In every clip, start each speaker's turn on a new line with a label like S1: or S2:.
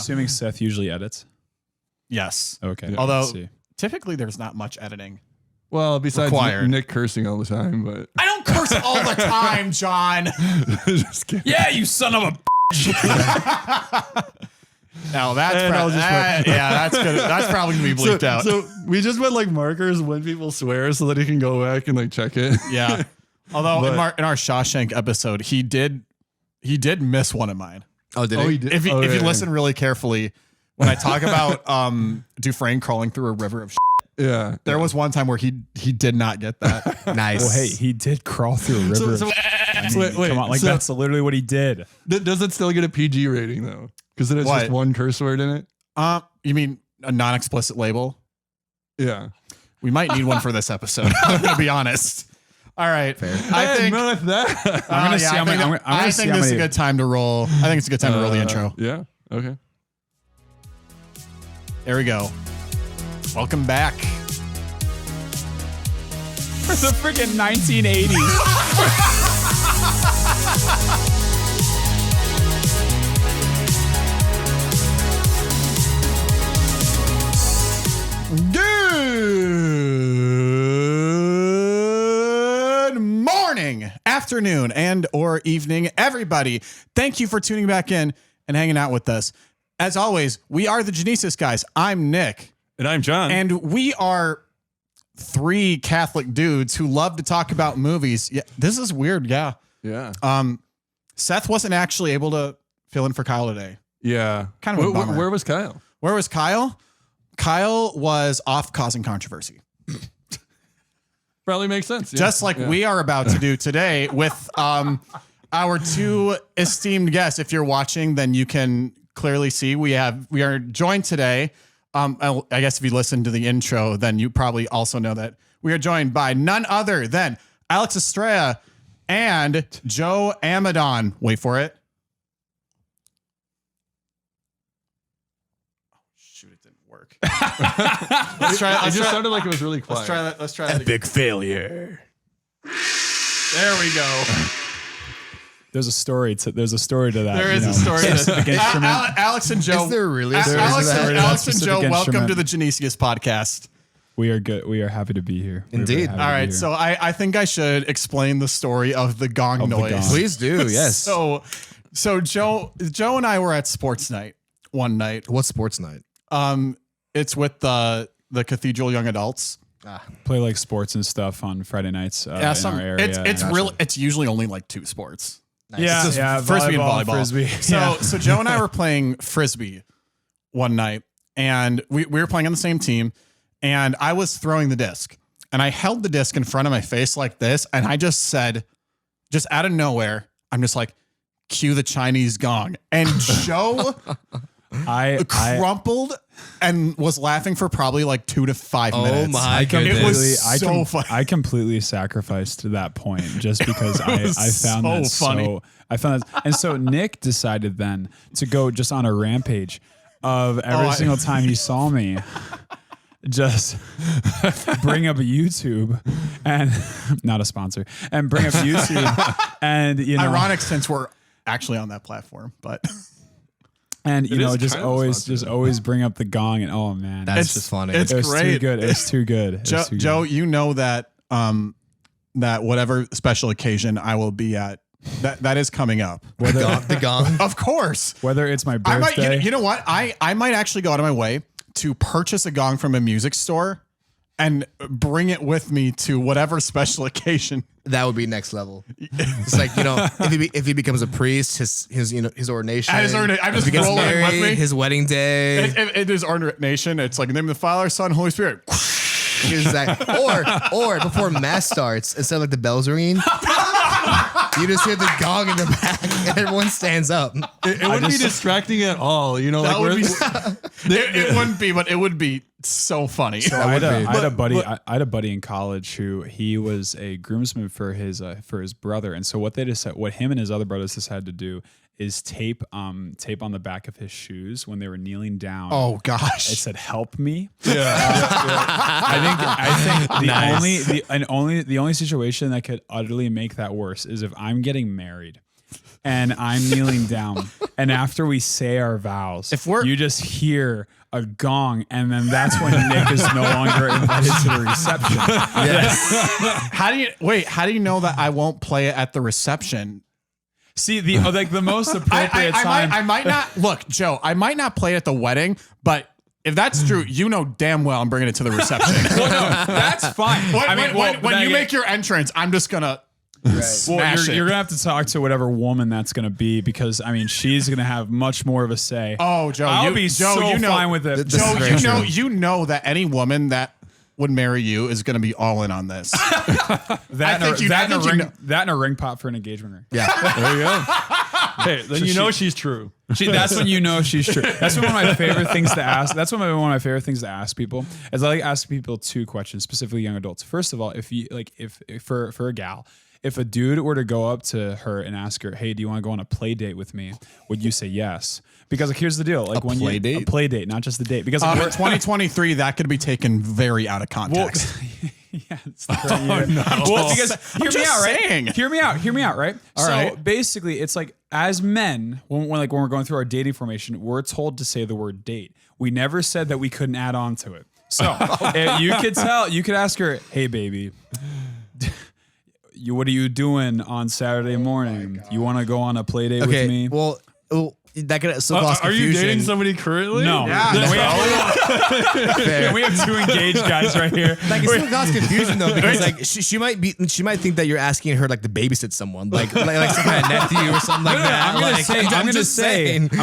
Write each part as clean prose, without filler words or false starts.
S1: assuming Seth usually edits.
S2: Yes.
S1: Okay.
S3: Yeah.
S2: Although typically there's not much editing.
S3: Well, besides
S2: required.
S3: Nick cursing all the time, but
S2: I don't curse all the time, John.
S3: just kidding.
S1: Yeah, you son of a.
S2: No, that's that's good. That's probably gonna be bleeped out.
S3: So we just put like markers when people swear so that he can go back and like check it.
S2: Yeah. Although in our Shawshank episode, he did miss one of mine.
S4: Oh, did
S3: He
S4: he?
S3: did?
S2: If you
S3: Oh, yeah,
S2: listen really carefully, when I talk about Dufresne crawling through a river of shit,
S3: Yeah.
S2: there was one time where he did not get that.
S4: Nice.
S1: Well, hey, he did crawl through a river. I mean,
S3: wait,
S1: come on, like
S3: so-
S1: that's literally what he did.
S3: Does it still get a PG rating though? Because it has
S2: What?
S3: just one curse word in it.
S2: You mean a non-explicit label?
S3: Yeah.
S2: We might need one for this episode. I'm gonna be honest. All right. I think
S3: not that.
S1: I'm gonna see how many.
S2: I think this is a good time to roll. I think it's a good time to roll the intro.
S3: Yeah. Okay.
S2: There we go. Welcome back.
S1: For the freaking 1980s.
S2: Good morning, afternoon, and or evening, everybody. Thank you for tuning back in and hanging out with us. As always, we are the Genesius guys. I'm Nick.
S3: And I'm John.
S2: And we are three Catholic dudes who love to talk about movies. Yeah, this is weird. Yeah.
S3: yeah.
S2: Seth wasn't actually able to fill in for Kyle today.
S3: Yeah.
S2: Kind of a bummer.
S3: Where was Kyle?
S2: Where was Kyle? Kyle was off causing controversy.
S3: Probably makes sense. Yeah.
S2: Just like we are about to do today with our two esteemed guests. If you're watching, then you can clearly see we are joined today. I guess if you listen to the intro, then you probably also know that we are joined by none other than Alex Estrella and Joe Amadon. Wait for it. Oh, shoot, it didn't work. Let's try it.
S3: It just sounded like it was really quiet.
S2: Let's try that. Let's try that.
S4: Epic failure.
S2: There we go.
S1: There's a story to that.
S2: There is a story to this.
S1: Specific instrument.
S2: Alex and Joe.
S4: Is there really a story
S2: Alex,
S4: to that?
S2: Alex and
S1: Specific
S2: Joe, welcome
S1: instrument.
S2: to the Genesius podcast.
S1: We are good. We are happy to be here. We're
S4: Indeed.
S1: very happy
S2: All
S1: to be
S2: right,
S1: here.
S2: so I think I should explain the story of the gong
S1: Of the
S2: noise.
S1: gong.
S4: Please do. Yes.
S2: So Joe and I were at sports night one night.
S4: What sports night?
S2: It's with the Cathedral Young Adults.
S1: play like sports and stuff on Friday nights in our area.
S2: It's really it's usually only like two sports.
S4: Nice.
S1: Yeah,
S2: It's just
S1: yeah,
S2: frisbee and
S1: volleyball,
S2: volleyball.
S1: frisbee.
S2: So Joe and I were playing frisbee one night, and we were playing on the same team, and I was throwing the disc, and I held the disc in front of my face like this, and I just said, just out of nowhere, I'm just like, cue the Chinese gong, and Joe
S1: I
S2: crumpled and was laughing for probably like 2 to 5 minutes.
S4: Oh my
S2: goodness. It was
S1: completely-
S2: so funny.
S1: I completely sacrificed to that point just because I found that
S2: so funny.
S1: so I found that, and so Nick decided then to go just on a rampage of every single time he saw me. Just bring up YouTube and not a sponsor and bring up YouTube and
S2: Ironic since we're actually on that platform, but
S1: and
S3: is kind of
S1: always bring up the gong and oh man,
S4: That's just funny.
S2: It's
S1: it was
S2: great.
S1: too good. It's too good. It's too good.
S2: Joe, you know that that whatever special occasion I will be at, that is coming up.
S4: The gong.
S2: Of course.
S1: Whether it's my
S2: I might,
S1: birthday,
S2: you know what? I might actually go out of my way to purchase a gong from a music store and bring it with me to whatever special occasion.
S4: That would be next level. It's like, if he becomes a priest, his ordination.
S2: I'm
S4: if
S2: just
S4: he gets
S2: rolling
S4: married,
S2: with me.
S4: his wedding day.
S2: It is ordination. It's like in the name of the Father, Son, Holy Spirit.
S4: Exactly. Or before mass starts, instead of like the bells ringing, you just hear the gong in the back and everyone stands up.
S3: It wouldn't be distracting at all. You know,
S2: That
S3: like
S2: would
S3: we're-
S2: be, it wouldn't be, but it would be so funny.
S1: So I had a buddy in college who he was a groomsman for his brother, and so what him and his other brothers decided to do is tape on the back of his shoes when they were kneeling down.
S2: Oh gosh!
S1: It said "Help me."
S3: yeah.
S1: I think
S4: Nice.
S1: the only situation that could utterly make that worse is if I'm getting married and I'm kneeling down. And after we say our vows, you just hear a gong, and then that's when Nick is no longer invited to the reception.
S4: Yes.
S2: How do you know that I won't play it at the reception?
S1: See, the most appropriate time.
S2: I might not look, Joe. I might not play at the wedding, but if that's true, you know damn well I'm bringing it to the reception.
S1: Well, no, that's fine.
S2: When you make your entrance, I'm just gonna.
S1: Well, you're gonna have to talk to whatever woman that's gonna be, because I mean she's gonna have much more of a say.
S2: Oh, Joe,
S1: I'll be so fine with it.
S2: Joe, you know that any woman that would marry you is gonna be all in on this.
S1: that and a ring pop for an engagement ring.
S3: Yeah, there you go. Hey, then you know she's true.
S1: That's when you know she's true. That's one of my favorite things to ask. That's one of my favorite things to ask people. Is I like ask people 2 questions, specifically young adults. First of all, if you like, if for a gal. If a dude were to go up to her and ask her, "Hey, do you want to go on a play date with me?" Would you say yes? Because like, here's the deal: like a play date, not just the date. Because
S2: in 2023, that could be taken very out of context.
S1: Yeah, it's no. Well, because hear me out, right? Hear me out, right?
S2: All right.
S1: Basically, it's like as men, when we're going through our dating formation, we're told to say the word date. We never said that we couldn't add on to it. So you could ask her, "Hey, baby. What are you doing on Saturday morning? You want to go on a play date with me?"
S4: Well, that could cause confusion.
S3: Are you dating somebody currently?
S1: No.
S2: Yeah.
S1: We have 2 engaged guys right here.
S4: Like, it's still cause confusion though, because like she might think that you're asking her like to babysit someone, like some kind of nephew or something like that.
S1: I'm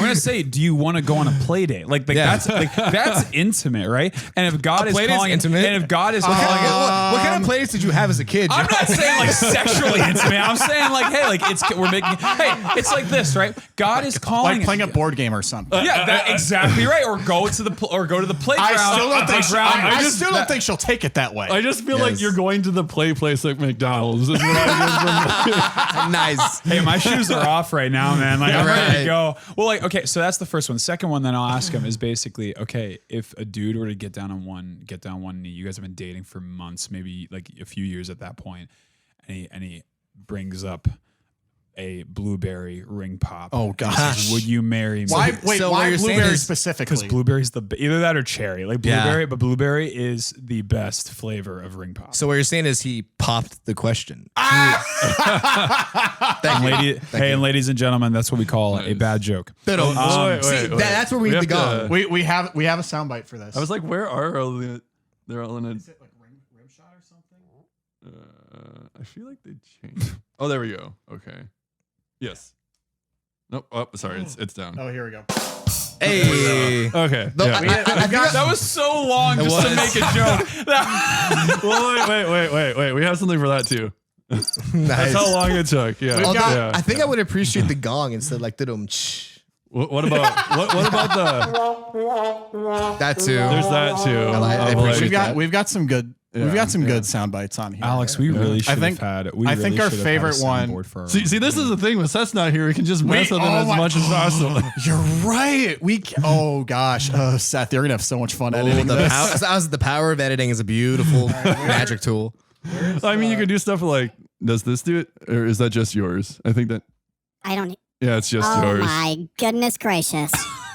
S1: gonna say, do you want to go on a play date? That's intimate, right? And if God is calling
S4: intimate,
S1: and if God is
S4: what
S1: calling,
S4: kind of play dates did you have as a kid?
S1: I'm not saying like sexually intimate. I'm saying like, hey, like it's like this, right? God is calling.
S2: Like playing a board game or something.
S1: Yeah, that's exactly right. Or go to the playground.
S2: I still don't think she'll take it that way.
S3: I just feel like you're going to the place like McDonald's. Is what I
S4: Nice.
S1: Hey, my shoes are off right now, man. Like I'm ready to go. Well, like okay, so that's the first one. Second one, then I'll ask him is basically okay. If a dude were to get down on one knee, you guys have been dating for months, maybe like a few years at that point, and he brings up a blueberry ring pop.
S2: Oh gosh,
S1: would you marry me?
S2: Why blueberry specifically?
S1: Because blueberry's either that or cherry. Like blueberry, but blueberry is the best flavor of ring pop.
S4: So what you're saying is he popped the question.
S1: And ladies and gentlemen, that's what we call a bad joke.
S3: wait.
S4: That's where we need to go.
S2: We have a soundbite for this.
S3: was like, where are all the? They're all in a.
S2: Is it like rim shot or something?
S3: I feel like they changed. Oh, there we go. Okay. Yes. Nope. Oh, sorry. It's down.
S2: Oh, here we go.
S4: Hey.
S3: Okay.
S1: That was so long just to make a joke.
S3: Wait. We have something for that too.
S4: Nice.
S3: That's how long it took. Yeah.
S4: I think I would appreciate the gong instead, like the
S3: What about
S4: that too?
S3: There's that too.
S4: I appreciate
S2: We've got some good. We've got some good sound bites on here.
S1: Alex, we really should have had.
S2: I think our favorite one.
S3: See, this is the thing. When Seth's not here, we can just mess with him as much as possible.
S2: You're right. Oh gosh, Seth, you're gonna have so much fun editing this.
S4: The power of editing is a beautiful magic tool.
S3: I mean, you can do stuff like, does this do it, or is that just yours? I think that.
S5: I don't.
S3: Yeah, it's just yours.
S5: Oh my goodness gracious!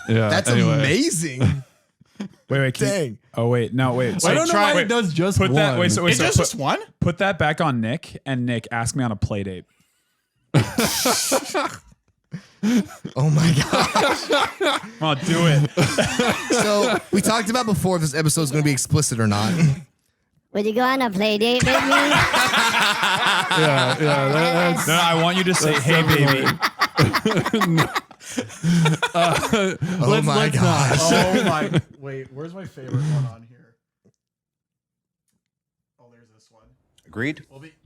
S3: Yeah,
S4: that's amazing.
S1: Wait.
S4: Dang.
S1: Oh wait, no wait.
S3: So I don't know why it does just
S1: put
S3: one.
S1: That. Wait, so
S2: it does just one.
S1: Put that back on Nick, and Nick, ask me on a play date.
S4: Oh my gosh.
S1: Come on, do it.
S4: So we talked about before if this episode is going to be explicit or not.
S5: Would you go on a play date with me?
S3: Yeah.
S1: No, I want you to say, "Hey, baby."
S4: Oh my gosh.
S2: Oh my. Wait, where's my favorite one on here? Oh, there's this one.
S6: Agreed.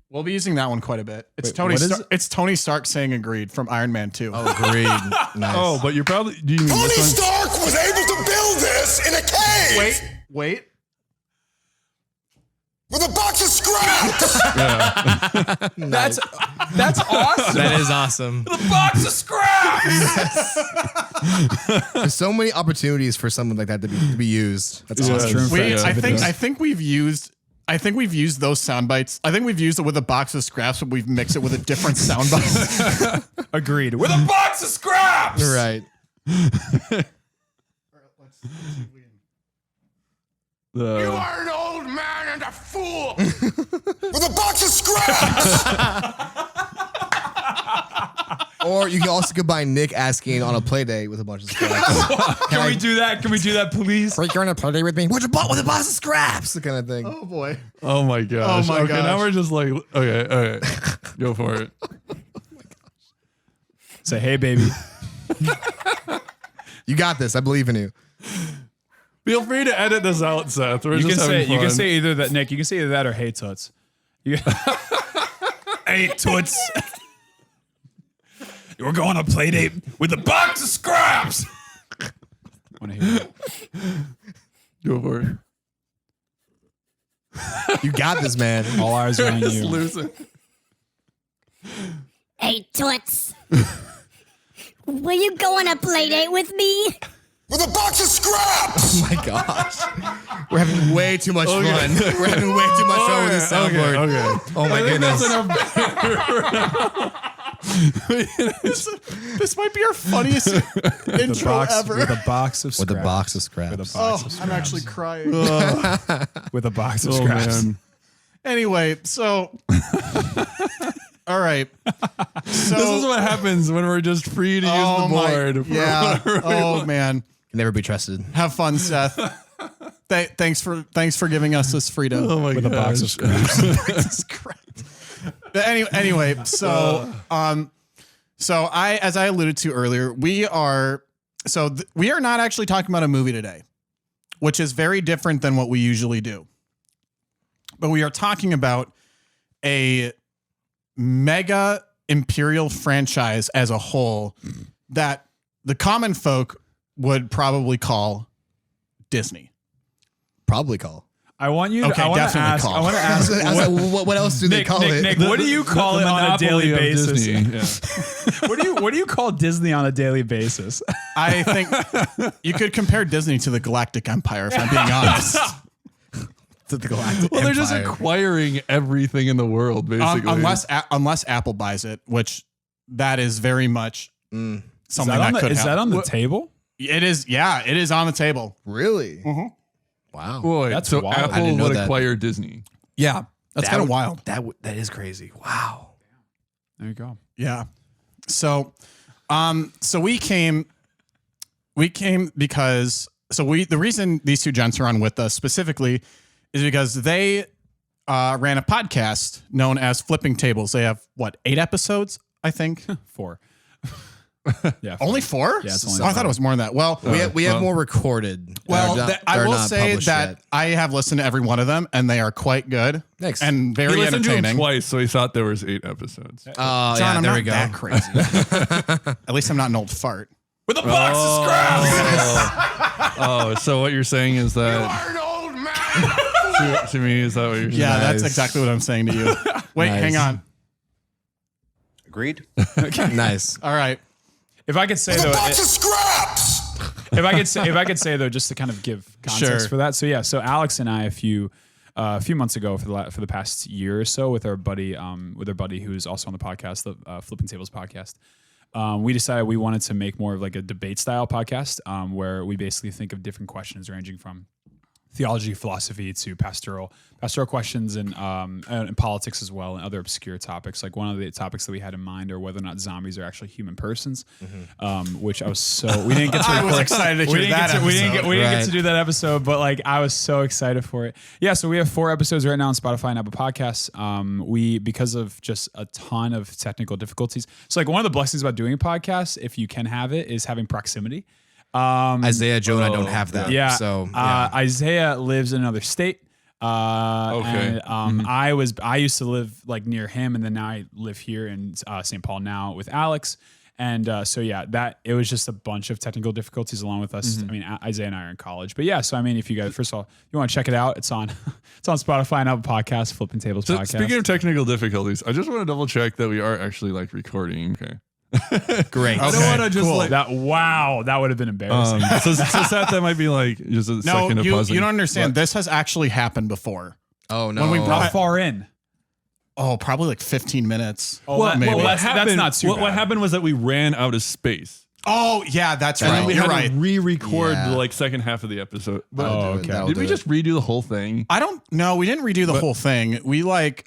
S2: We'll be using that one quite a bit. It's
S1: Wait,
S2: It's Tony Stark saying "agreed" from Iron Man 2.
S4: Oh, agreed. Nice.
S3: Oh, but you're probably. Do you mean
S6: Tony
S3: this one?
S6: Stark was able to build this in a cave.
S2: Wait.
S6: With a box of scraps.
S1: That's awesome.
S4: That is awesome.
S1: The box of scraps.
S4: There's so many opportunities for something like that to be used. That's awesome.
S1: True.
S2: I think we've used I think we've used those sound bites. I think we've used it with a box of scraps, but we've mixed it with a different sound bite.
S1: Agreed. With a box of scraps.
S4: Right.
S6: You are an old man and a fool. With a box of scraps.
S4: Or you can also combine Nick asking on a play date with a bunch of scraps.
S1: Can we do that? Can we do that, please?
S4: Are you going to play date with me? With a box of scraps? The kind of thing.
S2: Oh boy.
S3: Oh my gosh.
S2: Oh my
S3: okay,
S2: gosh.
S3: now we're just like, okay. Go for it.
S1: Say, hey, baby.
S4: You got this. I believe in you.
S3: Feel free to edit this out, Seth. We're
S1: You
S3: just
S1: can say
S3: having fun.
S1: either that, Nick. You can say either that or hey toots. Hey toots. We're going on a play date with a box of scraps. Want to hear that?
S3: Go for it.
S4: You got this, man.
S1: All eyes are on
S3: Just
S1: you.
S3: lose it.
S5: Hey, toots. Will you go on a play date with me?
S6: With a box of scraps.
S4: Oh my gosh. We're having way too much fun. We're having way too much fun with this soundboard.
S3: Okay.
S4: Oh my goodness.
S2: This might be our funniest intro ever.
S1: With a box of scraps.
S4: With a box of scraps.
S1: With a box
S2: Oh,
S1: of scraps.
S2: I'm actually crying.
S1: With a box of
S3: Oh,
S1: scraps.
S3: man.
S2: Anyway, so all right. So
S3: This is what happens when we're just free to use the board.
S2: yeah. Oh man.
S4: Never be trusted.
S2: Have fun, Seth. Thanks for giving us this freedom.
S3: Oh my
S1: With a box of scraps.
S2: Jesus Christ. But anyway, so as I alluded to earlier, we are not actually talking about a movie today, which is very different than what we usually do. But we are talking about a mega imperial franchise as a whole that the common folk would probably call Disney.
S4: Probably call.
S1: I want you to,
S2: Okay,
S1: I want to
S2: definitely
S1: ask,
S2: call.
S1: I want to
S4: I was
S1: ask,
S4: like, what else do they
S1: Nick,
S4: call
S1: Nick,
S4: it?
S1: Nick, what do you call it on a daily
S3: monopoly of
S1: basis?
S3: Disney, yeah.
S1: What do you call Disney on a daily basis?
S2: I think you could compare Disney to the Galactic Empire, if I'm being honest.
S4: To the Galactic
S3: Well, they're just
S4: Empire.
S3: acquiring everything in the world, basically.
S2: Unless Apple buys it, which that is very much something that could
S1: is
S2: happen.
S1: that on the table?
S2: It is. Yeah, it is on the table.
S4: Really? Wow.
S3: Boy,
S1: That's
S3: so
S1: wild. I
S3: Apple
S4: didn't know
S3: would
S4: that.
S3: acquire Disney.
S2: Yeah, that's kind of
S4: would-
S2: wild.
S4: That is crazy. Wow.
S1: There you go.
S2: Yeah. So, we came because the reason these two gents are on with us specifically is because they ran a podcast known as Flipping Tables. They have 8 episodes, I think.
S1: 4. Yeah.
S2: Only 4?
S1: Yeah, it's only
S2: Oh, I thought it was more than that. Well,
S4: We have more recorded.
S2: Well,
S4: They're not-
S2: I
S4: they're
S2: will
S4: not
S2: say
S4: published
S2: that
S4: yet.
S2: I have listened to every one of them, and they are quite good
S4: Thanks.
S2: and
S3: He
S2: very
S3: listened to him
S2: entertaining.
S3: twice, so he thought there was 8 episodes.
S4: Oh,
S2: John,
S4: yeah,
S2: I'm
S4: there
S2: not
S4: we go.
S2: that crazy. At least I'm not an old fart.
S1: With a box of scraps.
S3: Oh, so what you're saying is that
S6: You're an old man.
S3: to me, is that what you're saying?
S2: Yeah, that's
S4: Nice.
S2: exactly what I'm saying to you. Wait,
S4: Nice.
S2: hang on.
S6: Agreed.
S4: Nice.
S2: All right.
S1: If I could say
S6: With a
S1: though,
S6: box of scraps.
S1: if I could say though, just to kind of give context
S2: Sure.
S1: for that. So yeah, so Alex and I a few months ago for the past year or so with our buddy who's also on the podcast, the Flipping Tables podcast. We decided we wanted to make more of like a debate style podcast where we basically think of different questions ranging from theology, philosophy to pastoral questions and politics as well, and other obscure topics. Like one of the topics that we had in mind are whether or not zombies are actually human persons, which we didn't get to.
S2: I was
S1: record.
S2: excited to
S1: We
S2: hear
S1: didn't
S2: that
S1: get to, we didn't get
S4: Right.
S1: to do that episode, but like I was so excited for it. Yeah, so we have 4 episodes right now on Spotify and Apple Podcasts. Because of just a ton of technical difficulties. So like one of the blessings about doing a podcast, if you can have it, is having proximity.
S4: Isaiah, Joe, and I don't have that.
S1: Yeah.
S4: So,
S1: Isaiah lives in another state.
S3: Okay.
S1: And I used to live like near him, and then now I live here in St. Paul now with Alex. And so yeah, it was just a bunch of technical difficulties along with us. I mean, Isaiah and I are in college, but yeah. So I mean, if you guys, first of all, you want to check it out, it's on Spotify and Apple Podcasts, Flipping Tables
S3: So
S1: podcast.
S3: speaking of technical difficulties, I just want to double check that we are actually like recording. Okay.
S4: great.
S3: I don't want to just
S2: cool.
S3: like.
S1: that would have been embarrassing.
S3: So Seth, that might be like just a
S2: No,
S3: second of
S2: you
S3: buzzing.
S2: don't understand. This has actually happened before.
S4: Oh no.
S2: When we
S1: How
S2: brought
S1: far in?
S2: probably like 15 minutes.
S1: Maybe.
S3: what
S1: That's not too
S3: what
S1: bad.
S3: happened was that we ran out of space.
S2: Oh yeah, that's
S3: And
S2: right.
S3: then we
S2: You're
S3: had
S2: right.
S3: to re-record
S4: Yeah.
S3: the like second half of the episode. But
S4: That'll
S3: did
S4: do
S3: we
S4: it.
S3: just redo the whole thing?
S2: I don't know. We didn't redo the whole thing. We like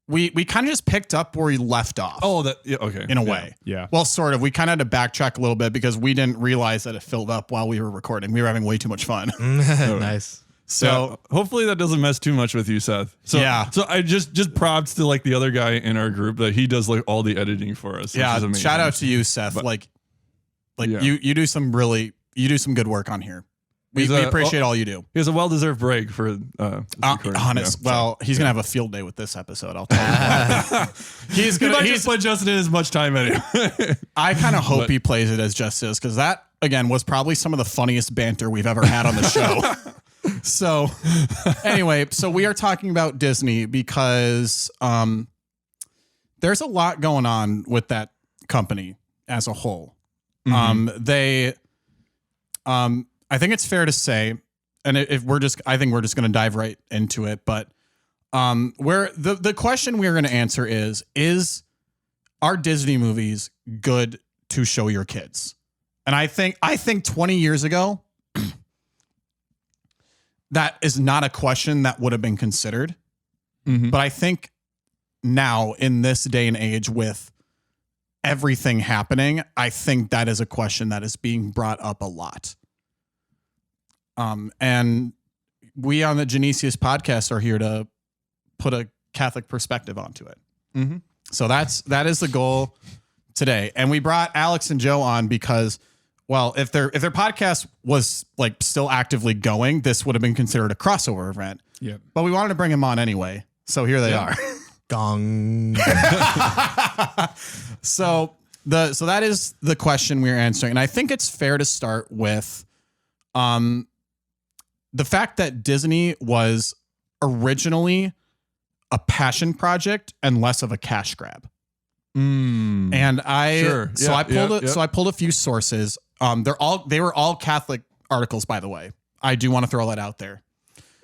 S2: we kind of just picked up where we left off.
S3: Oh, that yeah, okay.
S2: in a way.
S1: Yeah.
S2: Well, sort of. We kind of had to backtrack a little bit because we didn't realize that it filled up while we were recording. We were having way too much fun.
S4: Nice.
S2: So
S3: hopefully that doesn't mess too much with you, Seth. So,
S2: Yeah.
S3: So I just props to like the other guy in our group that he does like all the editing for us. Which is
S2: yeah,
S3: amazing.
S2: shout out to you, Seth.
S3: But-
S2: like
S3: Yeah.
S2: you do some good work on here. We
S3: He's a-
S2: appreciate all you do.
S3: He has a well-deserved break for this recording.
S2: Honest.
S3: Yeah.
S2: Well, he's gonna have a field day with this episode. I'll tell you. That. He's
S3: He might
S2: gonna.
S3: just put Justin in as much time anyway.
S2: I kind of hope
S3: But-
S2: he plays it as just is because that again was probably some of the funniest banter we've ever had on the show. So anyway, so we are talking about Disney because there's a lot going on with that company as a whole. I think it's fair to say, and I think we're just going to dive right into it. But where the question we're going to answer is are Disney movies good to show your kids? And I think 20 years ago, that is not a question that would have been considered.
S3: Mhm.
S2: But I think now in this day and age with everything happening, I think that is a question that is being brought up a lot. And we on the Genesius podcast are here to put a Catholic perspective onto it.
S3: Mm-hmm.
S2: So that is the goal today. And we brought Alex and Joe on because, well, if their podcast was like still actively going, this would have been considered a crossover event.
S1: Yeah.
S2: But we wanted to bring him on anyway. So here they are.
S4: Gong.
S2: So that is the question we're answering. And I think it's fair to start with the fact that Disney was originally a passion project and less of a cash grab. And I pulled a few sources. They were all Catholic articles, by the way. I do want to throw that out there.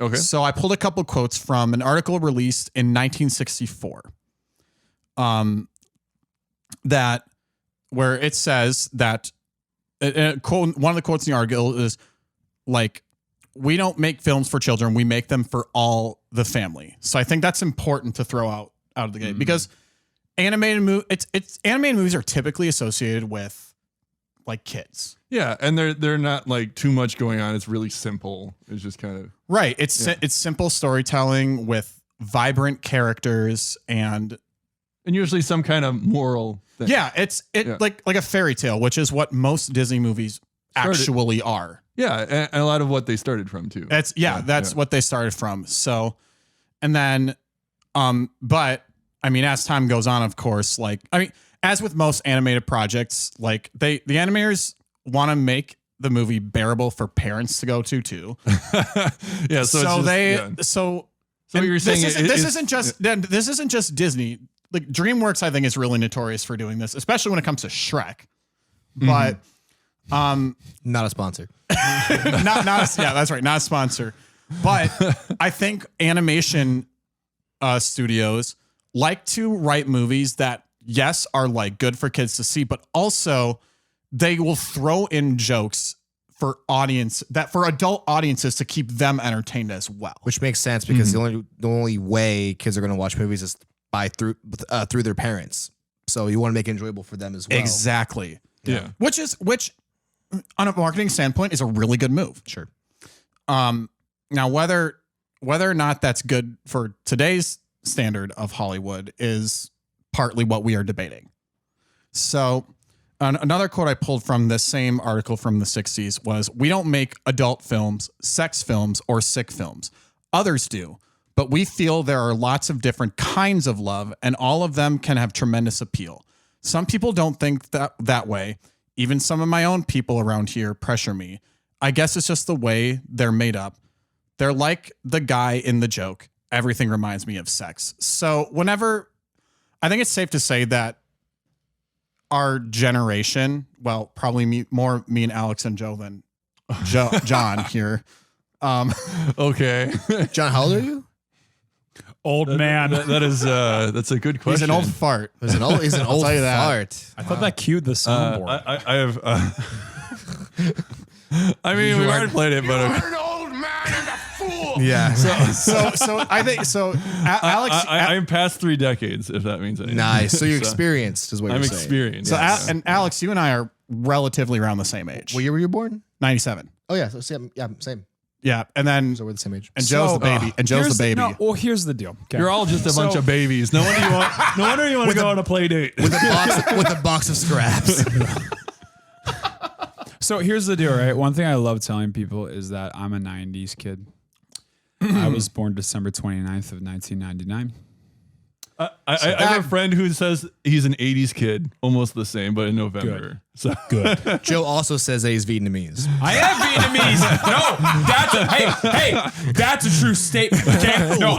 S3: Okay.
S2: So I pulled a couple quotes from an article released in 1964. That where it says that quote, one of the quotes in the article is like, we don't make films for children. We make them for all the family. So I think that's important to throw out of the gate because animated movies are typically associated with like kids.
S3: Yeah, and they're not like too much going on. It's really simple. It's just kind of
S2: Right. It's simple storytelling with vibrant characters and
S3: usually some kind of moral thing.
S2: yeah, like a fairy tale, which is what most Disney movies actually are.
S3: Yeah, and a lot of what they started from too.
S2: That's what they started from. So, and then, but I mean, as time goes on, of course, like, I mean, as with most animated projects, like the animators want to make the movie bearable for parents to go to too.
S3: Yeah. So what you're saying
S2: this isn't just Disney. Like DreamWorks, I think is really notorious for doing this, especially when it comes to Shrek. But,
S4: Not a sponsor.
S2: that's right. Not a sponsor. But I think animation studios like to write movies that, yes, are like good for kids to see, but also they will throw in jokes for adult audiences to keep them entertained as well.
S4: Which makes sense because the only way kids are going to watch movies is through their parents. So you want to make it enjoyable for them as well.
S2: Exactly.
S3: Yeah.
S2: Which on a marketing standpoint is a really good move.
S4: Sure.
S2: Now whether or not that's good for today's standard of Hollywood is partly what we are debating. So another quote I pulled from this same article from the 60s was, "We don't make adult films, sex films, or sick films. Others do, but we feel there are lots of different kinds of love and all of them can have tremendous appeal. Some people don't think that way. Even some of my own people around here pressure me. I guess it's just the way they're made up. They're like the guy in the joke. Everything reminds me of sex." So I think it's safe to say that our generation, well, probably me and Alex and Joe than John here,
S3: Okay.
S4: John, how old are you?
S1: Old man.
S3: That's a good question.
S2: He's an old fart.
S4: He's an old
S2: tell you that.
S4: fart.
S1: I thought that cued the soundboard.
S3: I have. I mean, we've already played it, but
S6: You're an old man and a fool.
S4: Yeah.
S2: So I think so. Alex,
S3: I'm past 3 decades, if that means anything.
S4: Nice. So you're experienced, is what
S3: I'm
S4: you're saying.
S3: experienced.
S2: so
S3: yes.
S2: and Alex, you and I are relatively around the same age.
S4: What year were you born?
S2: 97.
S4: Oh yeah. So same. Yeah, same.
S2: Yeah, and then
S4: So we're the same age.
S2: and Joe's the baby. And Joe's
S1: Here's
S2: the baby.
S1: No, well, here's the deal. Okay.
S3: You're all just a bunch of babies. No wonder you want to go on a play date.
S4: With a box of scraps.
S1: So here's the deal, right? One thing I love telling people is that I'm a 90s kid. I was born December 29th of 1999.
S3: I have a friend who says he's an 80s kid, almost the same, but in November. So
S1: Good.
S4: Joe also says that he's Vietnamese.
S1: I am Vietnamese. No, that's a true statement. Okay? No,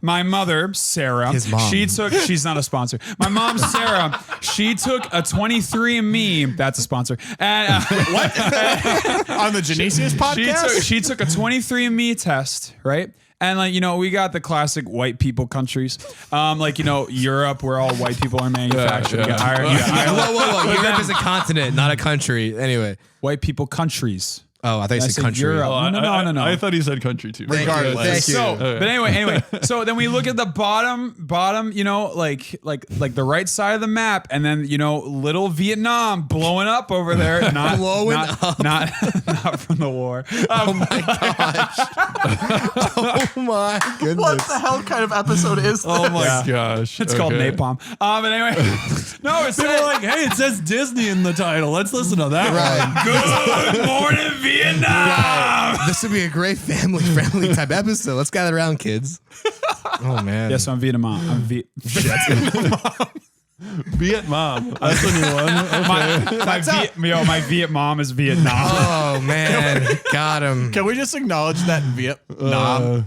S1: my mother, Sarah,
S4: His mom.
S1: she's not a sponsor. My mom, Sarah, she took a 23andMe, that's a sponsor. And
S2: On the Genesius podcast?
S1: she took a 23andMe test, right? And we got the classic white people countries, Europe, where all white people are manufactured.
S3: Yeah.
S1: You got Ireland,
S4: Whoa. Europe is a continent, not a country. Anyway.
S1: white people countries.
S4: Oh, I thought you said
S1: said
S4: country.
S1: Europe. No.
S3: I thought he said country too.
S2: Regardless.
S4: Thank you.
S1: So, but anyway, so then we look at the bottom, like the right side of the map, and then little Vietnam blowing up over there, not from the war.
S4: Oh my gosh. Oh my goodness.
S2: What the hell kind of episode is this?
S3: Oh my gosh.
S1: It's called
S3: Okay.
S1: napalm. But anyway, no, it's
S3: People are like, hey, it says Disney in the title. Let's listen to that
S4: Right.
S1: Good morning, Vietnam.
S4: Right. This would be a great family-friendly type episode. Let's gather around, kids. Oh man.
S1: Yes, I'm Vietnam. I'm
S3: Vietnam. That's a new one.
S1: my Viet mom is Vietnam.
S4: Oh man. Got him.
S2: Can we just acknowledge that Vietnam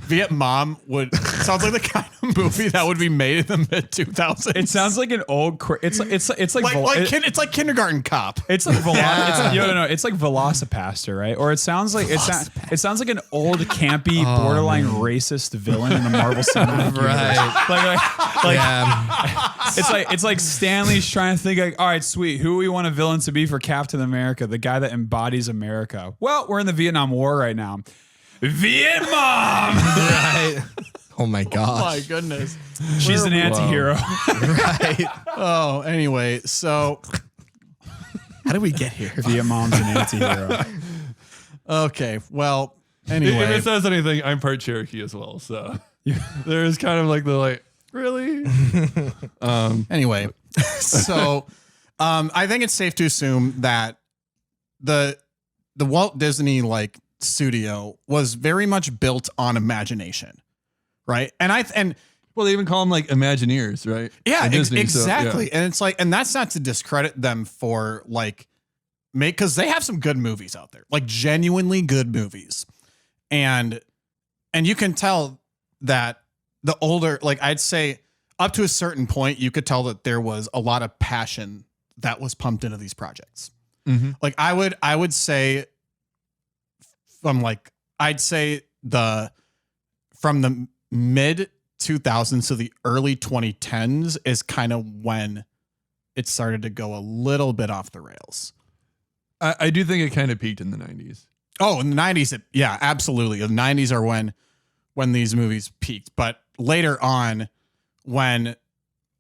S2: sounds like the kind of movie that would be made in the mid 2000s?
S1: It sounds like an old. It's like
S2: it's like Kindergarten Cop.
S1: It's like it's like Velocipaster, right? Or it sounds like it sounds like an old campy, borderline racist villain in the Marvel Cinematic Universe.
S4: Right.
S1: Yeah. It's like Stanley's trying to think like, all right, sweet, who we want a villain to be for Captain America, the guy that embodies America. Well, we're in the Vietnam War right now. Vietnam.
S4: Right. Oh my gosh.
S2: My goodness.
S1: She's an anti-hero.
S4: Right.
S2: Oh, anyway, so
S4: How did we get here?
S1: Vietnam's an anti-hero.
S2: okay, well,
S3: If
S2: anyway.
S3: it says anything, I'm part Cherokee as well. So there is kind of like really?
S2: Anyway, so I think it's safe to assume that the Walt Disney studio was very much built on imagination, right? And
S3: Well, they even call them Imagineers, right?
S2: yeah,
S3: In Disney,
S2: exactly.
S3: So, yeah.
S2: And it's and that's not to discredit them for because they have some good movies out there, genuinely good movies, and you can tell that the older, I'd say up to a certain point, you could tell that there was a lot of passion that was pumped into these projects.
S3: Mhm.
S2: I would say from from the mid 2000s to the early 2010s is kind of when it started to go a little bit off the rails.
S3: I do think it kind of peaked in the 90s.
S2: Oh, in the 90s, yeah, absolutely. The 90s are when these movies peaked, but later on, when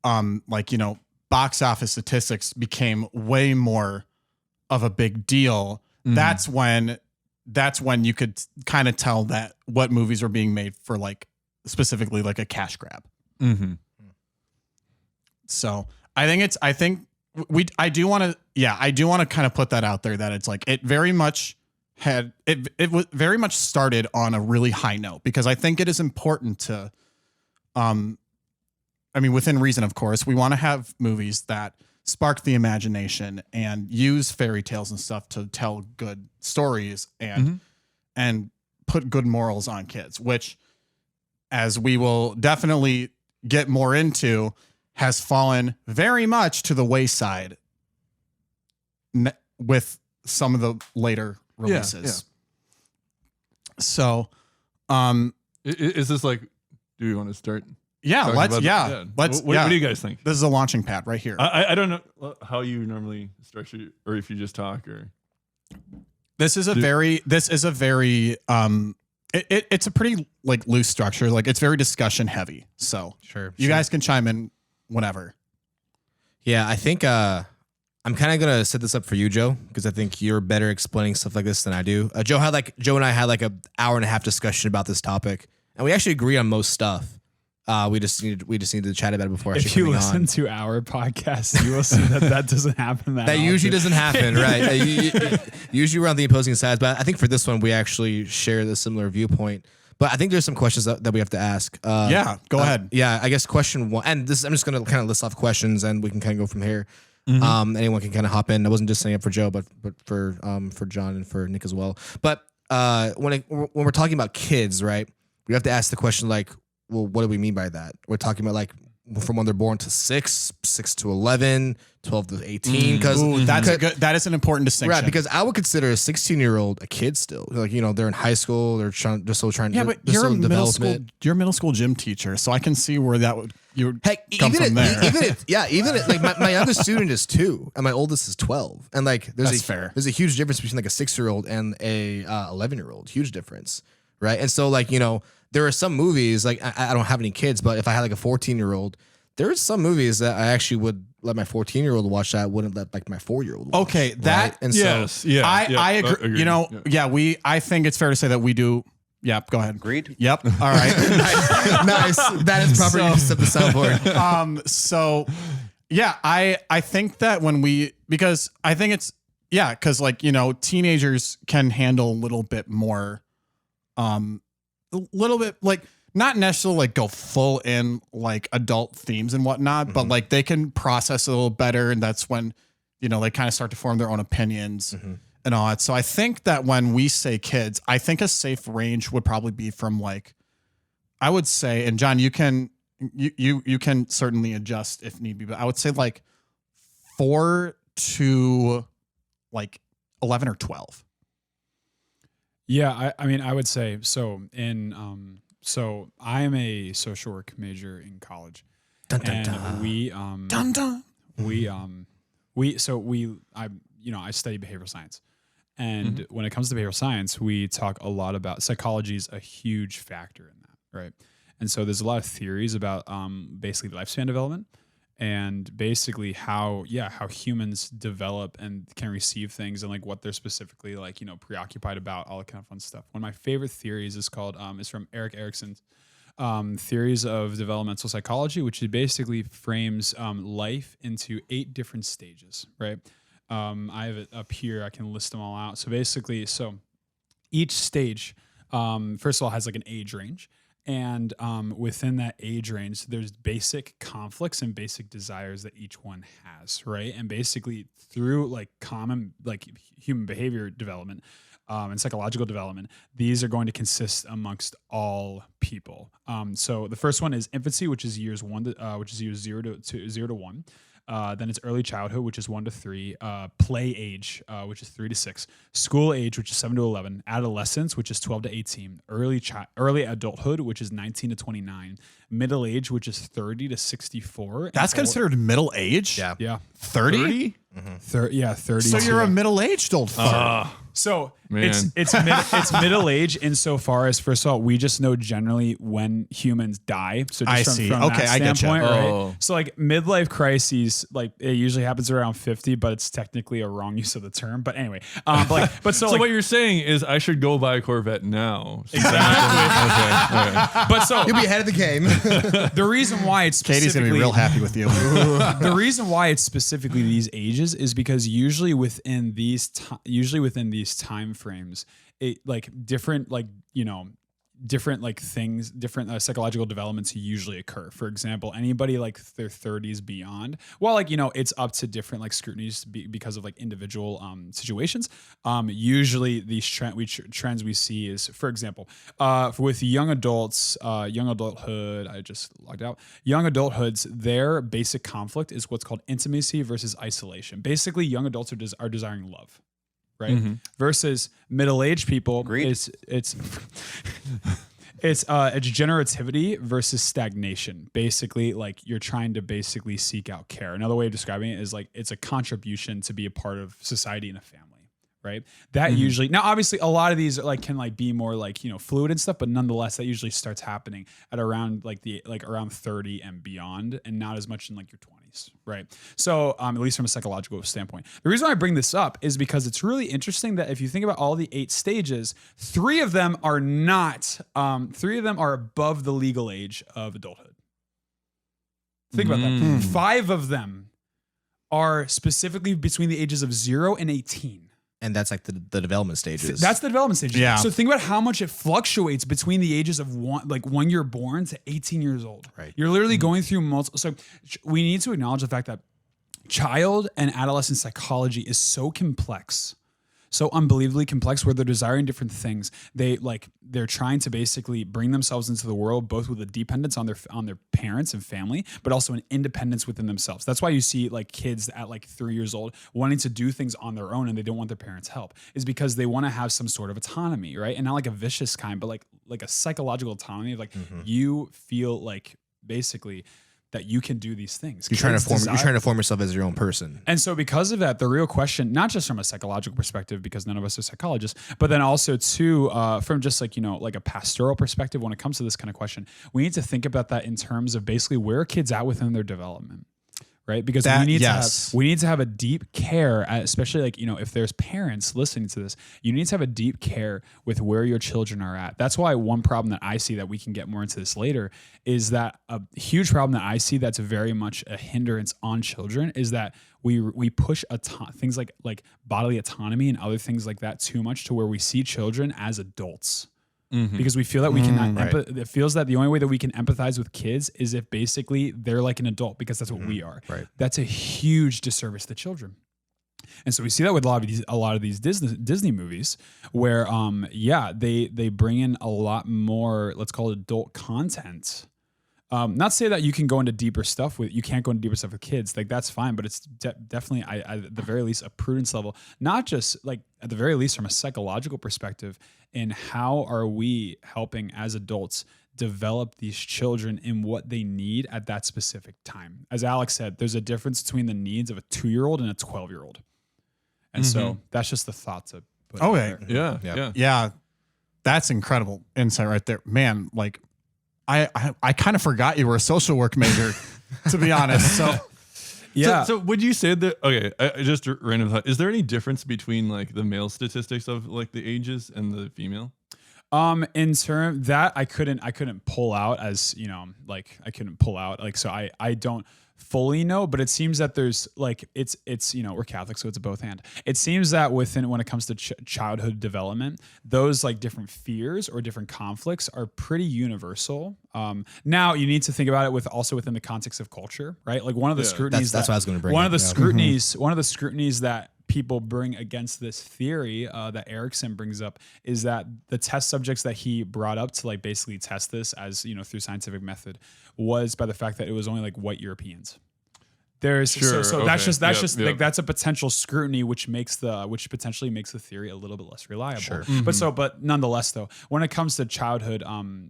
S2: box office statistics became way more of a big deal, that's when you could kind of tell that what movies were being made for specifically a cash grab.
S3: Mm-hmm.
S2: So I do want to kind of put that out there that it's it very much it very much started on a really high note, because I think it is important to, within reason, of course, we want to have movies that spark the imagination and use fairy tales and stuff to tell good stories and put good morals on kids, which, as we will definitely get more into, has fallen very much to the wayside with some of the later releases. So,
S3: Is this like, do we want to start?
S2: yeah, let's.
S3: What do you guys think?
S2: This is a launching pad right here.
S3: I don't know how you normally structure, or if you just talk, or
S2: This is a very it's a pretty like loose structure. Like it's very discussion heavy. So
S4: Sure.
S2: you guys can chime in whenever.
S4: Yeah, I think I'm kind of gonna set this up for you, Joe, because I think you're better explaining stuff like this than I do. Joe and I had like an hour and a half discussion about this topic, and we actually agree on most stuff. We just needed to chat about it before.
S1: If you listen to our podcast, you will see that doesn't happen. That
S4: usually
S1: often.
S4: doesn't happen, right? Usually we're on the opposing sides, but I think for this one we actually share the similar viewpoint. But I think there's some questions that we have to ask.
S2: Yeah, go ahead.
S4: Yeah, I guess question one, and this I'm just gonna kind of list off questions, and we can kind of go from here. Anyone can kind of hop in. I wasn't just saying it for Joe, but for Jon and for Nick as well. But when we're talking about kids, right, we have to ask the question like, well, what do we mean by that? We're talking about like from when they're born to 6 to 11, 12 to 18. Because
S2: that is an important distinction.
S4: Right, because I would consider a 16-year-old a kid still. Like, they're in high school, they're trying.
S2: Yeah, but you're a middle school gym teacher, so I can see where that would come from there.
S4: Even like my youngest student is 2 and my oldest is 12, and like there's a huge difference between like a 6-year-old and a 11-year-old. Huge difference, right? And so like there are some movies, like I don't have any kids, but if I had like a 14-year-old, there are some movies that I actually would let my 14-year-old watch that I wouldn't let like my 4-year-old watch.
S2: Okay, that
S4: right? And
S3: yes,
S2: I agree. I think it's fair to say that we do. Yep, go ahead.
S7: Agreed.
S2: Yep. All right.
S4: nice. That is proper use of the soundboard.
S2: So yeah, I think that because I think it's because like teenagers can handle a little bit more like not necessarily like go full in like adult themes and whatnot, but like they can process a little better, and that's when they kind of start to form their own opinions and all that. So I think that when we say kids, I think a safe range would probably be from like, I would say, and Jon, you can certainly adjust if need be, but I would say like 4 to like 11 or 12.
S1: Yeah, I mean, I would say so. So I am a social work major in college, and I study behavioral science, and when it comes to behavioral science, we talk a lot about psychology is a huge factor in that, right? And so there's a lot of theories about basically lifespan development. And basically how humans develop and can receive things and like what they're specifically like, preoccupied about, all that kind of fun stuff. One of my favorite theories is called, is from Erik Erikson's Theories of Developmental Psychology, which basically frames life into 8 different stages, right? I have it up here. I can list them all out. So basically, each stage, first of all, has like an age range. And within that age range, there's basic conflicts and basic desires that each one has, right? And basically through like common like human behavior development and psychological development, these are going to consist amongst all people. So the first one is infancy, which is years 0 to 1. Then it's early childhood, which is 1 to 3, play age, which is 3 to 6, school age, which is 7 to 11, adolescence, which is 12 to 18, early adulthood, which is 19 to 29, middle age, which is 30 to 64.
S2: That's considered middle age?
S1: Yeah.
S2: 30?
S1: 30.
S2: So you're a middle-aged old fuck.
S1: So
S3: Man.
S1: it's middle age insofar as, first of all, we just know generally when humans die. So just from
S2: Okay,
S1: that
S2: I get you.
S1: standpoint, right?
S3: Oh.
S1: So like midlife crises, like it usually happens around 50, but it's technically a wrong use of the term. But anyway,
S3: So what you're saying is I should go buy a Corvette now.
S1: Exactly.
S3: Okay. All right.
S1: But so
S4: You'll be ahead of the game.
S1: the reason why it's
S2: Katie's going to be real happy with you.
S1: the reason why it's specifically these ages is because usually within these time frames, it like different things, different psychological developments usually occur. For example, anybody like their 30s beyond, well, like, it's up to different like scrutinies because of like individual situations. Usually these trends we see is, for example, with young adults, young adulthood, I just logged out, young adulthoods, their basic conflict is what's called intimacy versus isolation. Basically, young adults are desiring love. right? Versus middle-aged people, it's generativity versus stagnation. Basically, like you're trying to basically seek out care. Another way of describing it is like it's a contribution to be a part of society and a family, right? That usually, now obviously a lot of these like can like be more like, fluid and stuff, but nonetheless that usually starts happening at around around 30 and beyond, and not as much in like your 20s, right? So at least from a psychological standpoint. The reason why I bring this up is because it's really interesting that if you think about all the 8 stages, 3 of them are not, 3 of them are above the legal age of adulthood. Think about that. 5 of them are specifically between the ages of 0 and 18.
S4: And that's like the development stages.
S1: That's the development stages.
S2: Yeah.
S1: So think about how much it fluctuates between the ages of when you're born to 18 years old.
S4: Right.
S1: You're literally going through multiple. So we need to acknowledge the fact that child and adolescent psychology is so complex, so unbelievably complex, where they're desiring different things. They're trying to basically bring themselves into the world, both with a dependence on their parents and family, but also an independence within themselves. That's why you see like kids at like 3 years old wanting to do things on their own and they don't want their parents' help, is because they want to have some sort of autonomy, right? And not like a vicious kind, but like a psychological autonomy of like you feel like basically that you can do these things.
S4: You're trying to form yourself as your own person.
S1: And so because of that, the real question, not just from a psychological perspective, because none of us are psychologists, but then also too, from just like, like a pastoral perspective, when it comes to this kind of question, we need to think about that in terms of basically where are kids at within their development. Right? Because we need to have a deep care, especially like, if there's parents listening to this, you need to have a deep care with where your children are at. That's why one problem that I see, that we can get more into this later, is that a huge problem that I see that's very much a hindrance on children is that we push things like bodily autonomy and other things like that too much, to where we see children as adults. Because we feel that we cannot, it feels that the only way that we can empathize with kids is if basically they're like an adult, because that's what we are.
S4: Right.
S1: That's a huge disservice to children. And so we see that with a lot of these Disney movies where, they bring in a lot more, let's call it adult content. Not to say that you can go into deeper stuff you can't go into deeper stuff with kids. Like that's fine, but it's definitely, at the very least, a prudence level, not just like at the very least from a psychological perspective, in how are we helping as adults develop these children in what they need at that specific time. As Alex said, there's a difference between the needs of a 2-year-old and a 12-year-old. And so that's just the thought to put out there.
S2: Yeah. That's incredible insight right there, man. Like I kind of forgot you were a social work major, to be honest. So
S1: yeah.
S3: So would you say that? Okay, I just a random thought. Is there any difference between like the male statistics of like the ages and the female?
S1: In term that I couldn't pull out, as I couldn't pull out, like, so I don't fully know, but it seems that there's like, it's we're Catholic, so it's a both and. It seems that when it comes to childhood development, those like different fears or different conflicts are pretty universal. Now you need to think about it within the context of culture, right? Like one of the scrutinies
S4: that's what I was going to bring.
S1: One of the scrutinies that people bring against this theory that Erickson brings up is that the test subjects that he brought up to like basically test this as through scientific method was by the fact that it was only like white Europeans. There's that's just like that's a potential scrutiny which potentially makes the theory a little bit less reliable. Sure. But nonetheless though, when it comes to childhood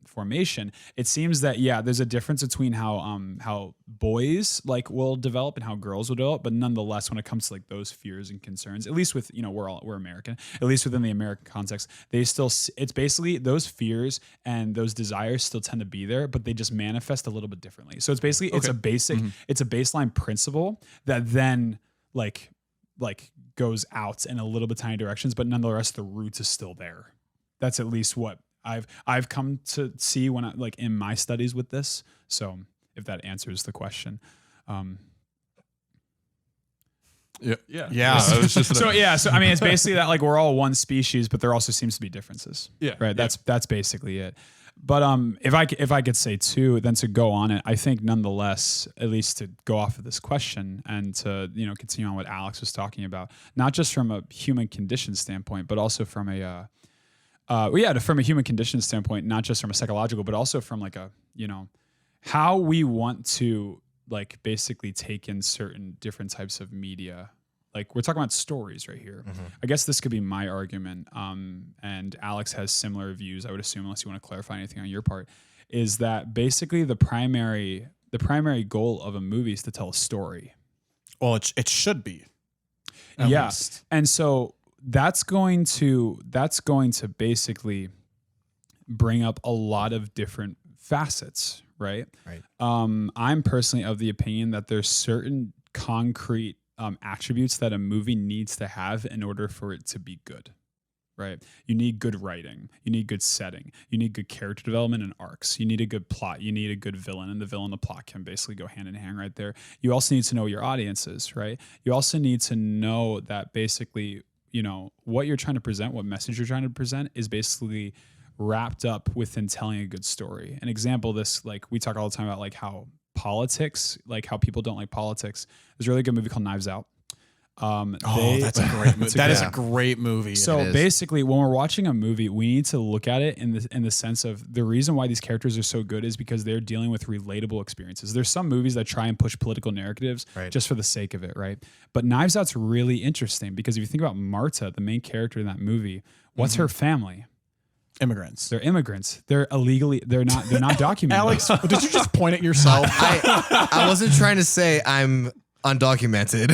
S1: formation, it seems that there's a difference between how boys like will develop and how girls will develop, but nonetheless when it comes to like those fears and concerns, at least with we're American, at least within the American context, it's basically those fears and those desires still tend to be there, but they just manifest a little bit differently. So it's basically it's a baseline principle that then like goes out in a little bit tiny directions, but nonetheless the roots is still there. That's at least what I've come to see when I like in my studies with this. So if that answers the question.
S2: Yeah.
S1: So I mean, it's basically that like we're all one species, but there also seems to be differences.
S3: Yeah.
S1: Right. That's basically it. But if I could say too, then to go on it, I think nonetheless, at least to go off of this question and to continue on what Alex was talking about, not just from a human condition standpoint, but also from from a human condition standpoint, not just from a psychological, but also from like a how we want to like basically take in certain different types of media like we're talking about stories right here. I guess this could be my argument. And Alex has similar views, I would assume, unless you want to clarify anything on your part, is that basically the primary goal of a movie is to tell a story.
S2: Well, it should be.
S1: Yeah.
S2: Least.
S1: And so that's going to basically bring up a lot of different facets, right?
S4: Right.
S1: I'm personally of the opinion that there's certain concrete attributes that a movie needs to have in order for it to be good, right? You need good writing. You need good setting. You need good character development and arcs. You need a good plot. You need a good villain, and the villain and the plot can basically go hand in hand right there. You also need to know your audiences, right? You also need to know that basically, you know, what you're trying to present, what message you're trying to present is basically wrapped up within telling a good story. An example of this, like we talk all the time about like how politics, like how people don't like politics. There's a really good movie called Knives Out.
S2: That's a great movie. That is a great movie.
S1: So basically, when we're watching a movie, we need to look at it in the sense of the reason why these characters are so good is because they're dealing with relatable experiences. There's some movies that try and push political narratives just for the sake of it, right? But Knives Out's really interesting because if you think about Marta, the main character in that movie, what's her family?
S2: Immigrants.
S1: They're immigrants. They're illegally. They're not documented.
S2: Alex, did you just point at yourself?
S4: I wasn't trying to say I'm undocumented.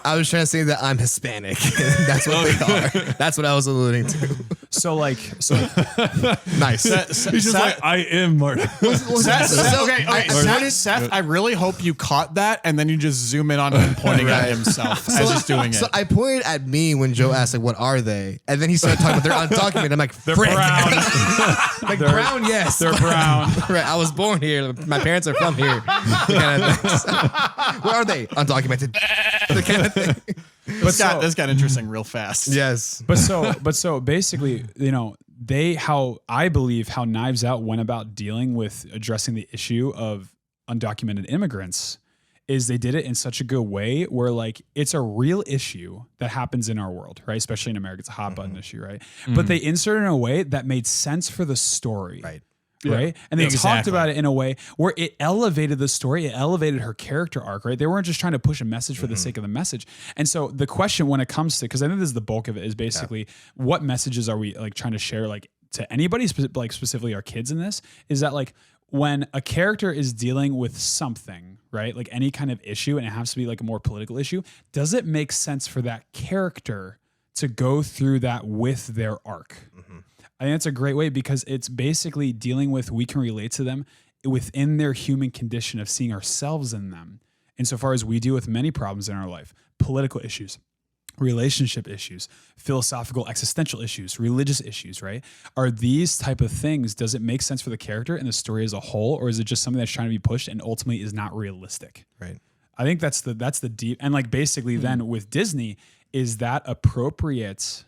S4: I was trying to say that I'm Hispanic. That's what they are. That's what I was alluding to.
S1: So
S4: nice.
S3: He's just like, I am Martin.
S2: Seth, I really hope you caught that, and then you just zoom in on him pointing at himself as he's doing it.
S4: So I pointed at me when Joe asked, like, what are they? And then he started talking about they're undocumented. I'm like,
S1: they're
S4: frick.
S1: brown.
S4: Like, brown, yes.
S1: They're brown.
S4: Right. I was born here. My parents are from here. Kind of thing. So, where are they? Undocumented. The kind of thing.
S2: This got interesting real fast.
S4: Yes.
S1: But so basically, you know, how Knives Out went about dealing with addressing the issue of undocumented immigrants is they did it in such a good way where like it's a real issue that happens in our world, right? Especially in America, it's a hot button issue, right? But they inserted it in a way that made sense for the story.
S4: Right.
S1: Right. And they talked about it in a way where it elevated the story. It elevated her character arc, right? They weren't just trying to push a message for the sake of the message. And so the question when it comes to, because I think this is the bulk of it, is basically what messages are we like trying to share, like to anybody, like specifically our kids in this, is that like when a character is dealing with something, right? Like any kind of issue, and it has to be like a more political issue, does it make sense for that character to go through that with their arc? I think that's a great way because it's basically dealing with, we can relate to them within their human condition of seeing ourselves in them. Insofar as we deal with many problems in our life, political issues, relationship issues, philosophical, existential issues, religious issues, right? Are these type of things, does it make sense for the character and the story as a whole, or is it just something that's trying to be pushed and ultimately is not realistic?
S4: Right.
S1: I think that's the deep, and like basically then with Disney, is that appropriate?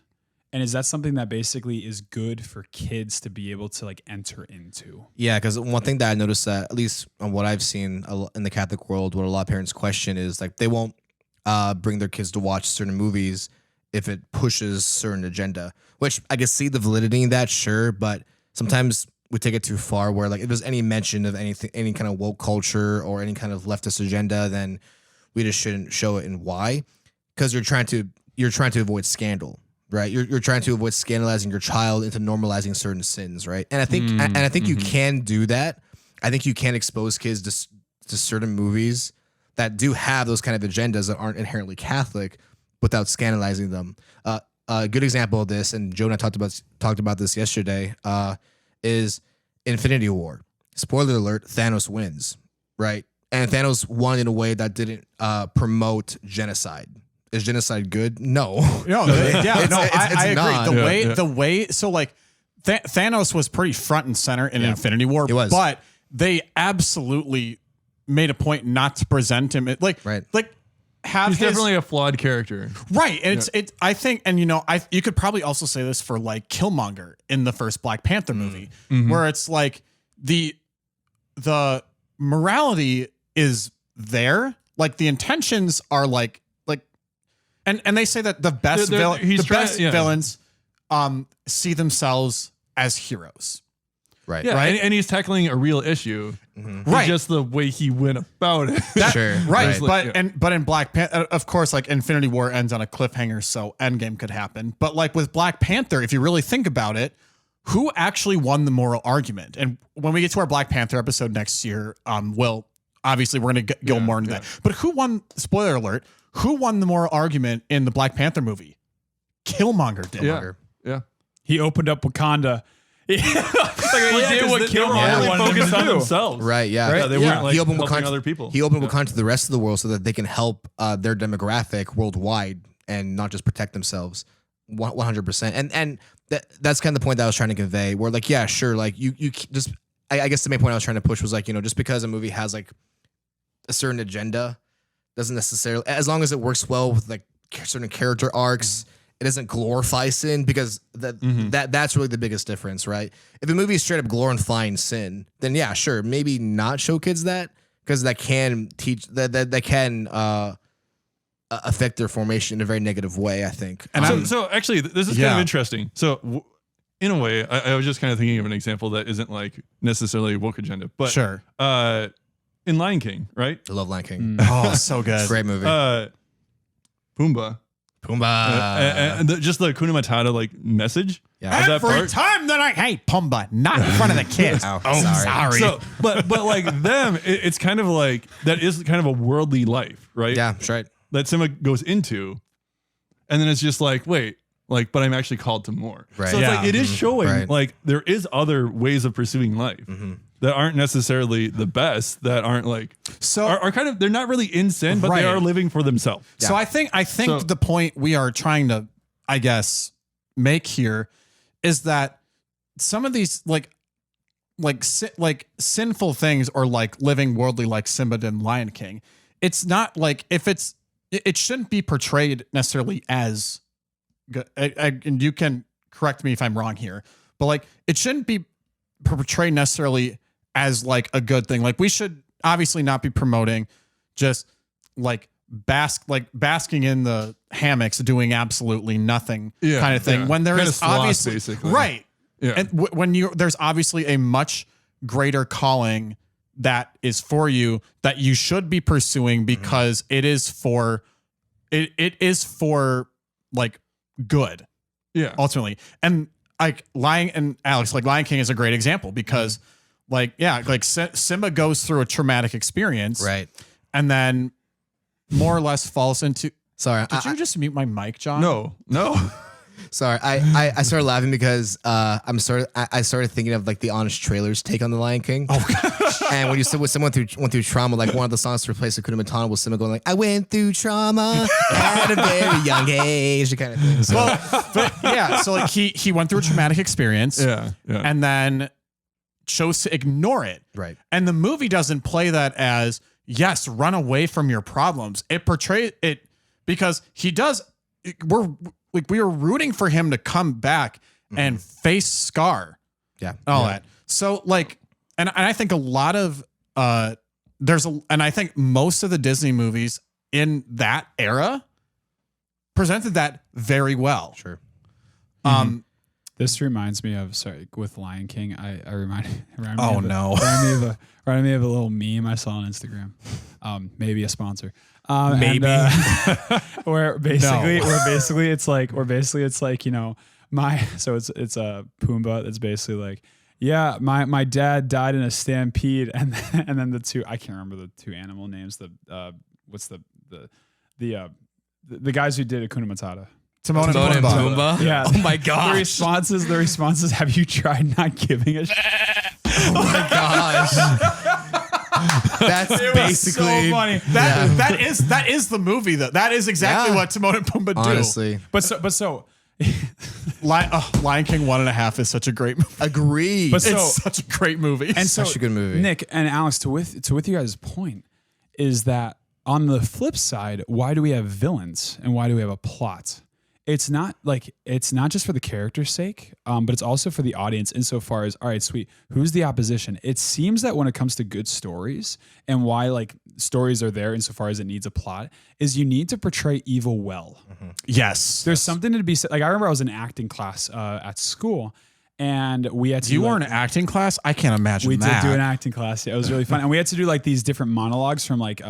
S1: And is that something that basically is good for kids to be able to like enter into?
S4: Yeah, because one thing that I noticed that, at least on what I've seen in the Catholic world, what a lot of parents question is like they won't bring their kids to watch certain movies if it pushes certain agenda, which I can see the validity in that, sure, but sometimes we take it too far where like if there's any mention of anything, any kind of woke culture or any kind of leftist agenda, then we just shouldn't show it. And why? Because you're trying to avoid scandal. Right, you're trying to avoid scandalizing your child into normalizing certain sins, right? And I think you can do that. I think you can expose kids to certain movies that do have those kind of agendas that aren't inherently Catholic, without scandalizing them. A good example of this, and Joe and I talked about this yesterday, is Infinity War. Spoiler alert: Thanos wins, right? And Thanos won in a way that didn't promote genocide. Is genocide good? No.
S2: I agree.
S4: not.
S2: The way, so like Thanos was pretty front and center in Infinity War,
S4: It was.
S2: but they absolutely made a point not to present him like have
S3: He's
S2: his,
S3: definitely a flawed character.
S2: right. And it's I think, and you know, you could probably also say this for like Killmonger in the first Black Panther movie, where it's like the morality is there, like the intentions are like. And they say that the best villains see themselves as heroes.
S4: Right.
S3: Yeah,
S2: Right?
S3: and he's tackling a real issue.
S2: Right.
S3: Just the way he went about it.
S4: Sure.
S2: Right,
S3: Right.
S2: but in Black Panther, of course, like Infinity War ends on a cliffhanger, so Endgame could happen. But like with Black Panther, if you really think about it, who actually won the moral argument? And when we get to our Black Panther episode next year, obviously we're going to go more into that. But who won? Spoiler alert: who won the moral argument in the Black Panther movie? Killmonger did.
S3: Yeah.
S1: He opened up Wakanda. He did what
S3: They were
S1: Killmonger
S3: only
S1: wanted him
S3: focused
S1: to
S3: on
S1: do.
S3: themselves.
S4: Right. Yeah.
S3: Yeah, they weren't like
S4: he opened
S3: helping
S4: Wakanda,
S3: other people.
S4: He opened Wakanda to the rest of the world so that they can help their demographic worldwide and not just protect themselves. 100%. And that's kind of the point that I was trying to convey. Where like, yeah, sure, like you just. I guess the main point I was trying to push was like, just because a movie has like a certain agenda doesn't necessarily, as long as it works well with like certain character arcs, it doesn't glorify sin, because that's really the biggest difference, right? If a movie is straight up glorifying sin, then yeah, sure, maybe not show kids that, because that can teach that can affect their formation in a very negative way, I think.
S3: And so actually, this is kind of interesting. So in a way, I was just kind of thinking of an example that isn't like necessarily woke agenda, but
S2: Sure.
S3: In Lion King, right?
S4: I love Lion King.
S2: Oh, so good.
S4: Great movie.
S3: Pumbaa. And just the Hakuna Matata like message.
S4: Yeah.
S3: of that
S2: Every
S3: part.
S2: time that hey, Pumbaa, not in front of the kids. Sorry.
S3: So, but like them, it's kind of like that is kind of a worldly life, right?
S4: Yeah, that's right.
S3: That Simba goes into, and then it's just like, wait, like, but I'm actually called to more.
S4: Right.
S3: So it's
S2: Yeah.
S3: like it is showing
S4: Right.
S3: like there is other ways of pursuing life that aren't necessarily the best. That aren't like are kind of, they're not really in sin, but
S2: Right.
S3: they are living for themselves.
S2: So I think
S3: So-
S2: the point we are trying to, I guess, make here is that some of these like sinful things, or like living worldly like Simba did in Lion King, it's not like it shouldn't be portrayed necessarily as good. And you can correct me if I'm wrong here, but like it shouldn't be portrayed necessarily as like a good thing. Like we should obviously not be promoting just like basking in the hammocks doing absolutely nothing kind of thing, when there
S3: Kinda
S2: is
S3: sloth,
S2: obviously
S3: basically.
S2: right.
S3: Yeah.
S2: And when there's obviously a much greater calling that is for you that you should be pursuing, because it is for like good
S3: Yeah.
S2: ultimately. And like Lion King is a great example, because like Simba goes through a traumatic experience,
S4: Right.
S2: and then more or less falls into.
S4: Sorry.
S2: Did you just mute my mic, John?
S3: No.
S4: Sorry, I started laughing because I started thinking of like the Honest Trailers take on the Lion King. Oh, and when you said when someone went through trauma, like one of the songs to replace Hakuna Matata was Simba going like, "I went through trauma at a very young age," kind of thing. So,
S2: but yeah, so like he went through a traumatic experience,
S3: Yeah.
S2: and then chose to ignore it.
S4: right.
S2: And the movie doesn't play that as, yes, run away from your problems. It portrays it because he does. We were rooting for him to come back and face Scar.
S4: Yeah.
S2: All that. So like, and I think a lot of and I think most of the Disney movies in that era presented that very well.
S4: Sure.
S1: This reminds me of with Lion King. I reminded me
S2: Oh,
S1: of
S2: no.
S1: reminded me of a little meme I saw on Instagram. Maybe a sponsor.
S2: Maybe.
S1: Where basically it's like it's a Pumbaa that's basically like, yeah, my dad died in a stampede, and then the two, I can't remember the two animal names. The guys who did Hakuna Matata.
S2: Timon and Pumbaa.
S1: Yeah.
S4: Oh my gosh.
S1: The responses. Have you tried not giving a shit?
S4: Oh my gosh. That's basically
S1: so funny.
S2: That is the movie though. That is exactly what Timon and Pumbaa do.
S4: honestly.
S1: But so
S2: Lion King 1.5 is such a great movie.
S4: Agree.
S1: But so-
S2: It's such a great movie.
S1: and so
S4: Such a good movie.
S1: Nick and Alex, to with you guys' point, is that on the flip side, why do we have villains and why do we have a plot? It's not just for the character's sake, but it's also for the audience insofar as, all right, sweet, who's the opposition? It seems that when it comes to good stories and why like stories are there insofar as it needs a plot, is you need to portray evil well.
S2: yes.
S1: There's something to be said. Like I remember I was in acting class at school, And we had to
S2: You were in acting class? I can't imagine
S1: we
S2: that.
S1: did do an acting class. Yeah, it was really fun. And we had to do like these different monologues from like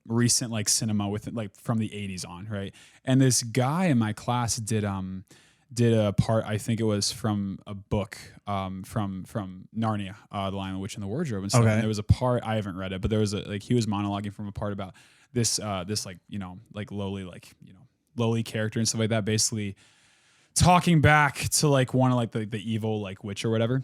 S1: recent like cinema with like from the 80s on, right? And this guy in my class did a part, I think it was from a book from Narnia, The Lion, the Witch, and the Wardrobe and stuff.
S2: Okay.
S1: And there was a part, I haven't read it, but there was he was monologuing from a part about this like, like lowly character and stuff like that, basically talking back to like one of like the evil like witch or whatever.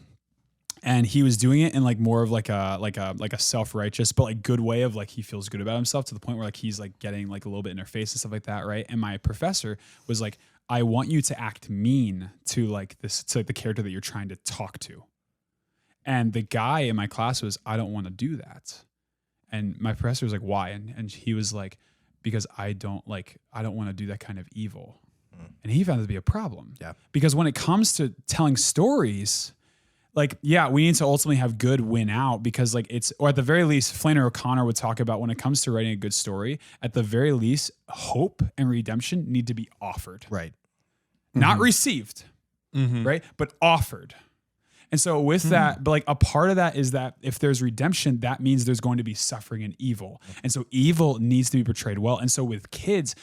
S1: And he was doing it in like more of like a self-righteous, but like good way of like he feels good about himself to the point where like he's like getting like a little bit in their face and stuff like that, right? And my professor was like, I want you to act mean to like this, to like the character that you're trying to talk to. And the guy in my class was, I don't want to do that. And my professor was like, why? And he was like, because I don't want to do that kind of evil. And he found it to be a problem.
S4: Yeah.
S1: Because when it comes to telling stories, like, yeah, we need to ultimately have good win out because like or at the very least, Flannery O'Connor would talk about when it comes to writing a good story, at the very least, hope and redemption need to be offered.
S4: Right.
S1: Not received, right? But offered. And so with that, but like a part of that is that if there's redemption, that means there's going to be suffering and evil. And so evil needs to be portrayed well. And so with kids,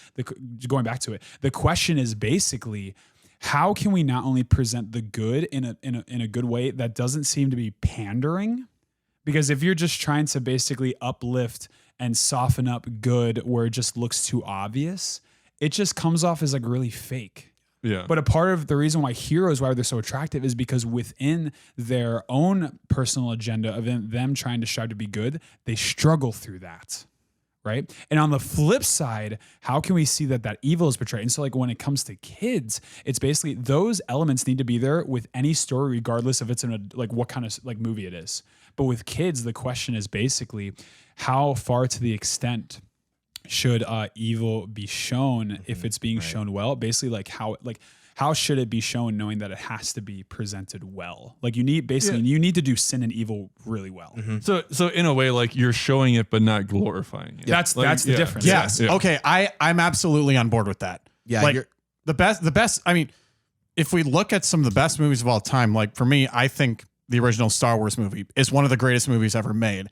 S1: going back to it, the question is basically, how can we not only present the good in a good way that doesn't seem to be pandering? Because if you're just trying to basically uplift and soften up good where it just looks too obvious, it just comes off as like really fake.
S3: Yeah.
S1: But a part of the reason why heroes, why they're so attractive, is because within their own personal agenda of them trying to strive to be good, they struggle through that, right? And on the flip side, how can we see that evil is portrayed? And so like when it comes to kids, it's basically those elements need to be there with any story, regardless if it's in a like what kind of like movie it is. But with kids, the question is basically how far to the extent should evil be shown if it's being shown well? Basically, like how should it be shown, knowing that it has to be presented well? Like you need to do sin and evil really well.
S3: So in a way, like you're showing it but not glorifying it.
S1: That's the difference.
S2: Yes.
S3: Yeah.
S2: Okay. I'm absolutely on board with that.
S4: Yeah,
S2: Like the best. I mean, if we look at some of the best movies of all time, like for me, I think the original Star Wars movie is one of the greatest movies ever made.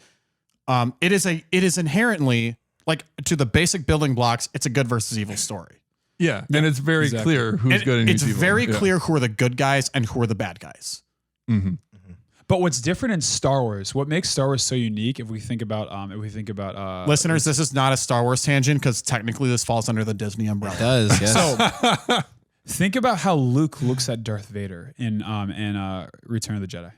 S2: It is inherently, like, to the basic building blocks, it's a good versus evil story.
S3: Yeah. And it's very clear who's good and who's
S2: It's
S3: evil.
S2: very clear who are the good guys and who are the bad guys.
S1: But what's different in Star Wars, what makes Star Wars so unique, if we think about
S2: Listeners, this is not a Star Wars tangent because technically this falls under the Disney umbrella.
S4: It does, yes.
S1: So think about how Luke looks at Darth Vader in Return of the Jedi.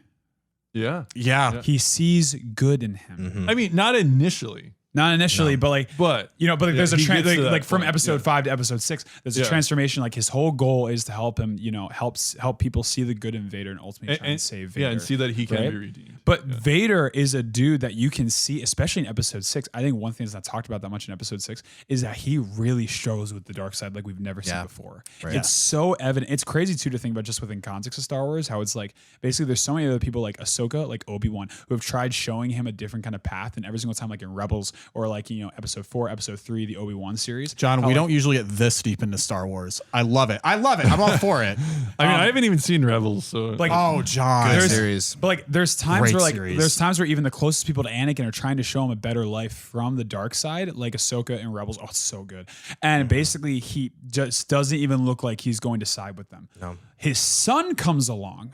S2: Yeah.
S1: He sees good in him.
S3: I mean, not initially.
S1: Not initially, but like,
S3: But
S1: there's a
S3: he gets to that
S1: like from
S3: point,
S1: episode 5 to episode 6, there's a transformation. Like his whole goal is to help him, help people see the good in Vader and ultimately try and save Vader.
S3: Yeah, and see that he can
S1: right?
S3: be redeemed.
S1: But Vader is a dude that you can see, especially in episode 6. I think one thing that's not talked about that much in episode 6 is that he really struggles with the dark side like we've never seen before.
S4: Right.
S1: It's so evident. It's crazy too to think about just within context of Star Wars, how it's like basically there's so many other people like Ahsoka, like Obi-Wan, who have tried showing him a different kind of path, and every single time, like in Rebels or like episode 4, episode 3, the Obi-Wan series.
S2: John, we don't usually get this deep into Star Wars. I love it. I'm all for it.
S3: I mean, I haven't even seen Rebels, so
S1: Like,
S2: Oh, John.
S4: Good series.
S1: but like there's times
S2: Great
S1: where like
S2: series.
S1: there's times where even the closest people to Anakin are trying to show him a better life from the dark side, like Ahsoka and Rebels. Oh, it's so good. And basically he just doesn't even look like he's going to side with them.
S4: No.
S1: His son comes along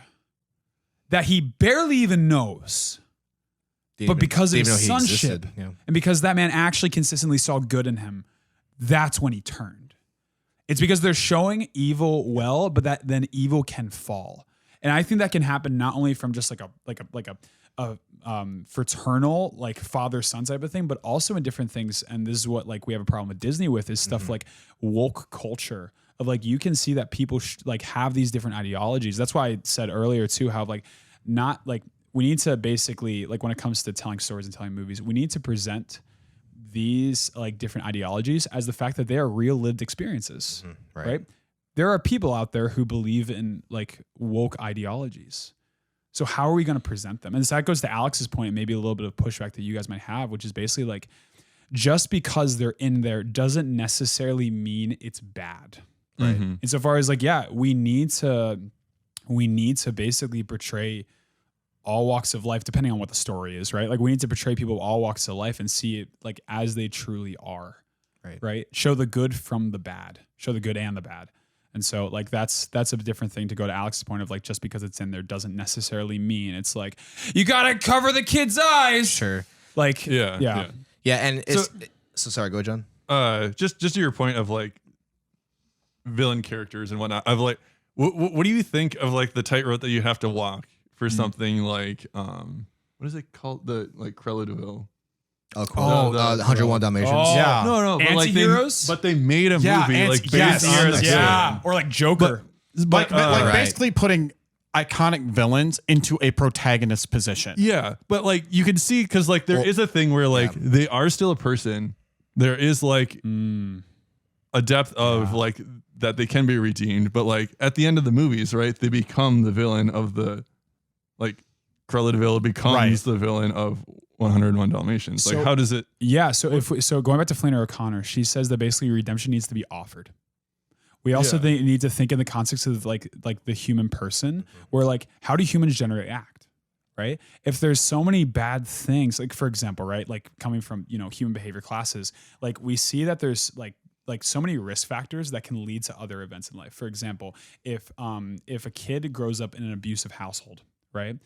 S1: that he barely even knows. But because of his sonship, and because that man actually consistently saw good in him, that's when he turned. It's because they're showing evil well, but that then evil can fall. And I think that can happen not only from just like a fraternal, like father-son type of thing, but also in different things. And this is what like we have a problem with Disney with, is stuff like woke culture of like, you can see that people like have these different ideologies. That's why I said earlier too, how like not like, we need to basically, like when it comes to telling stories and telling movies, we need to present these like different ideologies as the fact that they are real lived experiences, right? There are people out there who believe in like woke ideologies. So how are we going to present them? And so that goes to Alex's point, and maybe a little bit of pushback that you guys might have, which is basically like, just because they're in there doesn't necessarily mean it's bad. Right. Insofar as like, yeah, we need to we need to basically portray all walks of life, depending on what the story is, right? Like we need to portray people of all walks of life and see it like as they truly are, right? Show the good from the bad, show the good and the bad. And so like that's a different thing to go to Alex's point of like just because it's in there doesn't necessarily mean it's like you gotta cover the kid's eyes.
S4: Sure.
S1: Like
S4: yeah, and it's so sorry, go John.
S3: Just to your point of like villain characters and whatnot. I've like what do you think of like the tightrope that you have to walk for something like what is it called, the like Cruella de Vil?
S4: Oh, cool. The 101 Dalmatians.
S1: Oh,
S2: Yeah.
S3: No, but like
S1: Anti-heroes?
S3: but they made a movie like based on the
S1: yeah, or like Joker.
S2: But
S4: right.
S2: basically putting iconic villains into a protagonist position.
S3: Yeah, but like you can see because like there is a thing where like they are still a person. There is like a depth of like that they can be redeemed, but like at the end of the movies, right, they become the villain of the like Cruella de Vil becomes the villain of 101 Dalmatians. Like how does it?
S1: Yeah, so so going back to Flannery O'Connor, she says that basically redemption needs to be offered. We also need to think in the context of like the human person, where like how do humans generally act, right? If there's so many bad things, like for example, right, like coming from human behavior classes, like we see that there's like so many risk factors that can lead to other events in life. For example, if a kid grows up in an abusive household, right?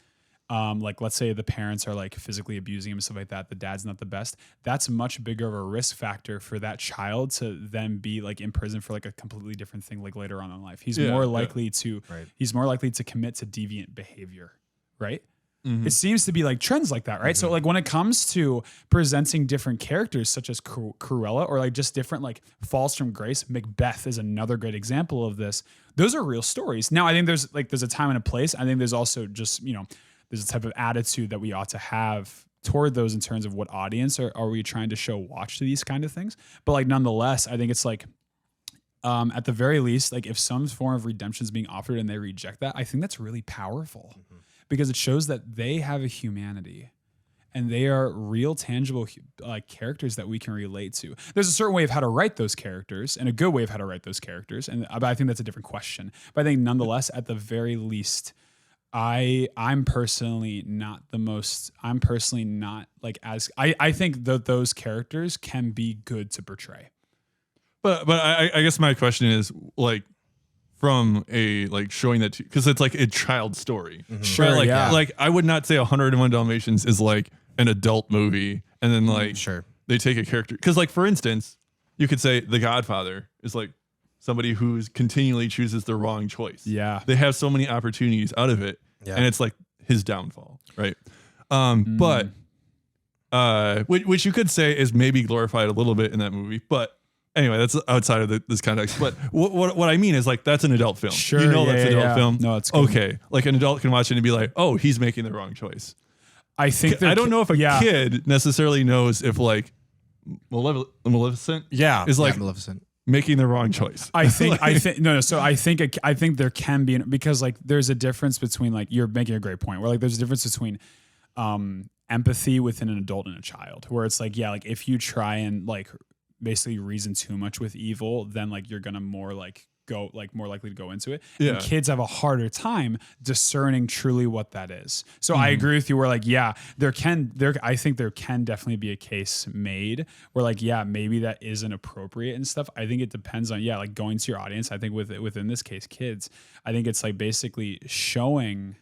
S1: Like let's say the parents are like physically abusing him and stuff like that. The dad's not the best. That's much bigger of a risk factor for that child to then be like in prison for like a completely different thing like later on in life. He's more likely to commit to deviant behavior, right? It seems to be like trends like that, right? So like when it comes to presenting different characters such as Cruella or like just different like falls from grace, Macbeth is another great example of this. Those are real stories. Now I think there's a time and a place. I think there's also just, there's a type of attitude that we ought to have toward those in terms of what audience are we trying to watch to these kind of things. But like nonetheless, I think it's like at the very least, like if some form of redemption is being offered and they reject that, I think that's really powerful because it shows that they have a humanity and they are real, tangible characters that we can relate to. There's a certain way of how to write those characters and a good way of how to write those characters. And I think that's a different question. But I think nonetheless, at the very least, I'm personally not like as I think that those characters can be good to portray.
S3: But I guess my question is like from a like showing that because it's like a child story.
S1: Sure.
S3: Right? Like,
S1: yeah.
S3: like I would not say 101 Dalmatians is like an adult movie and then like they take a character because like for instance, you could say The Godfather is like somebody who's continually chooses the wrong choice.
S1: Yeah.
S3: They have so many opportunities out of it. Yeah. And it's like his downfall, right? But which you could say is maybe glorified a little bit in that movie. But anyway, that's outside of this context. But what I mean is like that's an adult film.
S1: Sure,
S3: that's an adult film.
S1: No, it's good.
S3: Okay. Like an adult can watch it and be like, oh, he's making the wrong choice.
S1: I think
S3: I don't know if a kid necessarily knows if like Maleficent is like
S4: Maleficent.
S3: Making the wrong choice.
S1: I think So I think there can be because like there's a difference between like you're making a great point where like there's a difference between empathy within an adult and a child where it's like like if you try and like basically reason too much with evil then like you're gonna more likely to go into it.
S3: Yeah.
S1: And kids have a harder time discerning truly what that is. So I agree with you where like, I think there can definitely be a case made where like, maybe that isn't appropriate and stuff. I think it depends on, like going to your audience. I think within this case, kids, I think it's like basically showing,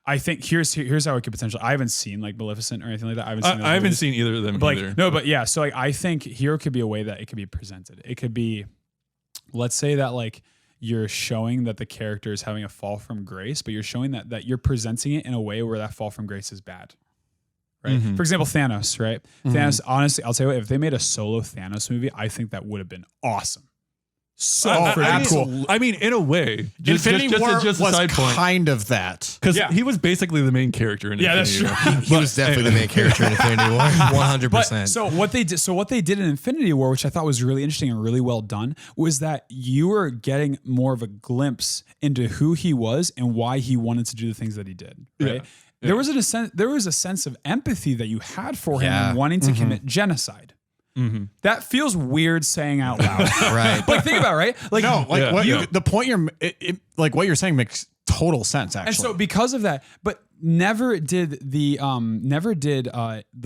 S1: I think here's how it could potentially, I haven't seen like Maleficent or anything like that.
S3: I haven't seen either of them either.
S1: So like, I think here could be a way that it could be presented. It could be, let's say that like you're showing that the character is having a fall from grace, but you're showing that you're presenting it in a way where that fall from grace is bad. Right. For example, Thanos, right? Thanos, honestly, I'll tell you what, if they made a solo Thanos movie, I think that would have been awesome. So cool.
S3: I mean, in a way,
S2: Infinity War
S3: just
S2: was
S3: a side point.
S2: kind of that.
S3: Because he was basically the main character in Infinity War.
S4: That's true. He was definitely the main character in Infinity War, 100%.
S1: But so what they did in Infinity War, which I thought was really interesting and really well done, was that you were getting more of a glimpse into who he was and why he wanted to do the things that he did. Right. Yeah. There was a sense of empathy that you had for him and wanting to commit genocide. That feels weird saying out loud,
S4: right?
S1: But think about it, right? Like
S2: the point what you're saying total sense, actually.
S1: And so because of that, but never did the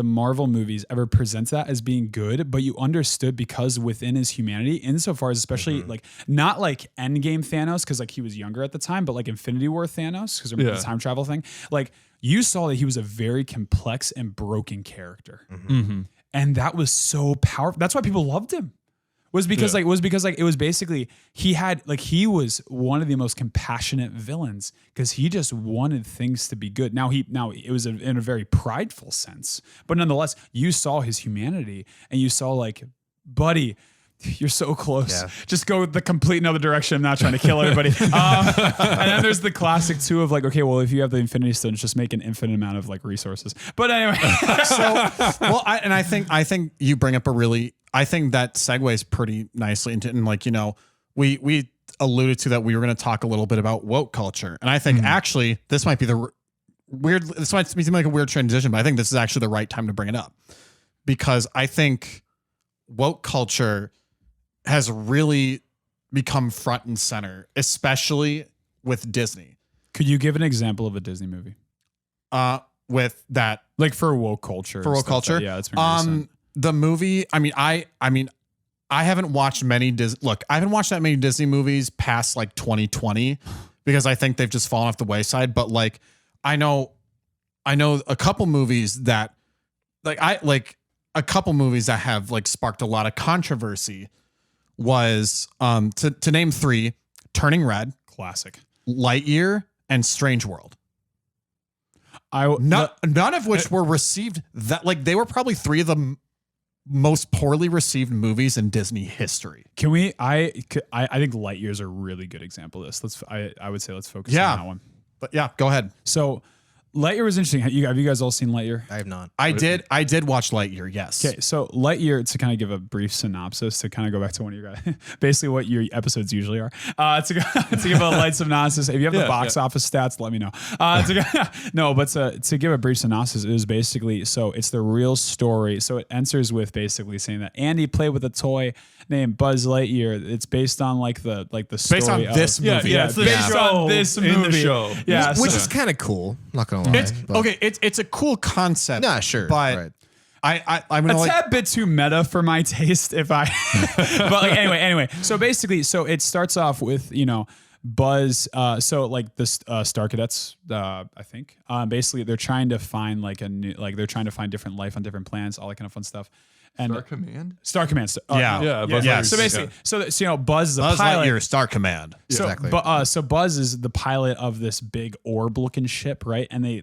S1: Marvel movies ever present that as being good, but you understood because within his humanity, insofar as especially like not like Endgame Thanos, because like he was younger at the time, but like Infinity War Thanos, because remember the time travel thing, like you saw that he was a very complex and broken character. And that was so powerful. That's why people loved him. Was because it was basically he was one of the most compassionate villains because he just wanted things to be good. Now it was in a very prideful sense, but nonetheless, you saw his humanity and you saw like, buddy, you're so close. Yeah. Just go the complete another direction. I'm not trying to kill everybody. And then there's the classic too of like, okay, well, if you have the Infinity Stones, just make an infinite amount of like resources. But anyway,
S2: I think you bring up I think that segues pretty nicely into, and like, you know, we alluded to that we were going to talk a little bit about woke culture. And I think actually this might be this might seem like a weird transition, but I think this is actually the right time to bring it up because I think woke culture has really become front and center, especially with Disney.
S1: Could you give an example of a Disney movie?
S2: With that,
S1: like for woke culture.
S2: For woke culture,
S1: it's been recent.
S2: The movie. I mean, I haven't watched many I haven't watched that many Disney movies past like 2020 because I think they've just fallen off the wayside. But like, I know a couple movies that a couple movies that have like sparked a lot of controversy. Was to name three: Turning Red,
S1: classic,
S2: Lightyear, and Strange World. None of which were received that like they were probably three of the most poorly received movies in Disney history.
S1: Can we? I think Lightyear is a really good example of this. I would say let's focus on that one.
S2: But yeah, go ahead.
S1: So Lightyear was interesting. Have you guys all seen Lightyear?
S4: I have not.
S2: I did watch Lightyear, yes.
S1: Okay, so Lightyear, to kind of give a brief synopsis, to kind of go back to one of your guys, basically what your episodes usually are. To give a light synopsis, if you have the box office stats, let me know. To give a brief synopsis, it was basically, so it's the real story. So it enters with basically saying that Andy played with a toy named Buzz Lightyear. It's based on like the story
S2: based on this movie.
S3: Yeah, it's
S1: based on this movie.
S3: In the show.
S1: Yeah,
S4: which is kind of cool. Not gonna lie.
S2: It's a cool concept.
S4: Nah, sure.
S2: But
S4: right.
S2: I'm gonna
S1: a tad bit too meta for my taste but like anyway. So basically, it starts off with, you know, Buzz, so like this Star Cadets, I think. Basically they're trying to find like they're trying to find different life on different planets, all that kind of fun stuff. And Star Command.
S2: Yeah.
S1: So basically, so you know, Buzz is a pilot.
S2: Lightyear, Star Command.
S1: So,
S4: exactly.
S1: So Buzz is the pilot of this big orb-looking ship, right? And they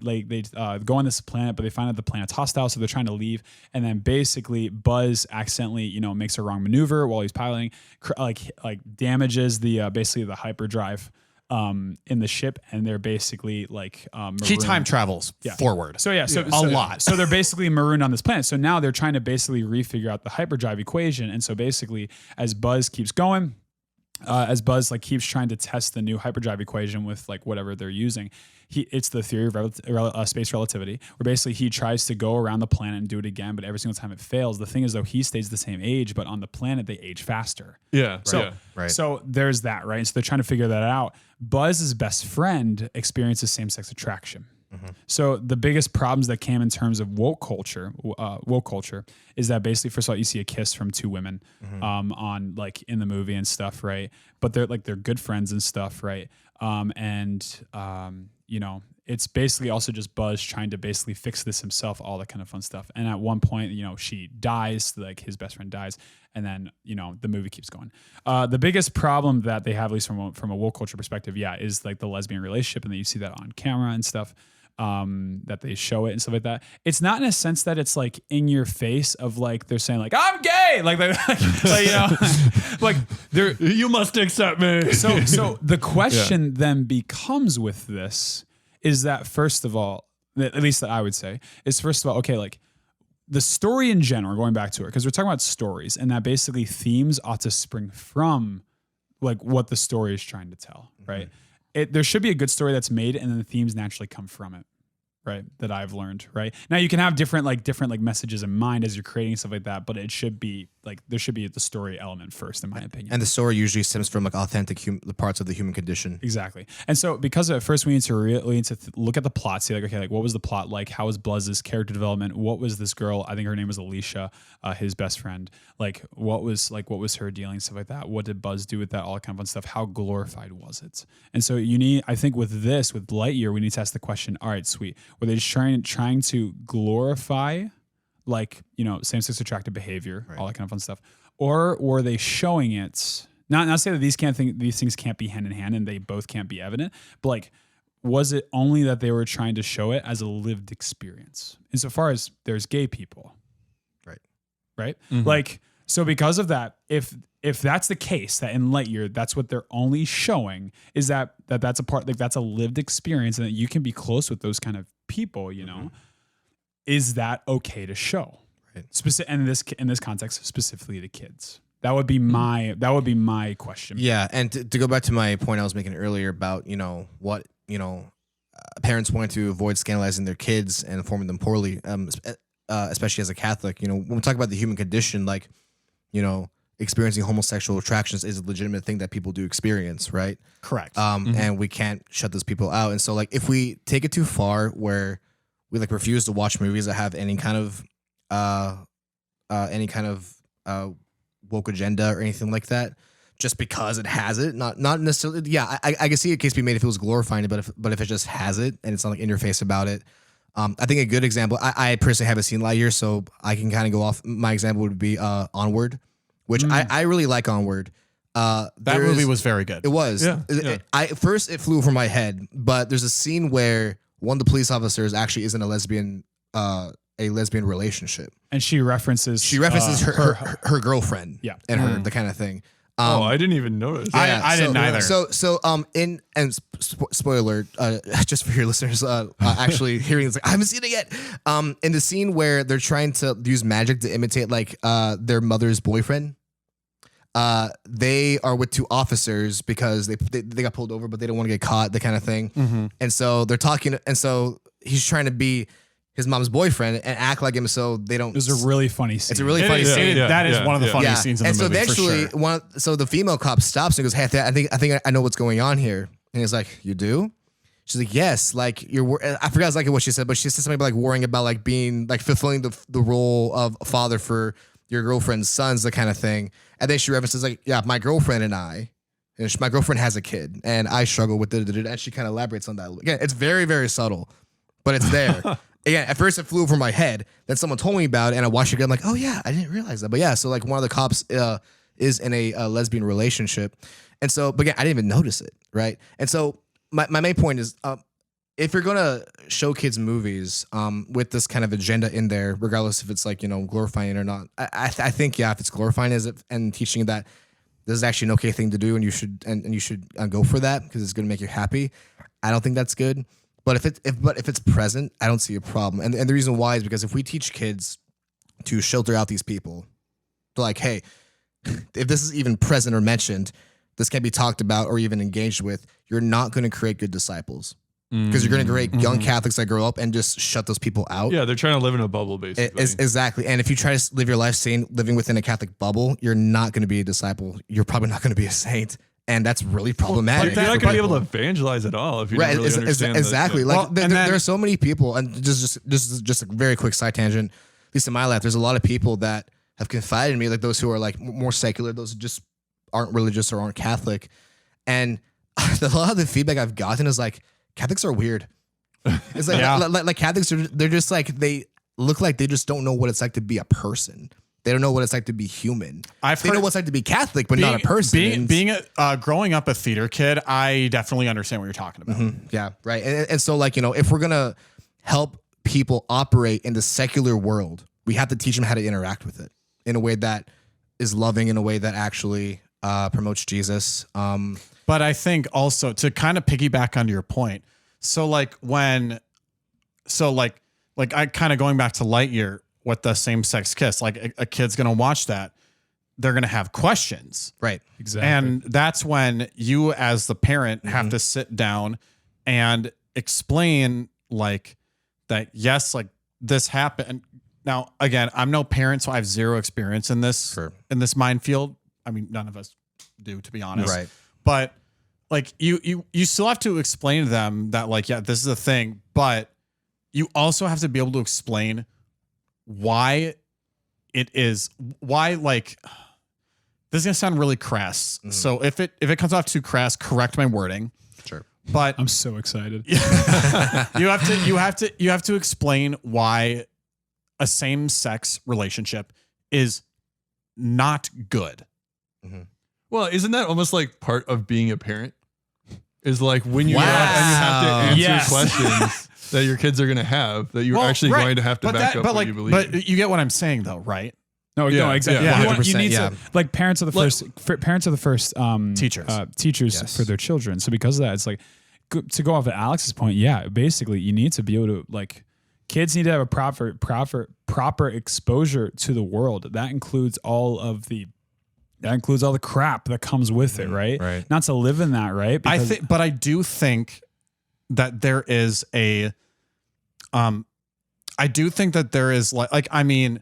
S1: go on this planet, but they find out the planet's hostile, so they're trying to leave. And then basically, Buzz accidentally, you know, makes a wrong maneuver while he's piloting, like damages the basically the hyperdrive in the ship, and they're basically like
S2: he time travels forward.
S1: So a lot. So they're basically marooned on this planet. So now they're trying to basically refigure out the hyperdrive equation. And so basically, as Buzz keeps going, keeps trying to test the new hyperdrive equation with like whatever they're using, it's the theory of space relativity, where basically he tries to go around the planet and do it again, but every single time it fails. The thing is, though, he stays the same age, but on the planet they age faster.
S3: Yeah.
S1: So there's that, right? And so they're trying to figure that out. Buzz's best friend experiences same-sex attraction. So the biggest problems that came in terms of woke culture is that basically, first of all, you see a kiss from two women on like in the movie and stuff, right? But they're good friends and stuff, right? You know, it's basically also just Buzz trying to basically fix this himself, all that kind of fun stuff. And at one point, you know, she dies, like his best friend dies, and then, you know, the movie keeps going. The biggest problem that they have, at least from a woke culture perspective, is like the lesbian relationship, and then you see that on camera and stuff. That they show it and stuff like that. It's not in a sense that it's like in your face of like they're saying like I'm gay, like you know, like they're
S3: you must accept me.
S1: So the question then becomes with this is that, first of all, at least that I would say is, first of all, okay, like the story in general, going back to it, because we're talking about stories, and that basically themes ought to spring from like what the story is trying to tell, right? There should be a good story that's made, and then the themes naturally come from it, right? That I've learned, right? Now you can have different messages in mind as you're creating stuff like that, but it should be like, there should be the story element first, in my opinion.
S4: And the story usually stems from like authentic the parts of the human condition.
S1: Exactly. And so because at first we need to look at the plot, see like, okay, like what was the plot like? How was Buzz's character development? What was this girl? I think her name was Alicia, his best friend. Like what was her dealing, stuff like that? What did Buzz do with that? All that kind of fun stuff. How glorified was it? And so I think with Lightyear, we need to ask the question, all right, sweet. Were they just trying to glorify like, same-sex attractive behavior, all that kind of fun stuff? Or were they showing it, not say that these things can't be hand in hand and they both can't be evident, but like, was it only that they were trying to show it as a lived experience? Insofar as there's gay people. Right? Mm-hmm. Like, so because of that, if that's the case, that in Lightyear, that's what they're only showing, is that's a part, like that's a lived experience and that you can be close with those kind of people, is that okay to show? Right. And in this context, specifically to kids. That would be my question.
S4: Yeah, and to go back to my point I was making earlier about what parents wanting to avoid scandalizing their kids and forming them poorly, especially as a Catholic. When we talk about the human condition, like experiencing homosexual attractions is a legitimate thing that people do experience, right?
S2: Correct.
S4: And we can't shut those people out. And so like if we take it too far where we like refuse to watch movies that have any kind of woke agenda or anything like that, just because it has it, not necessarily. Yeah, I can see a case be made if it was glorifying it, but if it just has it and it's not like in your face about it. I think a good example. I personally haven't seen Lightyear, so I can kind of go off. My example would be Onward, which I really like Onward.
S2: That movie was very good.
S4: It was.
S3: Yeah.
S4: First it flew over my head, but there's a scene where one of the police officers actually is in a lesbian relationship,
S1: and she references
S4: her girlfriend, and her the kind of thing.
S3: I didn't even notice.
S2: I didn't either.
S4: Spoiler, just for your listeners, actually hearing this, like, I haven't seen it yet. In the scene where they're trying to use magic to imitate like their mother's boyfriend, they are with two officers because they got pulled over, but they don't want to get caught, the kind of thing. Mm-hmm. And so they're talking, and so he's trying to be his mom's boyfriend and act like him, so they don't.
S1: It's a really funny scene.
S4: It's a really funny scene.
S2: That is one of the funniest scenes in the movie.
S4: And so eventually, so the female cop stops and goes, "Hey, I think I know what's going on here." And he's like, "You do?" She's like, "Yes." Like I forgot exactly what she said, but she said something about like worrying about like being like fulfilling the role of a father for your girlfriend's sons, the kind of thing. And then she references like, "Yeah, my girlfriend and I." And my girlfriend has a kid, and I struggle with it. And she kind of elaborates on that. Again, it's very, very subtle, but it's there. Again, at first it flew over my head. Then someone told me about it, and I watched it again. I'm like, oh yeah, I didn't realize that. But yeah, so like one of the cops is in a lesbian relationship, and so, but again, I didn't even notice it, right? And so my main point is, if you're gonna show kids movies with this kind of agenda in there, regardless if it's like glorifying it or not, I think if it's glorifying it and teaching that this is actually an okay thing to do, and you should go for that because it's gonna make you happy. I don't think that's good. But if it's present, I don't see a problem. And the reason why is because if we teach kids to shelter out these people, like, hey, if this is even present or mentioned, this can't be talked about or even engaged with, you're not going to create good disciples. Because you're going to create young Catholics that grow up and just shut those people out.
S3: Yeah, they're trying to live in a bubble, basically.
S4: Exactly. And if you try to live your life living within a Catholic bubble, you're not going to be a disciple. You're probably not going to be a saint. And that's really problematic.
S3: You're not going to be able to evangelize at all if you don't really understand
S4: exactly. Like there are so many people, and just a very quick side tangent. At least in my life, there's a lot of people that have confided in me, like those who are like more secular, those who just aren't religious or aren't Catholic, and a lot of the feedback I've gotten is like Catholics are weird. It's like like Catholics they're just like they look like they just don't know what it's like to be a person. They don't know what it's like to be human. They know what it's like to be Catholic, but not a person.
S2: Growing up a theater kid, I definitely understand what you're talking about.
S4: Mm-hmm. Yeah, right. And so, like, if we're gonna help people operate in the secular world, we have to teach them how to interact with it in a way that is loving, in a way that actually promotes Jesus.
S2: But I think also to kind of piggyback onto your point. So like I kind of going back to Lightyear. With the same-sex kiss, like a kid's gonna watch that, they're gonna have questions,
S4: right?
S1: Exactly,
S2: and that's when you, as the parent, have to sit down and explain like that yes, like this happened. Now, again, I'm no parent, so I have zero experience in this in this minefield. I mean, none of us do, to be honest.
S4: Right.
S2: But like you still have to explain to them that like, yeah, this is a thing, but you also have to be able to explain why it is, why like this is gonna sound really crass. So if it comes off too crass, correct my wording.
S4: Sure.
S2: But
S1: I'm so excited.
S2: you have to explain why a same-sex relationship is not good.
S3: Well, isn't that almost like part of being a parent? Is like when you grow up and you have to answer
S1: Yes.
S3: questions that your kids are going to have, that you're actually
S2: right.
S3: going to have to back up what you believe.
S2: But you get what I'm saying, though, right?
S1: No,
S3: Yeah,
S1: no, exactly.
S3: yeah,
S1: You want- you
S4: 100%,
S1: need
S4: yeah.
S1: to like parents are the first
S2: Teachers.
S1: teachers
S4: Yes.
S1: for their children. So because of that, it's like to go off of Alex's point. Yeah, basically, you need to be able to like kids need to have a proper exposure to the world. That includes all the crap that comes with it, right?
S4: Right.
S1: Not to live in that, right? Because
S2: but I do think that there is a, I do think that there is like I mean,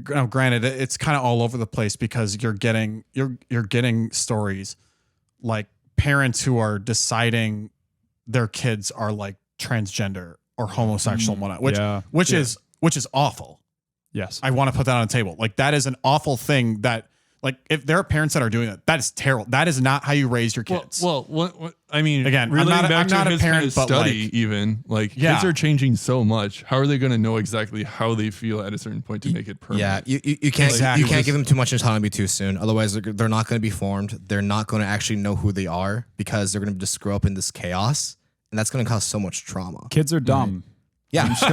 S2: granted, it's kind of all over the place because you're getting stories like parents who are deciding their kids are like transgender or homosexual and whatnot, which is awful.
S1: yes,
S2: I want to put that on the table. Like that is an awful thing that like if there are parents that are doing that, that is terrible. That is not how you raise your kids.
S3: Well, what I mean,
S2: Again, I'm
S3: relating
S2: not
S3: back to
S2: a
S3: his
S2: parent,
S3: kind of
S2: but,
S3: study,
S2: like-
S3: even like
S2: Yeah.
S3: kids are changing so much. How are they going to know exactly how they feel at a certain point to make it permanent?
S4: Yeah, you can't
S2: Exactly.
S4: you can't give them too much autonomy too soon. Otherwise, they're not going to be formed. They're not going to actually know who they are because they're going to just grow up in this chaos, and that's going to cause so much trauma.
S1: kids are dumb.
S4: Yeah,
S1: So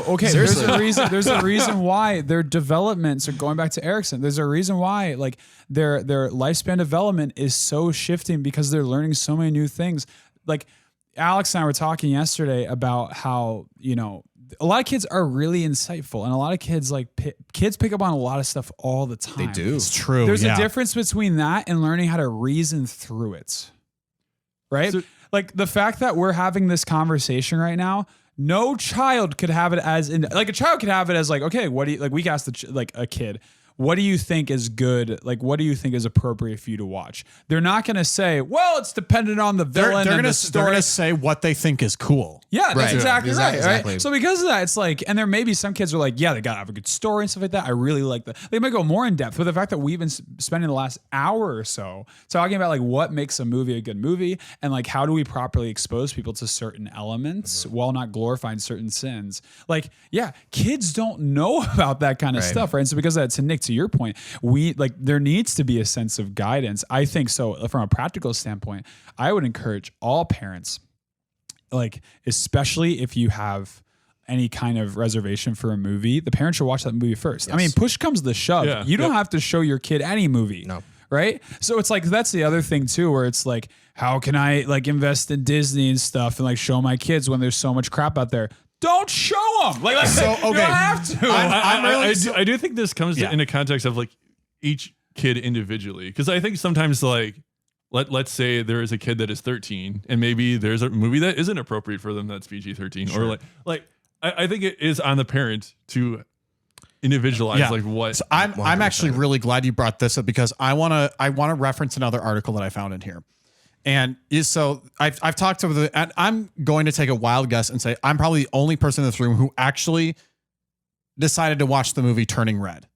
S1: okay,
S4: Seriously.
S1: there's a reason why their development. So going back to Erickson, there's a reason why like their lifespan development is so shifting because they're learning so many new things. Like Alex and I were talking yesterday about how a lot of kids are really insightful, and a lot of kids kids pick up on a lot of stuff all the time.
S4: they do.
S2: It's true.
S1: There's
S2: yeah.
S1: a difference between that and learning how to reason through it. Right?
S3: So-
S1: like the fact that we're having this conversation right now, no child could have it as like a child could have it as like, okay, what do you like? We asked a kid, what do you think is good? Like, what do you think is appropriate for you to watch? They're not going to say, well, it's dependent on the villain and the story.
S2: They're gonna say what they think is cool.
S1: Yeah, that's
S4: Right.
S1: exactly right.
S4: Exactly.
S1: Right. So because of that, it's like, and there may be some kids who are like, yeah, they gotta have a good story and stuff like that. I really like that. They might go more in depth, but the fact that we've been spending the last hour or so talking about like what makes a movie a good movie and like how do we properly expose people to certain elements while not glorifying certain sins. Like, yeah, kids don't know about that kind of stuff, right? And so because of that, to Nick, to your point, there needs to be a sense of guidance. I think so. From a practical standpoint, I would encourage all parents, like especially if you have any kind of reservation for a movie, the parent should watch that movie first. I mean, push comes to shove.
S3: Yeah.
S1: You don't have to show your kid any movie.
S4: No.
S1: Right? So it's like that's the other thing too, where it's like, how can I like invest in Disney and stuff and like show my kids when there's so much crap out there? Don't show them. Like,
S2: So,
S1: you
S2: okay.
S1: don't have to.
S3: I do think this comes
S2: Yeah.
S3: in a context of like each kid individually, because I think sometimes like let's say there is a kid that is 13 and maybe there's a movie that isn't appropriate for them that's PG-13 or like I think it is on the parent to individualize like what.
S2: So I'm actually really glad you brought this up because I want to reference another article that I found in here. And so I've talked to and I'm going to take a wild guess and say I'm probably the only person in this room who actually decided to watch the movie Turning Red.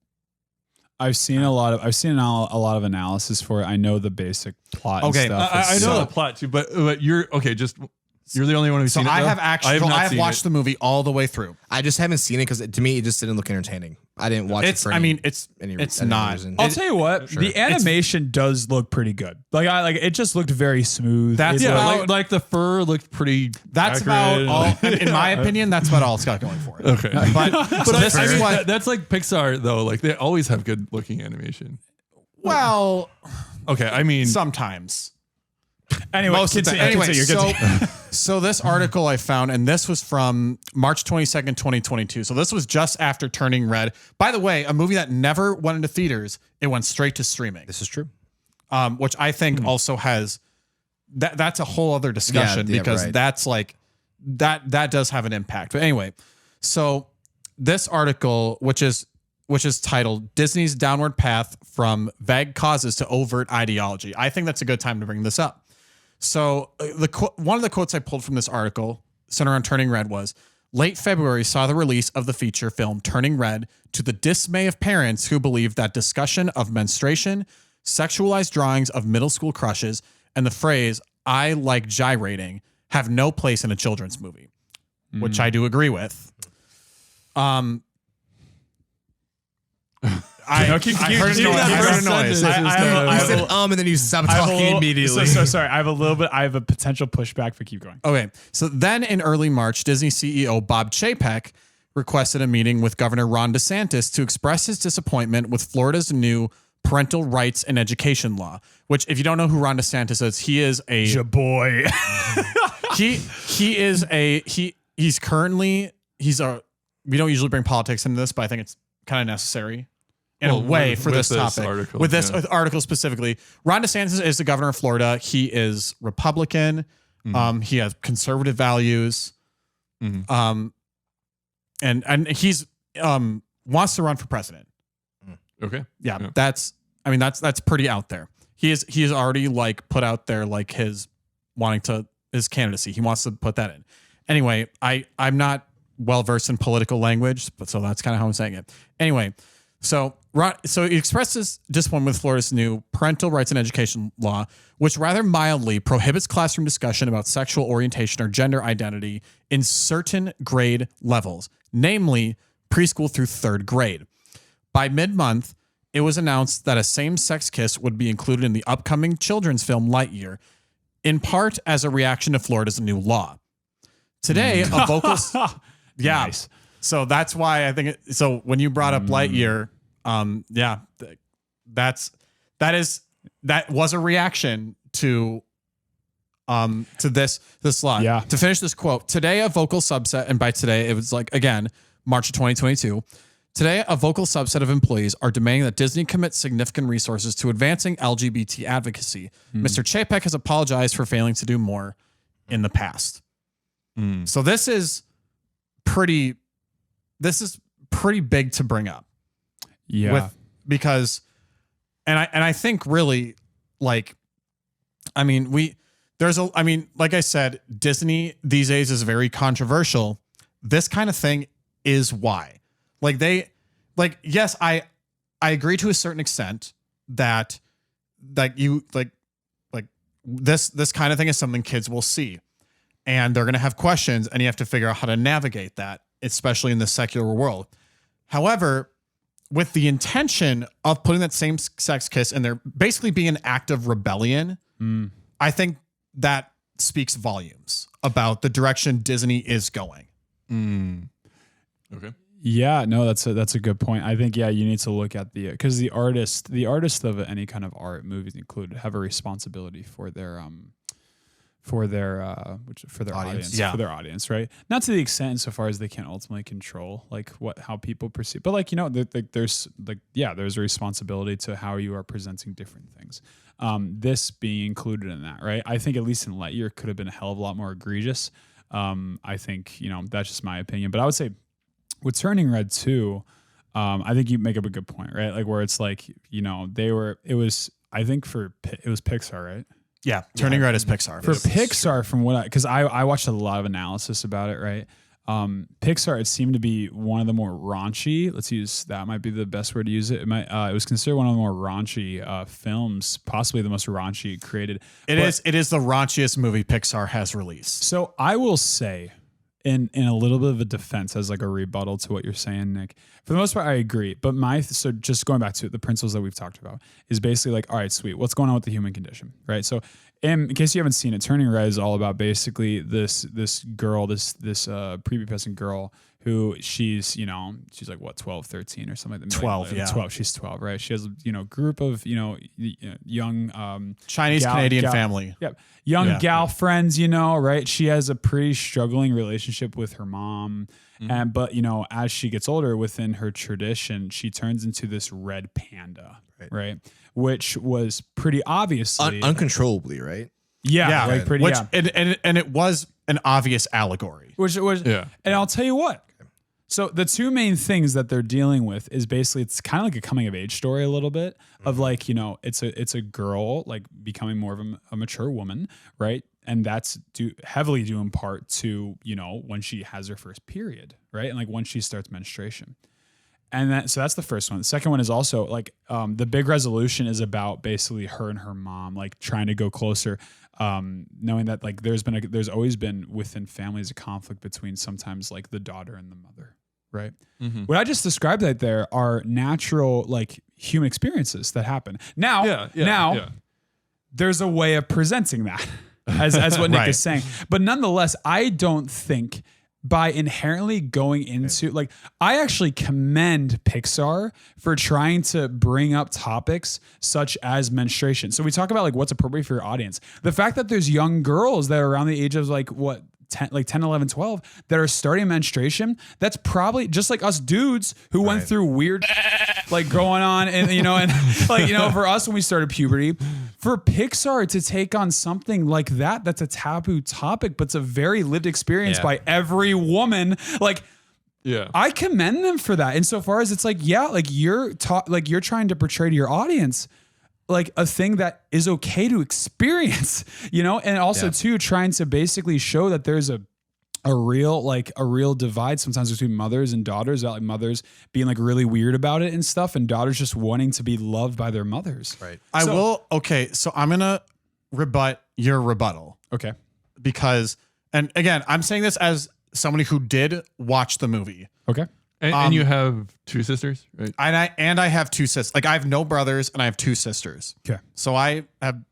S1: I've seen a lot of analysis for it. I know the basic plot.
S2: Okay,
S1: and stuff.
S3: I know
S2: So-
S3: the plot too, but you're okay. You're the only one who's
S2: So
S3: seen it.
S2: I
S3: though?
S2: have
S3: not
S2: I have
S3: seen
S2: watched
S3: it.
S2: the movie all the way through.
S4: I just haven't seen it because to me it just didn't look entertaining. I didn't watch it for any
S2: not.
S4: reason.
S1: I'll tell you what, the animation does look pretty good. It just looked very smooth.
S2: That's
S1: It
S2: about-
S1: looked-
S3: like the fur looked pretty.
S2: That's about
S3: accurate.
S2: all. In my opinion, that's about all it's got going for it.
S3: Okay,
S2: But this is what.
S3: that's like Pixar though. Like they always have good looking animation.
S2: Well,
S3: Okay, I mean,
S2: sometimes.
S1: anyway,
S2: Most of the
S1: continue,
S2: anyway,
S1: continue.
S2: so this article I found, and this was from March 22nd, 2022. So this was just after Turning Red. By the way, a movie that never went into theaters. It went straight to streaming.
S4: This is true.
S2: Which I think also has that's a whole other discussion
S4: Yeah,
S2: because
S4: right.
S2: that's like that does have an impact. But anyway, so this article, which is titled Disney's Downward Path from Vague Causes to Overt Ideology. I think that's a good time to bring this up. So one of the quotes I pulled from this article centered on Turning Red was, late February saw the release of the feature film Turning Red to the dismay of parents who believe that discussion of menstruation, sexualized drawings of middle school crushes, and the phrase, I like gyrating, have no place in a children's movie, which I do agree with. I heard a noise.
S4: You said and then you stopped talking immediately.
S1: So sorry. I have a potential pushback, but keep going.
S2: Okay. So then in early March, Disney CEO Bob Chapek requested a meeting with Governor Ron DeSantis to express his disappointment with Florida's new parental rights and education law, which if you don't know who Ron DeSantis is, he is a
S1: boy.
S2: We don't usually bring politics into this, but I think it's kind of necessary in a way for this topic. With this article specifically, Ron DeSantis is the governor of Florida. He is Republican. He has conservative values. And he's wants to run for president.
S3: Okay.
S2: Yeah. That's pretty out there. He is already like put out there like his candidacy. He wants to put that in. Anyway, I'm not well versed in political language, but so that's kind of how I'm saying it. Anyway, so he expresses disappointment with Florida's new parental rights and education law, which rather mildly prohibits classroom discussion about sexual orientation or gender identity in certain grade levels, namely preschool through third grade. By mid-month, it was announced that a same-sex kiss would be included in the upcoming children's film Lightyear, in part as a reaction to Florida's new law. Today, a vocal... Yeah. Nice. So that's why I think so when you brought up Lightyear, that was a reaction to this law.
S1: Yeah.
S2: To finish this quote, today a vocal subset, and by today it was like again, March of 2022. Today, a vocal subset of employees are demanding that Disney commit significant resources to advancing LGBT advocacy. Mr. Chapek has apologized for failing to do more in the past. So this is pretty big to bring up.
S1: Yeah.
S2: Because I think really like, like I said, Disney these days is very controversial. This kind of thing is why. Yes, I agree to a certain extent that this kind of thing is something kids will see. And they're going to have questions, and you have to figure out how to navigate that, especially in the secular world. However, with the intention of putting that same-sex kiss in there, basically being an act of rebellion, I think that speaks volumes about the direction Disney is going.
S3: Okay.
S1: Yeah, no, that's a good point. I think you need to look at because the artist of any kind of art, movies included, have a responsibility for their audience, for their audience, right? Not to the extent insofar as they can't ultimately control how people perceive, but there's a responsibility to how you are presenting different things. This being included in that, right? I think at least in Lightyear could have been a hell of a lot more egregious. I think that's just my opinion, but I would say with Turning Red too, I think you make up a good point, right? Like where it's like it was Pixar, right?
S2: Yeah, Turning Red is Pixar.
S1: For Pixar, from what because I watched a lot of analysis about it, right? Pixar, it seemed to be one of the more raunchy. That might be the best word to use it. It was considered one of the more raunchy films, possibly the most raunchy created.
S2: It is the raunchiest movie Pixar has released.
S1: So I will say, in a little bit of a defense as like a rebuttal to what you're saying, Nick, for the most part, I agree. But so just going back to the principles that we've talked about is basically like, all right, sweet. What's going on with the human condition, right? So in case you haven't seen it, Turning Red is all about basically this girl, this prepubescent girl who she's like what, 12, 13 or something like that.
S2: 12, yeah.
S1: 12, she's 12, right? She has a group of, young
S2: Chinese Canadian family.
S1: Yep. Young gal friends, right? She has a pretty struggling relationship with her mom. But as she gets older within her tradition, she turns into this red panda, right? Which was pretty obviously
S4: uncontrollably, right?
S1: Yeah, like pretty.
S2: And it was an obvious allegory.
S1: Which was, and I'll tell you what. So the two main things that they're dealing with is basically it's kind of like a coming of age story a little bit of like, you know, it's a girl like becoming more of a mature woman, right? And that's heavily due in part to, you know, when she has her first period, right? And like when she starts menstruation. And so that's the first one. The second one is also like the big resolution is about basically her and her mom like trying to go closer, knowing that like there's always been within families a conflict between sometimes like the daughter and the mother, right? Mm-hmm. What I just described right there are natural like human experiences that happen. Now, there's a way of presenting that as what Nick is saying, but nonetheless, I don't think by inherently going into like, I actually commend Pixar for trying to bring up topics such as menstruation. So we talk about like what's appropriate for your audience. The fact that there's young girls that are around the age of like 10, 11, 12 that are starting menstruation. That's probably just like us dudes who went through weird like going on and, you know, and like, you know, for us when we started puberty, for Pixar to take on something like that, that's a taboo topic, but it's a very lived experience by every woman. Like, I commend them for that. Insofar as it's like, like you're trying to portray to your audience like a thing that is okay to experience, you know, and also too trying to basically show that there's a real divide sometimes between mothers and daughters, about like mothers being like really weird about it and stuff, and daughters just wanting to be loved by their mothers. Right.
S2: So I'm gonna rebut your rebuttal.
S1: Okay.
S2: Because, and again, I'm saying this as somebody who did watch the movie.
S1: Okay.
S3: And you have two sisters, right?
S2: And I have two sisters. Like I have no brothers and I have two sisters.
S1: Okay.
S2: So I have,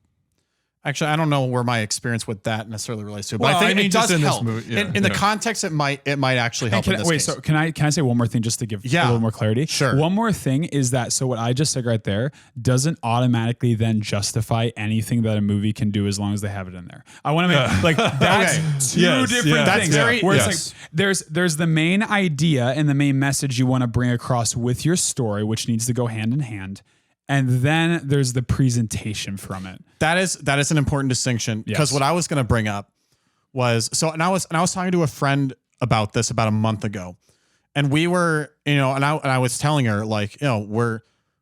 S2: actually, I don't know where my experience with that necessarily relates to, but
S1: Well,
S2: I think
S1: I mean,
S2: it does
S3: just in this
S2: help.
S3: movie,
S2: in the context, it might actually help.
S1: So can I say one more thing just to give a little more clarity?
S2: Sure.
S1: One more thing is that, so what I just said right there doesn't automatically then justify anything that a movie can do as long as they have it in there. I want to make like that's two different things. Where it's like there's the main idea and the main message you want to bring across with your story, which needs to go hand in hand. And then there's the presentation from it.
S2: That is an important distinction, because what I was going to bring up was, and I was talking to a friend about this about a month ago, and we were, you know, and I was telling her like, you know, we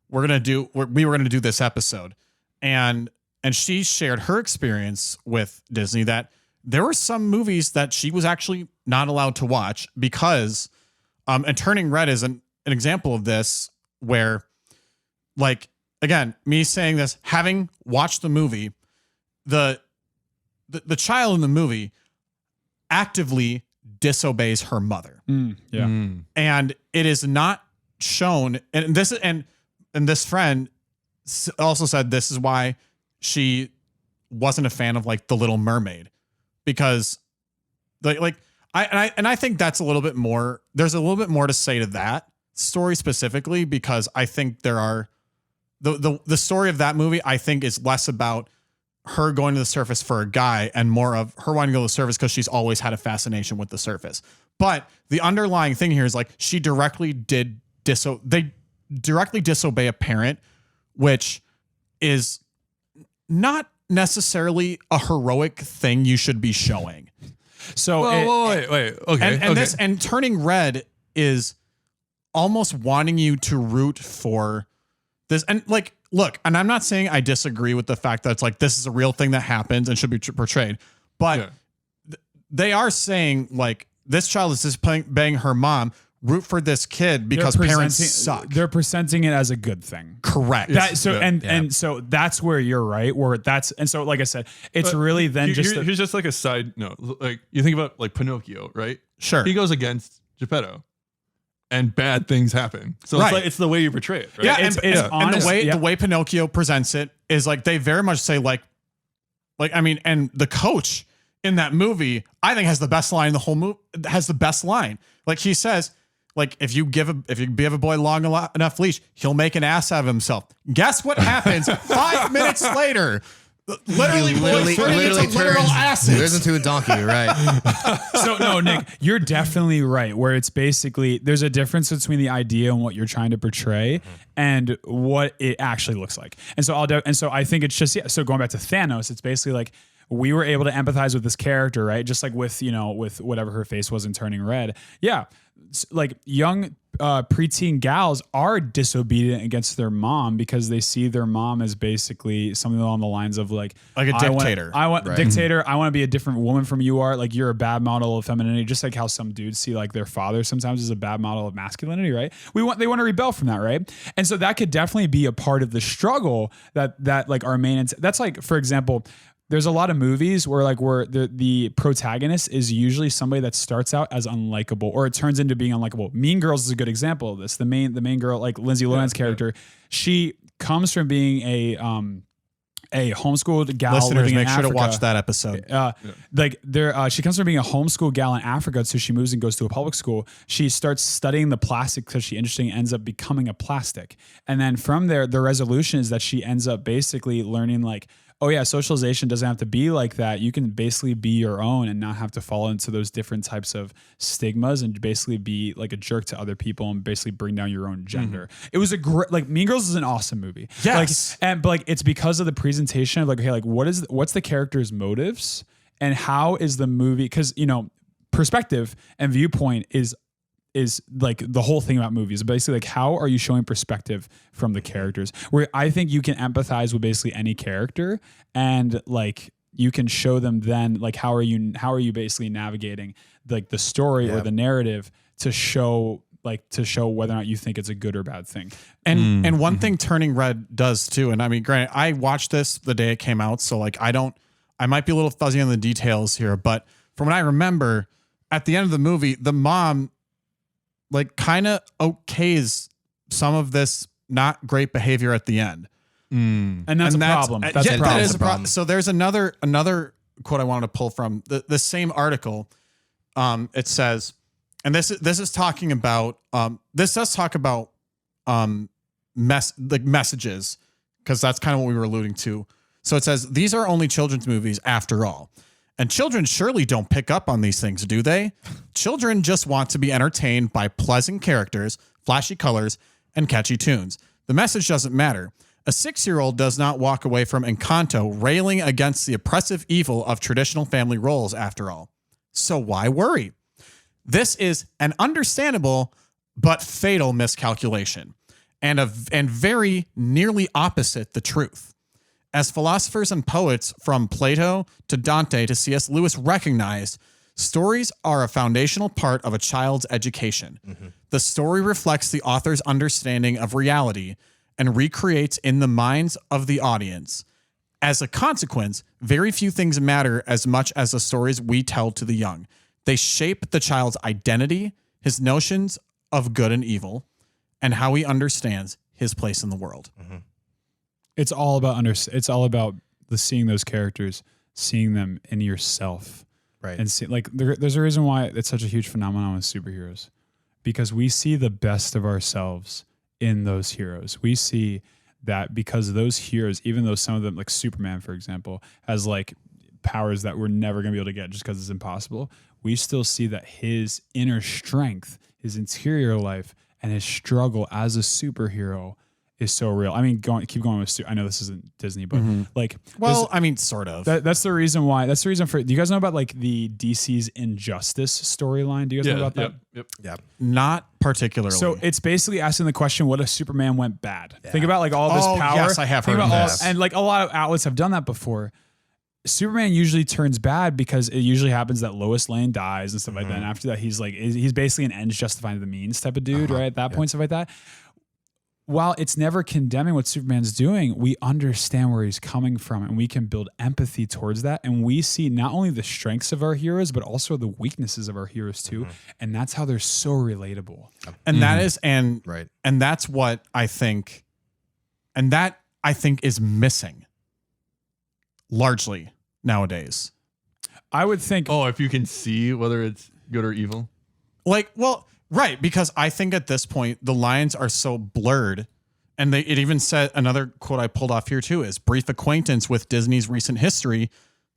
S2: were going to do this episode, and she shared her experience with Disney that there were some movies that she was actually not allowed to watch because, and Turning Red is an example of this, where like, again, me saying this, having watched the movie, the child in the movie actively disobeys her mother. And it is not shown. And this friend also said this is why she wasn't a fan of like The Little Mermaid, because I think that's a little bit more. There's a little bit more to say to that story specifically, because I think there are. The story of that movie, I think, is less about her going to the surface for a guy and more of her wanting to go to the surface because she's always had a fascination with the surface. But the underlying thing here is like they directly disobey a parent, which is not necessarily a heroic thing you should be showing.
S1: So
S3: wait. Okay.
S2: And Turning Red is almost wanting you to root for this, and like, look, and I'm not saying I disagree with the fact that it's like this is a real thing that happens and should be portrayed, but they are saying like this child is just banging her mom. Root for this kid because parents suck.
S1: They're presenting it as a good thing.
S2: Correct.
S1: And so that's where you're right. And so like I said, it's really then
S3: here's just like a side note. Like you think about like Pinocchio, right?
S2: Sure.
S3: He goes against Geppetto. And bad things happen. So it's the way you portray it. Right?
S2: Yeah, and the way Pinocchio presents it is like they very much say like I mean, and the coach in that movie I think has the best line in the whole movie. Has the best line. Like he says, like if you give a boy long enough leash, he'll make an ass out of himself. Guess what happens 5 minutes later? Literally
S4: turns into a donkey, right?
S1: So no, Nick, you're definitely right. Where it's basically there's a difference between the idea and what you're trying to portray and what it actually looks like. And so I think it's just so going back to Thanos, it's basically like we were able to empathize with this character, right? Just like with, with whatever her face wasn't turning red. Yeah. Like young preteen gals are disobedient against their mom because they see their mom as basically something along the lines of like
S2: a dictator.
S1: I want dictator. I want to be a different woman from you are. Like you're a bad model of femininity, just like how some dudes see like their father sometimes as a bad model of masculinity, right? They want to rebel from that, right? And so that could definitely be a part of the struggle that like our main. That's like, for example, there's a lot of movies where the protagonist is usually somebody that starts out as unlikable or it turns into being unlikable. Mean Girls is a good example of this. The main girl, like Lindsay Lohan's character, she comes from being a homeschooled gal.
S2: Listeners, make sure
S1: Africa.
S2: to watch that episode.
S1: She comes from being a homeschool gal in Africa, so she moves and goes to a public school. She starts studying the plastic because she ends up becoming a plastic. And then from there, the resolution is that she ends up basically learning like, oh yeah, socialization doesn't have to be like that. You can basically be your own and not have to fall into those different types of stigmas and basically be like a jerk to other people and basically bring down your own gender. It was a great, like Mean Girls is an awesome movie.
S2: Yes.
S1: But it's because of the presentation of like, okay, like what's the character's motives and how is the movie? Cause perspective and viewpoint is like the whole thing about movies. Basically, like how are you showing perspective from the characters? Where I think you can empathize with basically any character, and like you can show them then like how are you basically navigating like the story or the narrative to show whether or not you think it's a good or bad thing.
S2: And one thing Turning Red does too. And I mean, granted, I watched this the day it came out, so like I might be a little fuzzy on the details here, but from what I remember, at the end of the movie, the mom like kind of okays some of this not great behavior at the end.
S1: And that's a problem. That's a problem.
S2: That is a problem. So there's another quote I wanted to pull from the same article. It says, and this is talking about this does talk about messages, because that's kind of what we were alluding to. So it says, these are only children's movies after all. And children surely don't pick up on these things, do they? Children just want to be entertained by pleasant characters, flashy colors, and catchy tunes. The message doesn't matter. A 6-year-old does not walk away from Encanto railing against the oppressive evil of traditional family roles, after all. So why worry? This is an understandable but fatal miscalculation, and very nearly opposite the truth. As philosophers and poets from Plato to Dante to C.S. Lewis recognized, stories are a foundational part of a child's education. The story reflects the author's understanding of reality and recreates in the minds of the audience. As a consequence, very few things matter as much as the stories we tell to the young. They shape the child's identity, his notions of good and evil, and how he understands his place in the world.
S1: It's all about seeing those characters, seeing them in yourself,
S4: Right.
S1: And there's a reason why it's such a huge phenomenon with superheroes, because we see the best of ourselves in those heroes. We see that because those heroes, even though some of them, like Superman, for example, has like powers that we're never going to be able to get just because it's impossible, we still see that his inner strength, his interior life, and his struggle as a superhero is so real. I mean, keep going with. I know this isn't Disney, but like,
S2: well, I mean, sort of.
S1: That's the reason why. That's the reason for. Do you guys know about like the DC's Injustice storyline? Do you guys know about that?
S3: Yep.
S4: Yeah.
S2: Not particularly.
S1: So it's basically asking the question: what if Superman went bad? Think about like all this power.
S2: Yes, I have heard of this.
S1: And like a lot of outlets have done that before. Superman usually turns bad because it usually happens that Lois Lane dies and stuff like that. And after that, he's basically an ends justifying the means type of dude, right? At that point, stuff like that. While it's never condemning what Superman's doing, we understand where he's coming from and we can build empathy towards that. And we see not only the strengths of our heroes, but also the weaknesses of our heroes too. And that's how they're so relatable.
S2: And that is,
S4: Right.
S2: And that's what I think, and that I think is missing largely nowadays.
S1: I would think,
S3: if you can see whether it's good or evil.
S2: Like, well, right, because I think at this point the lines are so blurred, and it even said, another quote I pulled off here too is, brief acquaintance with Disney's recent history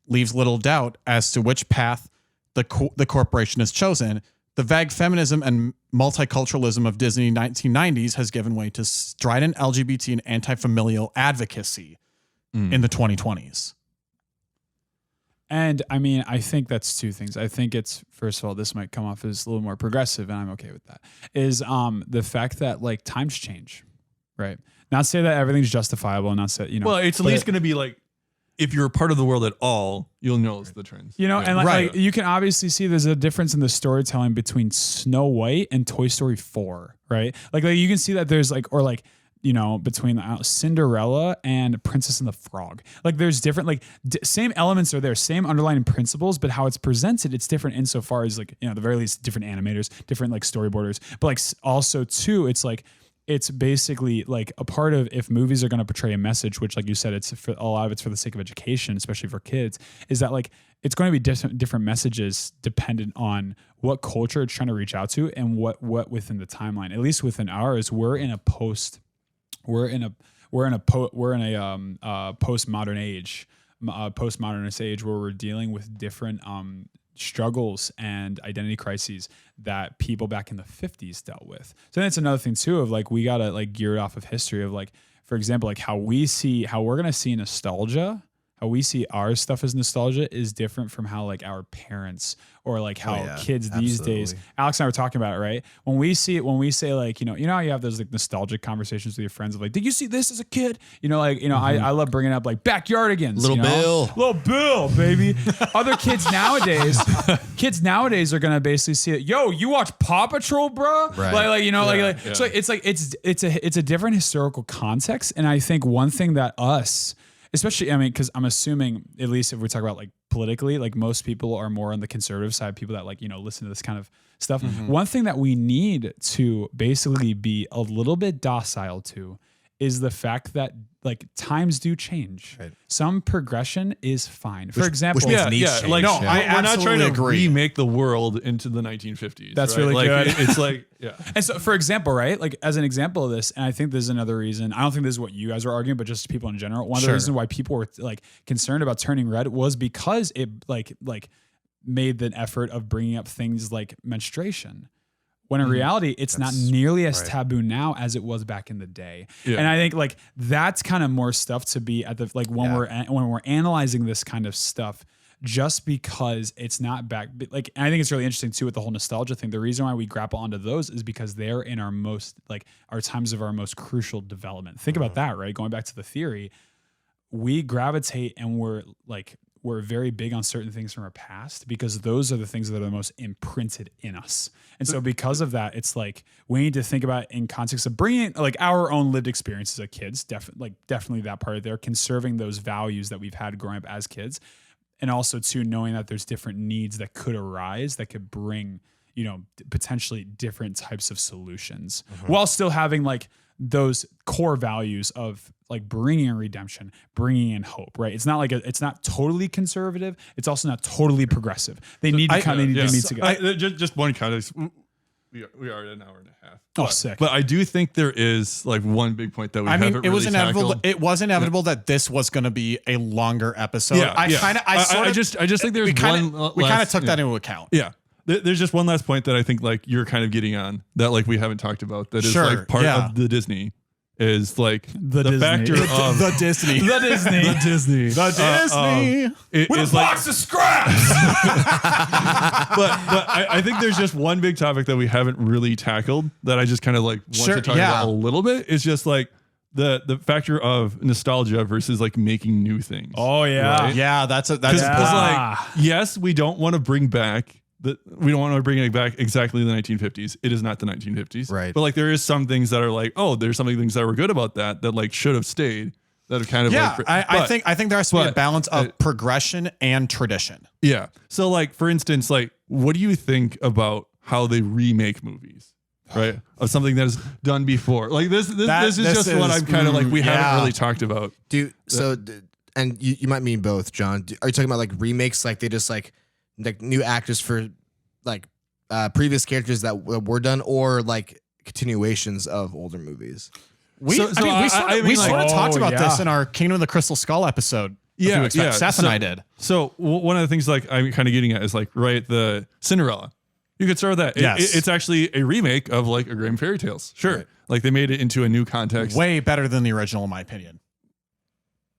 S2: leaves little doubt as to which path the corporation has chosen. The vague feminism and multiculturalism of Disney 1990s has given way to strident LGBT and anti-familial advocacy in the 2020s.
S1: And I mean, I think that's two things. I think it's, first of all, this might come off as a little more progressive, and I'm okay with that, is the fact that like times change, right? Not say that everything's justifiable, and not say, you know.
S3: Well, it's at least going to be like, if you're a part of the world at all, you'll notice the trends.
S1: You know, and like you can obviously see there's a difference in the storytelling between Snow White and Toy Story 4, right? Like you can see that there's like, or like, you know, between Cinderella and Princess and the Frog. Like there's different, like same elements are there, same underlying principles, but how it's presented, it's different insofar as like, you know, at the very least, different animators, different like storyboarders, but like also too, it's like, it's basically like a part of, if movies are going to portray a message, which like you said, it's for a lot of it's for the sake of education, especially for kids, is that like, it's going to be different messages dependent on what culture it's trying to reach out to and what within the timeline. At least within ours, we're in a postmodern age, postmodernist age where we're dealing with different struggles and identity crises that people back in the 50s dealt with. So that's another thing too of like, we gotta like gear it off of history of like, for example, like how we're gonna see nostalgia, how we see our stuff as nostalgia is different from how like our parents or like how kids these days. Alex and I were talking about it, right? When we say like, you know how you have those like nostalgic conversations with your friends of like, did you see this as a kid? You know, like, you know, I love bringing up like Backyardigans, Little Bill, baby. Other kids nowadays are gonna basically see it. Yo, you watch Paw Patrol, bro? Right. Like you know, so it's like it's a different historical context, and I think one thing that us, especially, I mean, because I'm assuming, at least if we talk about like politically, like most people are more on the conservative side, people that like, you know, listen to this kind of stuff. Mm-hmm. One thing that we need to basically be a little bit docile to is the fact that like times do change. Right. Some progression is fine. For example,
S3: we're not trying to remake the world into the 1950s.
S1: That's
S3: right?
S1: really
S3: like,
S1: good.
S3: It's like, yeah.
S1: And so, for example, right, like as an example of this, and I think this is another reason. I don't think this is what you guys were arguing, but just people in general. One of the reasons why people were like concerned about Turning Red was because it like made the effort of bringing up things like menstruation. When in reality, it's not nearly as taboo now as it was back in the day. Yeah. And I think like that's kind of more stuff to be at the like when we're analyzing this kind of stuff, just because it's not back. Like, and I think it's really interesting too with the whole nostalgia thing. The reason why we grapple onto those is because they're in our most like our times of our most crucial development. Think about that, right? Going back to the theory, we gravitate and we're very big on certain things from our past because those are the things that are the most imprinted in us. And so because of that, it's like we need to think about it in context of bringing like our own lived experiences as kids, definitely that part of there, conserving those values that we've had growing up as kids. And also too, knowing that there's different needs that could arise that could bring, you know, potentially different types of solutions while still having like those core values of like bringing in redemption, bringing in hope, right? It's not like it's not totally conservative. It's also not totally progressive. They need to meet together.
S3: Just one context. We are at an hour and a half.
S1: Oh, sick.
S3: But I do think there is like one big point that we haven't really
S2: inevitable.
S3: tackled.
S2: It was inevitable that this was going to be a longer episode.
S3: I just think there's
S2: we kind of took that into account.
S3: Yeah. There's just one last point that I think like you're kind of getting on that like we haven't talked about that is like part of the Disney is like the factor of
S2: the Disney.
S1: The Disney.
S3: The Disney.
S2: The Disney.
S3: With a box
S2: of scraps.
S3: but I think there's just one big topic that we haven't really tackled that I just kind of like want to talk about a little bit. It's just like the factor of nostalgia versus like making new things.
S1: Oh yeah.
S3: Right?
S2: Yeah, that's
S3: like, yes, we don't want to bring back we don't want to bring it back exactly the 1950s. It is not the 1950s.
S4: Right.
S3: But like there is some things that are like, oh, there's some things that were good about that like should have stayed. That are kind of
S2: I think there has to be a balance of progression and tradition.
S3: Yeah. So like for instance, like what do you think about how they remake movies? Right? Of something that is done before. Like this is just what I'm kind of like we haven't really talked about.
S4: Dude, so and you might mean both, John. Are you talking about like remakes like they just like new actors for like previous characters that were done or like continuations of older movies?
S2: We sort of talked about this in our Kingdom of the Crystal Skull episode. Seth and I did.
S3: So one of the things like I'm kind of getting at is like, right, the Cinderella. You could start with that.
S2: Yes.
S3: It's actually a remake of like a Grimm fairy tales. Sure. Right. Like they made it into a new context.
S2: Way better than the original in my opinion.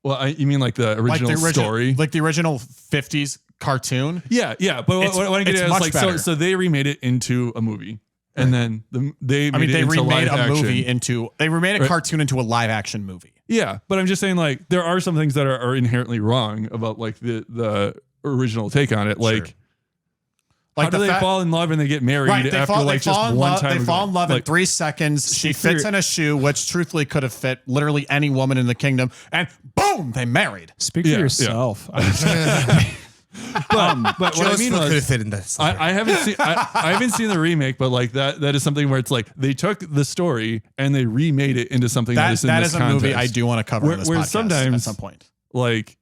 S3: Well, you mean like the original story?
S2: Like the original 50s cartoon?
S3: Yeah. But what I get at is like, so they remade it into a movie. And then they remade a movie into they remade a cartoon into a live action movie. Yeah, but I'm just saying like there are some things that are inherently wrong about like the original take on it. Like, how do they fall in love and they get married after just one time?
S2: They fall in love in 3 seconds. She fits in a shoe, which truthfully could have fit literally any woman in the kingdom, and boom, they married.
S1: Speak for yourself.
S3: But what I mean was,
S4: fit in this.
S3: I haven't seen the remake, but like that is something where it's like they took the story and they remade it into something that is in this context.
S2: Movie I do want to cover in this podcast
S3: sometimes
S2: at some point.
S3: Like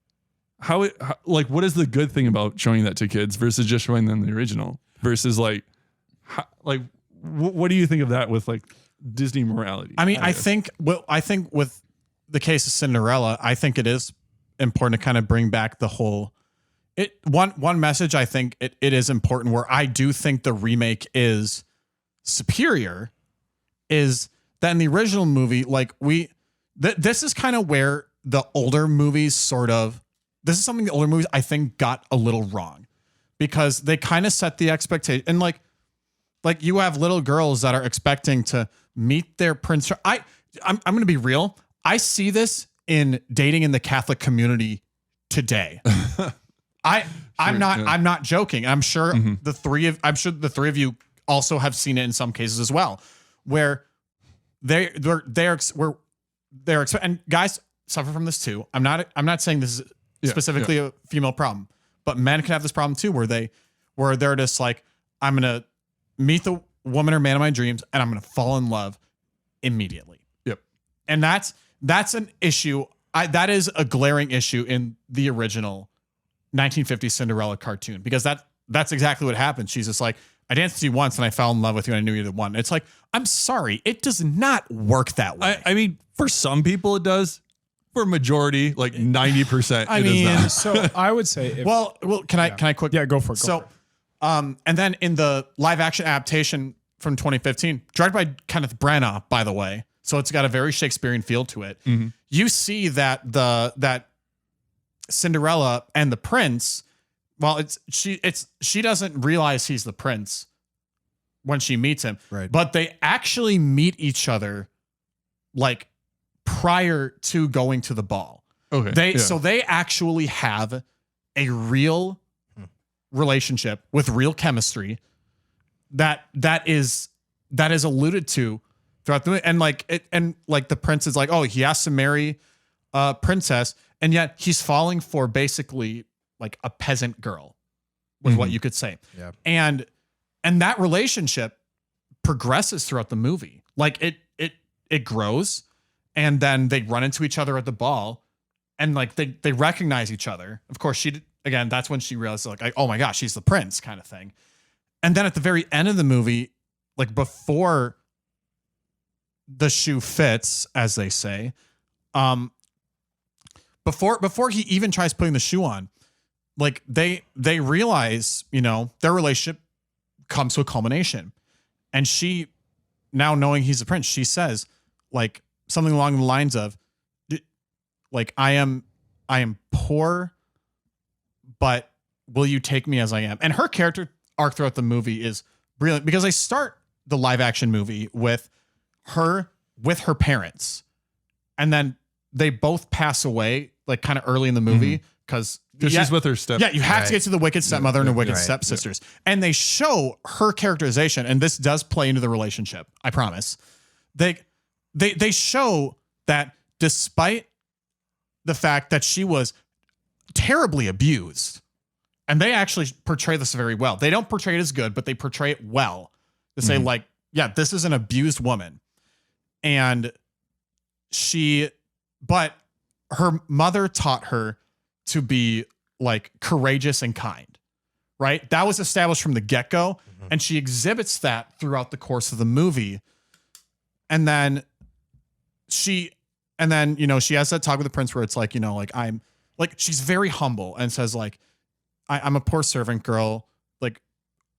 S3: what is the good thing about showing that to kids versus just showing them the original versus like what do you think of that with like Disney morality?
S2: I mean, I think with the case of Cinderella, I think it is important to kind of bring back the whole. One message I think it is important where I do think the remake is superior is that in the original movie, like this is kind of where the older movies this is something the older movies I think got a little wrong because they kind of set the expectation and like you have little girls that are expecting to meet their prince. I'm going to be real. I see this in dating in the Catholic community today. I'm not joking. I'm sure the three of you also have seen it in some cases as well, where they're and guys suffer from this too. I'm not saying this is specifically a female problem, but men can have this problem too, where they're just like, I'm gonna meet the woman or man of my dreams, and I'm gonna fall in love immediately.
S3: Yep,
S2: and that's an issue. That is a glaring issue in the original 1950s Cinderella cartoon because that's exactly what happened. She's just like, I danced with you once and I fell in love with you and I knew you the one. It's like, I'm sorry, it does not work that way.
S3: I mean, for some people it does. For a majority, like 90%,
S1: I mean, does not. So I would say,
S2: well, can I quick?
S1: Yeah, go for it.
S2: And then in the live action adaptation from 2015, directed by Kenneth Branagh, by the way, so it's got a very Shakespearean feel to it. Mm-hmm. You see that that Cinderella and the prince, well, she doesn't realize he's the prince when she meets him,
S4: right?
S2: But they actually meet each other like prior to going to the ball.
S3: Okay.
S2: So they actually have a real relationship with real chemistry that is alluded to throughout the and the prince is like, oh, he has to marry a princess. And yet he's falling for basically like a peasant girl was what you could say.
S4: Yeah.
S2: And that relationship progresses throughout the movie. Like it grows and then they run into each other at the ball and like they recognize each other. Of course, that's when she realizes like, oh my gosh, she's the prince kind of thing. And then at the very end of the movie, like before the shoe fits, as they say, before he even tries putting the shoe on, like they realize, their relationship comes to a culmination. And she, now knowing he's a prince, she says like something along the lines of like, I am poor, but will you take me as I am? And her character arc throughout the movie is brilliant because they start the live action movie with her parents and then they both pass away like kind of early in the movie because
S3: she's with her step.
S2: Yeah, you have to get to the wicked stepmother and her wicked stepsisters. Yeah. And they show her characterization, and this does play into the relationship, I promise. They show that despite the fact that she was terribly abused, and they actually portray this very well. They don't portray it as good, but they portray it well. To say like, yeah, this is an abused woman. And but her mother taught her to be like courageous and kind, right? That was established from the get-go. And she exhibits that throughout the course of the movie. And then she has that talk with the prince where it's like, I'm like, she's very humble and says like, I'm a poor servant girl. Like,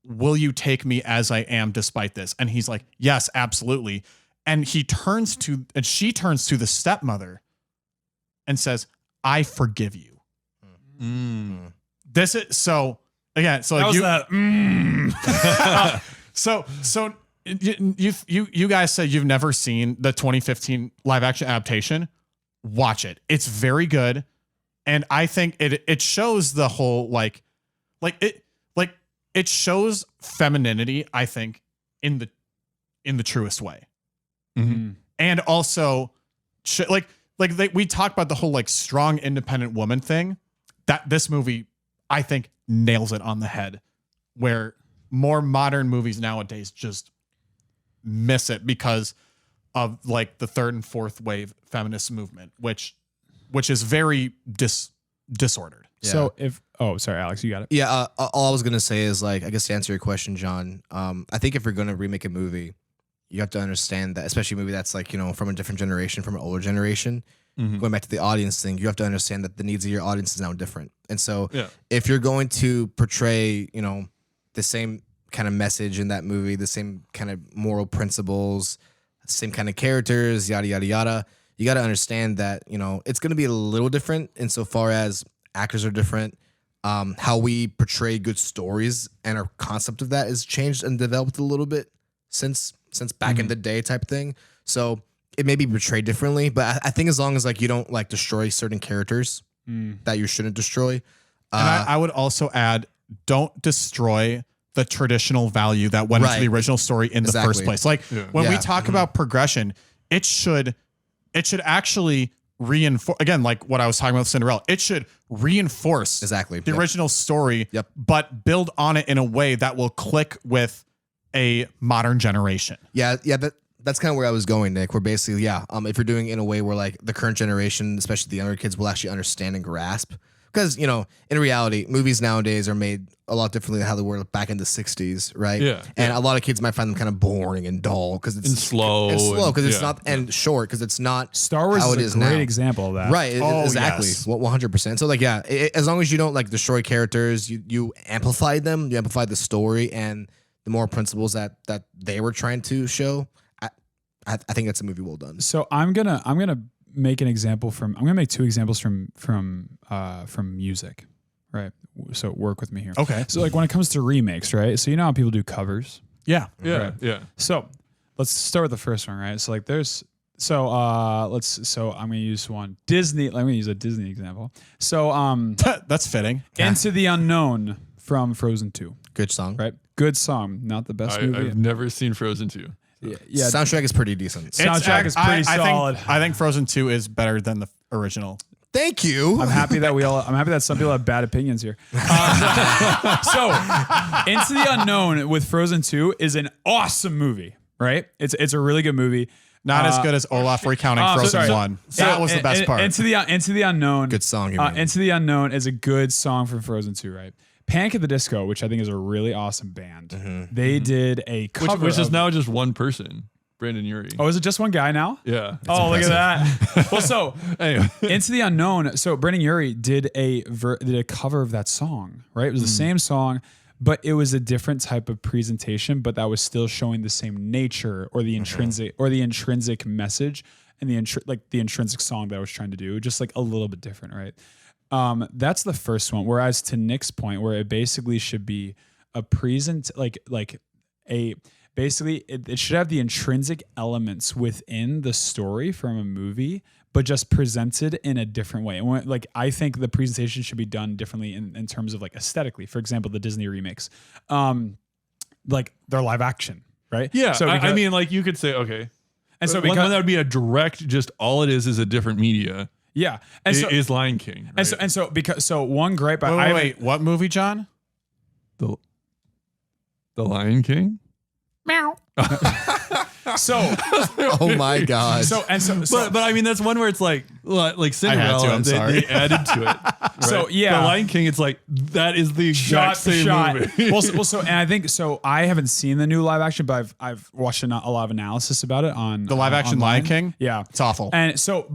S2: will you take me as I am despite this? And he's like, yes, absolutely. And she turns to the stepmother and says, I forgive you.
S3: Mm.
S2: This is so again. So like so you guys said you've never seen the 2015 live action adaptation. Watch it. It's very good, and I think it shows the whole it shows femininity. I think in the truest way, and also we talked about the whole like strong independent woman thing. That this movie, I think, nails it on the head, where more modern movies nowadays just miss it because of like the third and fourth wave feminist movement, which is very disordered.
S4: Yeah.
S1: So sorry, Alex, you got it.
S4: Yeah, all I was gonna say is like, I guess to answer your question, John, I think if you're gonna remake a movie, you have to understand that, especially a movie that's like, you know, from a different generation, from an older generation, going back to the audience thing, you have to understand that the needs of your audience is now different. And so if you're going to portray, you know, the same kind of message in that movie, the same kind of moral principles, same kind of characters, yada, yada, yada, you got to understand that, you know, it's going to be a little different insofar as actors are different. How we portray good stories and our concept of that has changed and developed a little bit since back in the day type thing. So it may be portrayed differently, but I think as long as like you don't like destroy certain characters that you shouldn't destroy.
S2: And I would also add, don't destroy the traditional value that went into the original story in the first place. Like when we talk about progression, it should actually reinforce, again, like what I was talking about with Cinderella, it should reinforce the original story, but build on it in a way that will click with a modern generation.
S4: Yeah, that's kind of where I was going, Nick. We're basically, if you're doing it in a way where like the current generation, especially the younger kids, will actually understand and grasp. Because, you know, in reality, movies nowadays are made a lot differently than how they were back in the 60s, right?
S3: Yeah.
S4: And a lot of kids might find them kind of boring and dull because it's
S3: slow.
S4: It's slow because it's not, and short because it's not
S1: Star Wars
S4: how
S1: is
S4: it
S1: a
S4: is
S1: great
S4: now.
S1: example of that.
S4: Right, exactly.
S2: Yes.
S4: 100%. So like, as long as you don't like destroy characters, you amplify them, you amplify the story and the moral principles that they were trying to show. I think that's a movie well done.
S1: So I'm gonna make an example I'm gonna make two examples from music, right? So work with me here.
S2: Okay.
S1: So like when it comes to remakes, right? So you know how people do covers.
S2: Yeah.
S3: Yeah. Yeah.
S1: So let's start with the first one, right? So like so I'm gonna use one Disney. Let me use a Disney example. So
S2: that's fitting.
S1: Into the Unknown from Frozen 2.
S4: Good song.
S1: Right? Good song. Not the best movie.
S3: I've never seen Frozen 2.
S1: Yeah.
S4: Soundtrack is pretty decent.
S1: Soundtrack is pretty solid.
S2: I think Frozen 2 is better than the original.
S4: Thank you.
S1: I'm happy that some people have bad opinions here. So, Into the Unknown with Frozen 2 is an awesome movie, right? It's a really good movie.
S2: Not as good as Olaf recounting Frozen 1. That was the best part.
S1: Into the Unknown.
S4: Good song.
S1: Into the Unknown is a good song from Frozen 2, right? Panic at the Disco, which I think is a really awesome band. They did a cover,
S3: which is now just one person, Brandon Urie.
S1: Oh, is it just one guy now?
S3: Yeah.
S1: Oh, look at that. Well, so
S3: anyway,
S1: Into the Unknown. So Brandon Urie did a cover of that song, right? It was the same song, but it was a different type of presentation, but that was still showing the same nature or the intrinsic message and the intrinsic song that I was trying to do, just like a little bit different, right? That's the first one. Whereas to Nick's point, where it basically should be a it should have the intrinsic elements within the story from a movie, but just presented in a different way. And like, I think the presentation should be done differently in terms of like aesthetically. For example, the Disney remakes, like they're live action, right?
S3: Yeah.
S1: So
S3: I mean, like you could say, okay.
S1: And so
S3: because that would be a direct, just all it is a different media.
S1: Yeah. And so
S3: is Lion King. Right?
S1: And so because one gripe,
S2: wait, what movie, John?
S3: The Lion King?
S5: Meow.
S1: So,
S4: oh my god.
S1: So
S3: but I mean that's one where it's like Cinderella.
S2: I'm sorry.
S3: They added to it. Right?
S1: So yeah,
S3: the Lion King. It's like that is the exact same movie.
S1: well, so and I think so. I haven't seen the new live action, but I've watched a lot of analysis about it on
S2: the live action
S1: online.
S2: Lion King.
S1: Yeah,
S2: it's awful.
S1: And so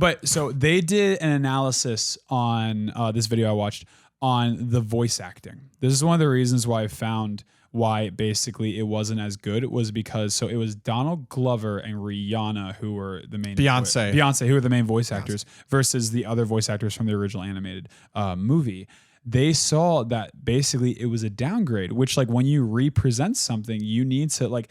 S1: they did an analysis on this video I watched on the voice acting. This is one of the reasons why I found why basically it wasn't as good. It was because so it was Donald Glover and Rihanna who were the main Beyonce who were the main voice actors versus the other voice actors from the original animated movie. They saw that basically it was a downgrade, which like when you represent something, you need to like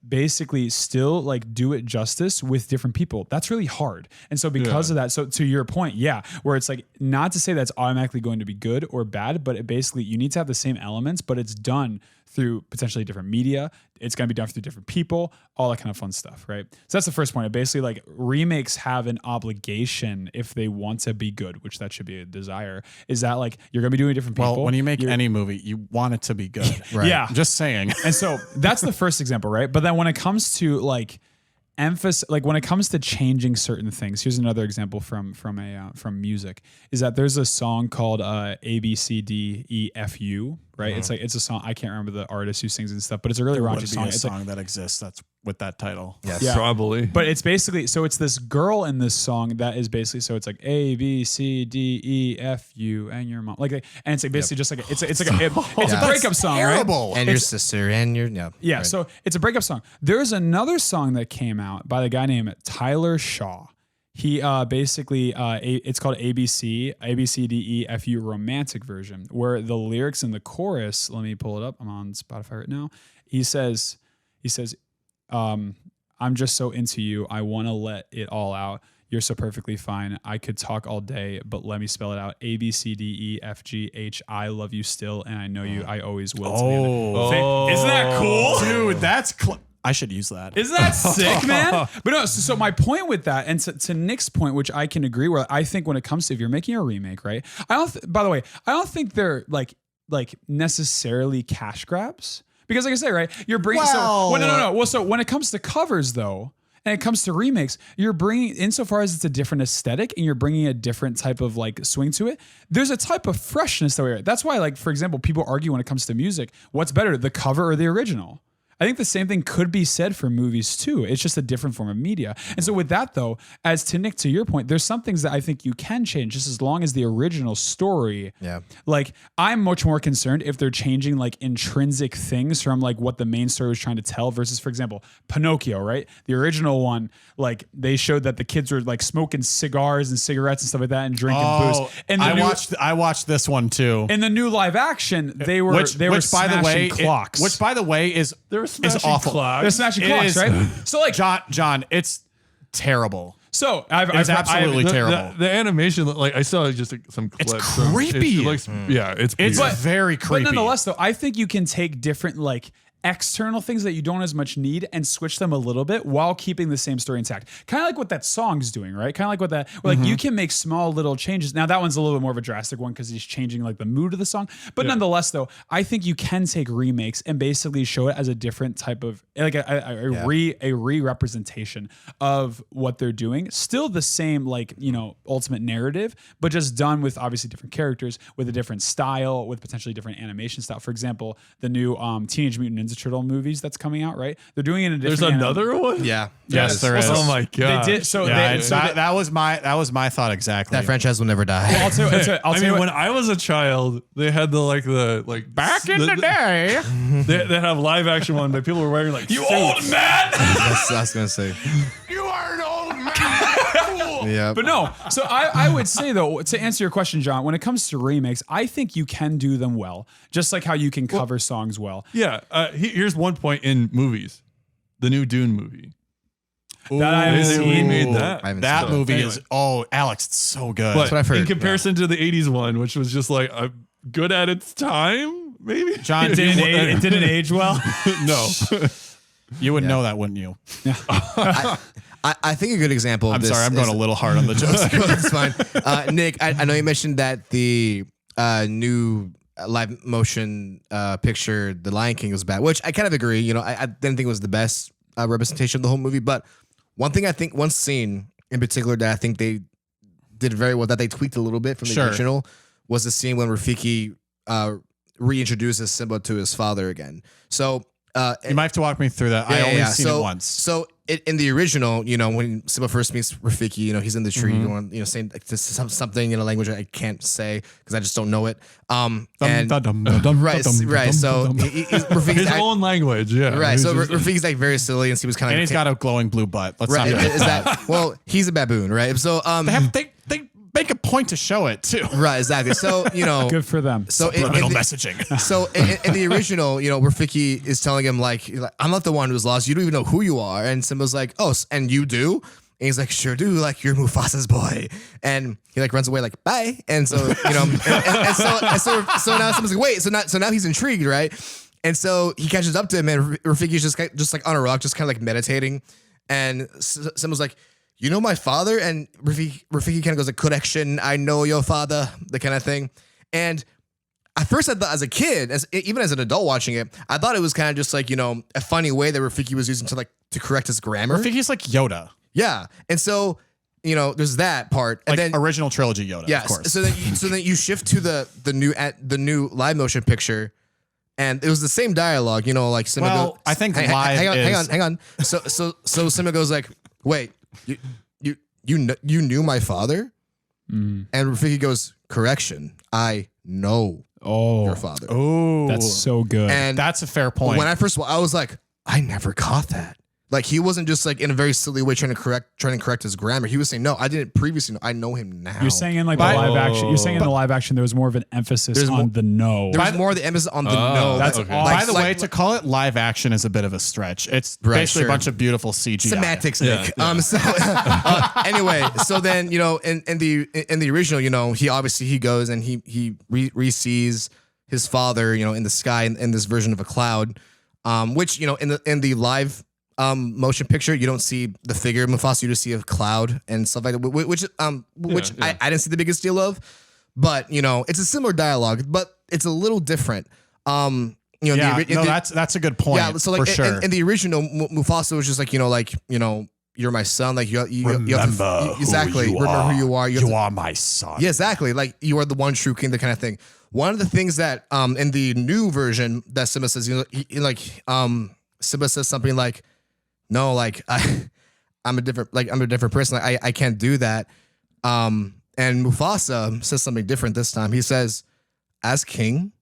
S1: basically still like do it justice with different people. That's really hard. And so because of that, so to your point, where it's like not to say that's automatically going to be good or bad, but it basically you need to have the same elements, but it's done through potentially different media. It's going to be done through different people, all that kind of fun stuff, right? So that's the first point. It basically like remakes have an obligation if they want to be good, which that should be a desire, is that like you're going to be doing different people.
S2: Well, when you make any movie, you want it to be good.
S4: Right.
S1: Yeah.
S2: Just saying.
S1: And so that's the first example, right? But then when it comes to like emphasis, like when it comes to changing certain things, here's another example from music, is that there's a song called ABCDEFU, right? It's like it's a song, I can't remember the artist who sings and stuff, but it's a really raunchy song.
S2: It's
S1: It's
S2: a
S1: like,
S2: song that exists that's with that title.
S4: Yes.
S1: Yeah.
S3: Probably.
S1: but it's basically so it's this girl in this song that is basically so it's like ABCDEFU and your mom, like, and it's like basically just like it's a breakup song,
S2: Terrible.
S1: right?
S4: And your sister and your
S1: Yeah,
S4: right.
S1: so it's a breakup song. There's another song that came out by the guy named Tyler Shaw. He basically, it's called ABCDEFU romantic version, where the lyrics in the chorus, let me pull it up. I'm on Spotify right now. He says, I'm just so into you. I want to let it all out. You're so perfectly fine. I could talk all day, but let me spell it out. ABCDEFGH. I love you still, and I know you. I always will. Isn't that cool?
S2: Dude, that's I should use that.
S1: Isn't that sick, man? But no, so my point with that, and to Nick's point, which I can agree with, I think when it comes to if you're making a remake, right? By the way, I don't think they're like necessarily cash grabs because, like I say, right, you're bringing. Well, so when it comes to covers, though, and it comes to remakes, you're bringing, insofar as it's a different aesthetic and you're bringing a different type of like swing to it, there's a type of freshness that that's why, like, for example, people argue when it comes to music, what's better, the cover or the original? I think the same thing could be said for movies too. It's just a different form of media. And so with that though, as to Nick, to your point, there's some things that I think you can change just as long as the original story.
S4: Yeah.
S1: Like I'm much more concerned if they're changing like intrinsic things from like what the main story was trying to tell versus, for example, Pinocchio, right? The original one, like they showed that the kids were like smoking cigars and cigarettes and stuff like that and drinking booze. And
S2: I watched this one too.
S1: In the new live action, they were smashing clocks.
S2: Which by the way is awful.
S1: They're smashing clocks, right? So like
S2: John, it's terrible.
S1: So
S2: It's absolutely terrible.
S3: The animation, like I saw just some clips.
S2: It's creepy.
S3: It looks, yeah, it's
S2: very creepy.
S1: But nonetheless, though, I think you can take different like external things that you don't as much need and switch them a little bit while keeping the same story intact. Kind of like what that song's doing, right? Kind of like what that, like you can make small little changes. Now that one's a little bit more of a drastic one because he's changing like the mood of the song. But nonetheless, though, I think you can take remakes and basically show it as a different type of like a re-representation of what they're doing. Still the same like, you know, ultimate narrative, but just done with obviously different characters, with a different style, with potentially different animation style. For example, the new Teenage Mutant Ninja Turtle movies that's coming out, right? They're doing it in a different.
S3: There's another one.
S4: Yeah.
S2: Yes, there is.
S3: Oh my god.
S1: They did. So
S2: that was my thought exactly.
S4: That franchise will never die.
S1: I'll tell you what,
S3: when I was a child, they had the
S2: Back in the day.
S3: They have live action one that people were wearing like
S1: you
S3: suits.
S1: old man.
S4: That's what I was gonna say.
S6: You are an old man. Fool.
S4: Yeah.
S1: But no, so I would say though, to answer your question, John, when it comes to remakes, I think you can do them well, just like how you can cover songs well.
S3: Yeah. Here's one point in movies. The new Dune movie.
S1: That I haven't
S3: They
S1: seen.
S3: remade that.
S4: I haven't
S2: That
S4: seen it.
S2: movie
S3: Anyway.
S2: is Alex, it's so good.
S3: But
S4: what I've heard,
S3: in comparison to the 80s one, which was just like good at its time, maybe?
S2: John,
S1: It didn't age well.
S3: No.
S2: you would know that, wouldn't you?
S4: I think a good example of
S2: I'm
S4: this
S2: sorry, I'm going a little hard on the jokes.
S4: It's fine. Nick, I know you mentioned that the new live motion picture, The Lion King, was bad, which I kind of agree. You know, I didn't think it was the best representation of the whole movie. But one thing I think, one scene in particular that I think they did very well, that they tweaked a little bit from the original, was the scene when Rafiki reintroduces Simba to his father again. So
S2: You might have to walk me through that. I only seen it once.
S4: So in the original, when Simba first meets Rafiki, he's in the tree, saying something in a language I can't say because I just don't know it. Right. So Rafiki's
S3: his own language, yeah.
S4: Right. So Rafiki's like very silly, and he was kind of.
S2: And he's got a glowing blue butt. Let's
S4: right.
S2: not.
S4: Is that well? He's a baboon, right? So
S2: they make a point to show it too.
S4: Right. Exactly. So
S1: good for them.
S4: So
S2: subliminal messaging.
S4: So in the original, Rafiki is telling him like, I'm not the one who's lost. You don't even know who you are. And Simba's like, oh, and you do? And he's like, sure do. Like, you're Mufasa's boy. And he like runs away like, bye. And so, so now Simba's like, wait. So now he's intrigued, right? And so he catches up to him, and Rafiki's just like on a rock, just kind of like meditating. And Simba's like, you know my father? And Rafiki kind of goes like, correction, I know your father, the kind of thing. And at first, I thought as a kid, even as an adult watching it, I thought it was kind of just like, a funny way that Rafiki was using to correct his grammar.
S2: Rafiki's like Yoda.
S4: Yeah. And so, there's that part. And
S2: like
S4: then
S2: original trilogy Yoda, of course.
S4: So then you shift to the new live motion picture, and it was the same dialogue, like Simba goes,
S2: I think
S4: hang on. So Simba goes like, wait, you knew my father? And Rafiki goes, correction, I know your father.
S2: Oh,
S1: that's so good.
S4: And
S2: that's a fair point.
S4: When I was like, I never caught that. Like, he wasn't just like in a very silly way trying to correct his grammar. He was saying, no, I didn't previously know. I know him now.
S1: You're saying in like the live action. You're saying in the live action there was more of an emphasis on the no.
S4: There was more of the emphasis on the no.
S1: That's
S4: okay.
S2: By the way, to call it live action is a bit of a stretch. It's basically a bunch of beautiful CGI.
S4: Semantics, Nick. So anyway, so then in the original, he goes and he re-sees his father, in the sky in this version of a cloud, which in the live motion picture, you don't see the figure of Mufasa, you just see a cloud and stuff like that, which I didn't see the biggest deal of, but it's a similar dialogue, but it's a little different.
S2: That's a good point. Yeah,
S4: so like
S2: for sure.
S4: in the original, Mufasa was just like you're my son, like you
S2: remember
S4: have to, exactly remember who you are.
S2: You are my son.
S4: Yeah, exactly. Like you are the one true king, the kind of thing. One of the things that in the new version that Simba says, Simba says something like, no, like I'm a different person. Like I can't do that. And Mufasa says something different this time. He says, as king,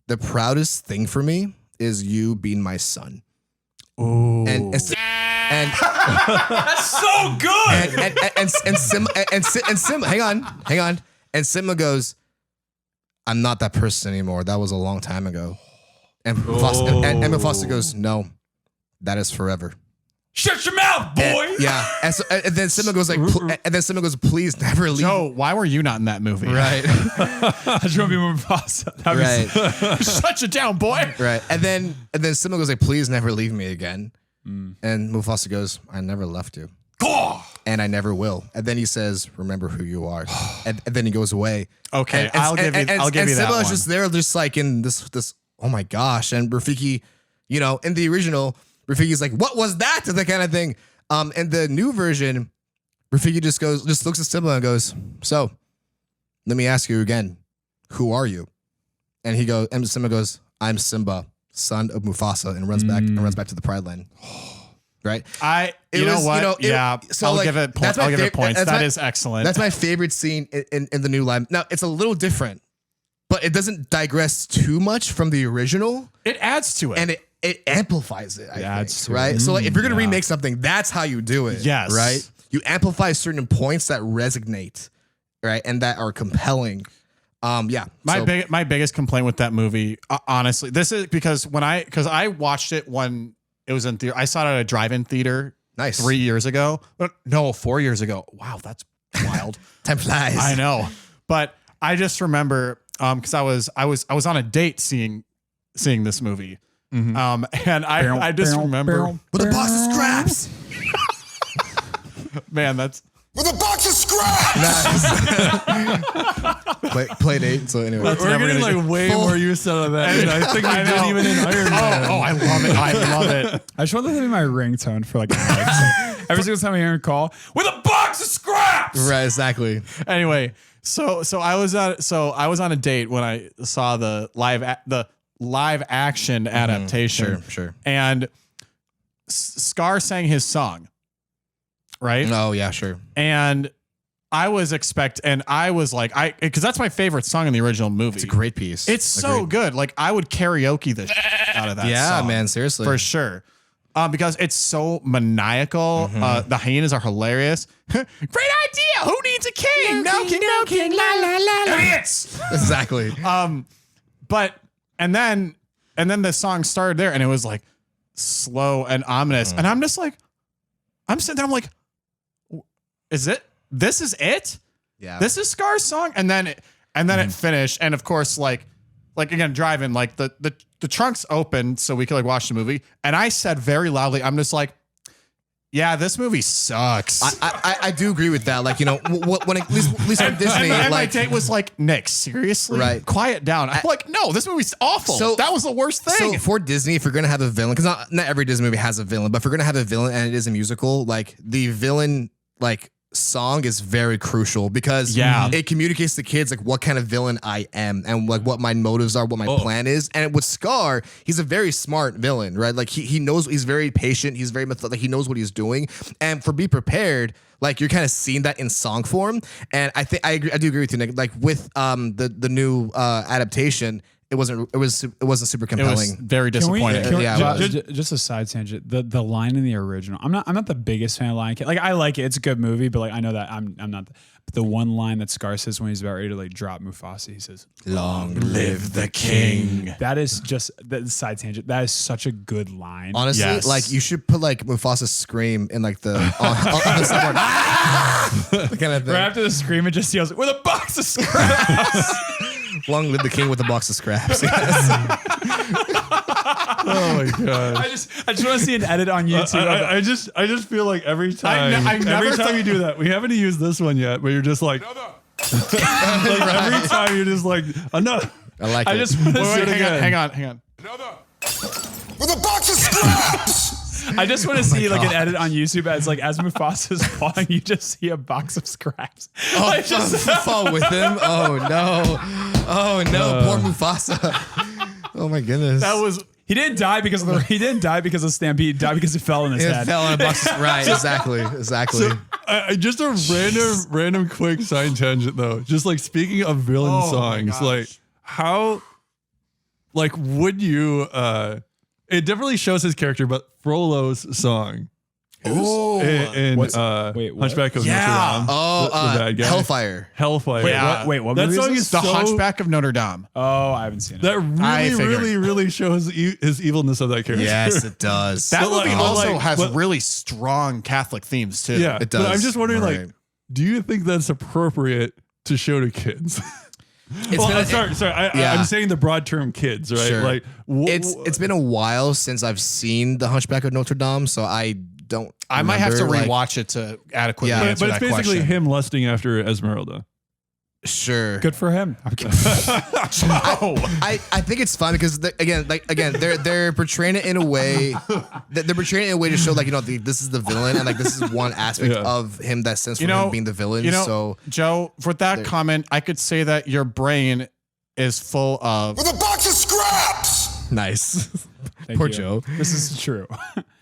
S4: the proudest thing for me is you being my son.
S2: Ooh.
S4: And that's
S1: so good.
S4: And Simba, hang on. And Simba goes, I'm not that person anymore. That was a long time ago. And Mufasa goes, no, that is forever.
S1: Shut your mouth, boy.
S4: And then Simba goes like, please never leave.
S2: Joe, why were you not in that movie?
S4: Right.
S1: I just want to be more Mufasa.
S4: Right.
S2: Shut you down, boy.
S4: Right. And then Simba goes like, please never leave me again. And Mufasa goes, I never left you. And I never will. And then he says, remember who you are. and then he goes away.
S2: Okay, I'll give you that one.
S4: And Simba's just there, just like in this, oh my gosh. And Rafiki, in the original, Rafiki's like, what was that? The kind of thing. In the new version, Rafiki just looks at Simba and goes, so let me ask you again, who are you? And Simba goes, I'm Simba, son of Mufasa, and runs back to the Pride Land. Right? I'll give it points. That is excellent. That's my favorite scene in the new live. Now, it's a little different, but it doesn't digress too much from the original.
S2: It adds to it.
S4: And it amplifies it, I think, right? So like, if you're going to remake something, that's how you do it.
S2: Yes.
S4: Right? You amplify certain points that resonate, right? And that are compelling.
S2: My biggest complaint with that movie, honestly, this is because I watched it when it was in theater. I saw it at a drive-in theater.
S4: Nice.
S2: 3 years ago. No, 4 years ago. Wow, that's wild.
S4: Time flies.
S2: I know. But I just remember because I was on a date seeing this movie. Mm-hmm. And I just remember
S4: with a box of scraps.
S2: Man, that's
S6: with a box of scraps.
S4: Play date. So anyway,
S3: we're getting like way more use out of that. I think we did even in Iron Man.
S2: I love it. I love it.
S1: I just want that to be my ringtone for like every single time I hear a call with a box of scraps.
S4: Right, exactly.
S2: Anyway, so I was on a date when I saw the live action adaptation.
S4: Sure.
S2: And Scar sang his song, right?
S4: Oh yeah, sure.
S2: And I was like, because that's my favorite song in the original movie.
S4: It's a great piece.
S2: It's so good. Like I would karaoke the shit out of that
S4: Yeah,
S2: song.
S4: man, seriously.
S2: For sure. Because it's so maniacal. The hyenas are hilarious. Great idea. Who needs a king? No king, la la la. Idiots.
S4: Exactly.
S2: And then the song started there and it was like slow and ominous. And I'm just like, I'm sitting there, I'm like, this is it?
S4: Yeah.
S2: This is Scar's song? And then it finished. And of course, like again, driving, like the trunk's open so we could like watch the movie. And I said very loudly, I'm just like, yeah, this movie sucks.
S4: I do agree with that. Like, you know, when at least on Disney,
S2: and my
S4: like
S2: date was like, Nick, seriously?
S4: Right.
S2: Quiet down. I'm like, no, this movie's awful.
S4: So-
S2: that was the worst thing.
S4: So for Disney, if you're gonna have a villain, because not every Disney movie has a villain, but if you're gonna have a villain and it is a musical, like the villain like song is very crucial because it communicates to kids like what kind of villain I am and like what my motives are, what my plan is. And with Scar, he's a very smart villain, right? Like he knows, he's very patient, he's very methodical, he knows what he's doing. And for Be Prepared, like you're kind of seeing that in song form. And I think I do agree with you, Nick. Like with the new adaptation, it wasn't super
S2: it
S4: compelling.
S2: was very disappointing.
S1: Just a side tangent. The line in the original. I'm not the biggest fan of Lion King. Like I like it. It's a good movie, but like I know that I'm not. But the one line that Scar says when he's about ready to like drop Mufasa, he says,
S4: Long
S2: live the king.
S1: That is just the side tangent. That is such a good line.
S4: Honestly,
S2: Yes.
S4: like you should put like Mufasa's scream in like the on the soundboard. Kind of thing.
S1: Right after the scream, it just yells with a box of scraps.
S4: Long live the king with a box of scraps. Yes.
S3: Oh my god.
S1: I just want to see an edit on YouTube.
S3: I just feel like every time you do that, we haven't used this one yet, but you're just like, like every time you're just like, enough.
S4: I like it.
S1: I just want to see it again.
S2: Hang on.
S6: With a box of scraps!
S1: I just want to see like an edit on YouTube as like as Mufasa's falling, you just see a box of scraps.
S4: Oh, fall with him. Oh no, poor Mufasa. Oh my goodness.
S2: That was
S1: He didn't die because of Stampede. He died because it fell in his
S4: it
S1: head.
S4: fell on a box. Right, exactly.
S3: So, just a random quick side tangent though. Just like speaking of villain songs, like how, like would you? It definitely shows his character, but Frollo's song. In
S1: wait, what?
S3: Hunchback of Notre Dame.
S4: Oh,
S3: the bad guy.
S4: Hellfire.
S1: Wait, what
S3: That
S1: movie
S3: song
S1: is
S3: is
S1: this?
S2: the
S3: so,
S2: Hunchback of Notre Dame.
S1: Oh, I haven't seen it.
S3: That
S2: I figured.
S3: really shows his evilness of that character.
S4: Yes, it does.
S2: That
S3: But
S2: movie
S3: like-
S2: also
S3: like-
S2: has
S3: but-
S2: really strong Catholic themes too.
S3: Yeah,
S4: It
S3: But I'm
S4: does.
S3: just wondering,
S4: Right.
S3: like, do you think that's appropriate to show to kids?
S4: It's
S3: Well,
S4: been
S3: sorry.
S4: yeah.
S3: I'm saying the broad term kids, right?
S4: Sure.
S3: Like,
S4: it's been a while since I've seen The Hunchback of Notre Dame, so I don't.
S2: I might have to
S4: remember,
S2: rewatch it to adequately
S4: Yeah.
S2: answer
S3: but it's
S2: that
S3: basically
S2: question.
S3: him lusting after Esmeralda.
S4: Sure.
S1: Good for him. I'm kidding.
S4: I think it's fun because they're portraying it in a way they're portraying it in a way to show like this is the villain and like this is one aspect
S3: Yeah.
S4: of him that stems from him being the villain. So
S2: Joe, for that comment, I could say that your brain is full of
S6: With a box of scraps!
S4: nice.
S1: Thank
S4: Poor
S1: you.
S4: Joe.
S1: This is true.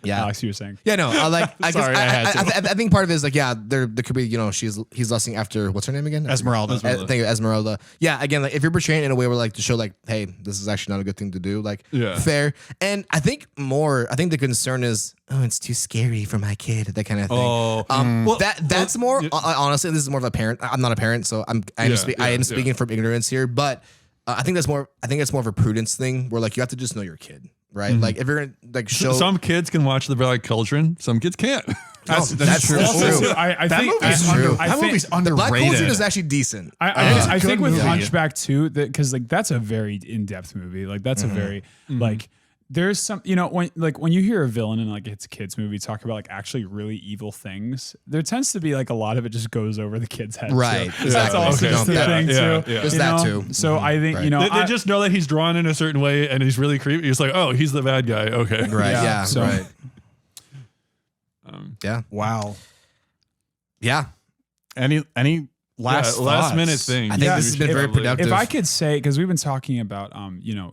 S4: Yeah.
S1: Alex, you were saying.
S4: Yeah, no, I guess
S2: Sorry, I had to.
S4: I think part of it is like, yeah, there could be, he's lusting after, what's her name again?
S2: Esmeralda.
S4: Thank you, Esmeralda. Yeah, again, like if you're portraying it in a way where like to show like, hey, this is actually not a good thing to do, like
S3: Yeah.
S4: fair. And I think the concern is, oh, it's too scary for my kid, that kind of thing.
S3: Oh,
S4: That's more honestly, this is more of a parent. I'm not a parent, so I am speaking from ignorance here, but I think it's more of a prudence thing where like you have to just know your kid, right? Like if you're gonna like show
S3: some kids can watch the Black Cauldron, some kids can't.
S4: that's true.
S1: I
S2: That
S1: think
S2: movie's
S4: true.
S2: that movie's
S4: The Black Cauldron
S2: underrated.
S4: is actually decent.
S1: I think with
S2: movie.
S1: Hunchback too, because like that's a very in-depth movie. Like that's a very like there's some when you hear a villain in like it's a kids movie talk about like actually really evil things, there tends to be like a lot of it just goes over the kid's head.
S4: Right,
S1: Too. That's
S4: exactly.
S1: also
S3: Okay.
S1: just the
S3: Yeah,
S1: thing
S3: yeah,
S1: too.
S3: yeah.
S4: There's
S1: you
S4: that
S1: know?
S4: too.
S1: So I think
S4: Right.
S3: They just know that he's drawn in a certain way and he's really creepy. He's like, oh, he's the bad guy. Okay.
S4: Right.
S1: Yeah,
S4: Yeah.
S1: so-
S4: right. Yeah.
S2: Wow.
S4: Yeah.
S2: Any last
S3: minute thing.
S4: I think this has been very productive.
S1: If I could say, because we've been talking about,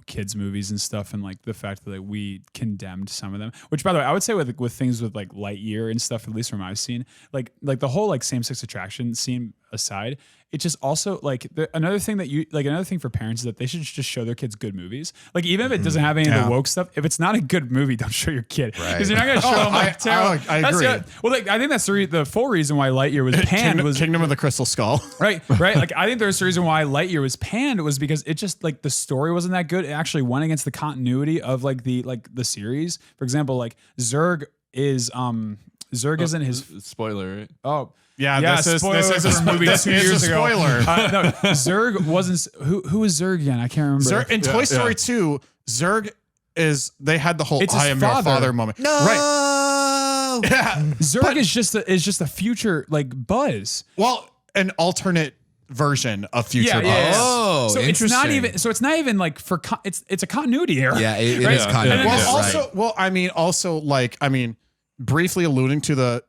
S1: kids movies and stuff, and like the fact that like we condemned some of them. Which, by the way, I would say with things with like Lightyear and stuff, at least from what I've seen, like the whole like same-sex attraction scene aside, it just also like another thing for parents is that they should just show their kids good movies. Like even if it doesn't have any of the woke stuff, if it's not a good movie, don't show your kid because you're not going to show them like terrible.
S2: I agree.
S1: I think that's the full reason why Lightyear was panned was
S2: Kingdom of the Crystal Skull.
S1: Right. Like I think there's the reason why Lightyear was panned was because it just like the story wasn't that good. It actually went against the continuity of like the series. For example, like Zurg isn't his
S3: spoiler, right?
S1: Oh.
S2: Yeah, this is a movie 2 years ago. Spoiler.
S1: No, Zurg wasn't. Who was Zurg again? I can't remember.
S2: In Toy Story 2, Zurg they had the whole "I am your father" moment.
S4: No,
S2: right? Yeah,
S1: Zurg is just a future like Buzz.
S2: Well, an alternate version of future Buzz.
S1: Yeah.
S4: Oh,
S1: so
S4: interesting.
S1: it's not even like for it's a continuity error.
S4: Yeah, it
S1: right?
S4: is continuity.
S2: Briefly alluding to the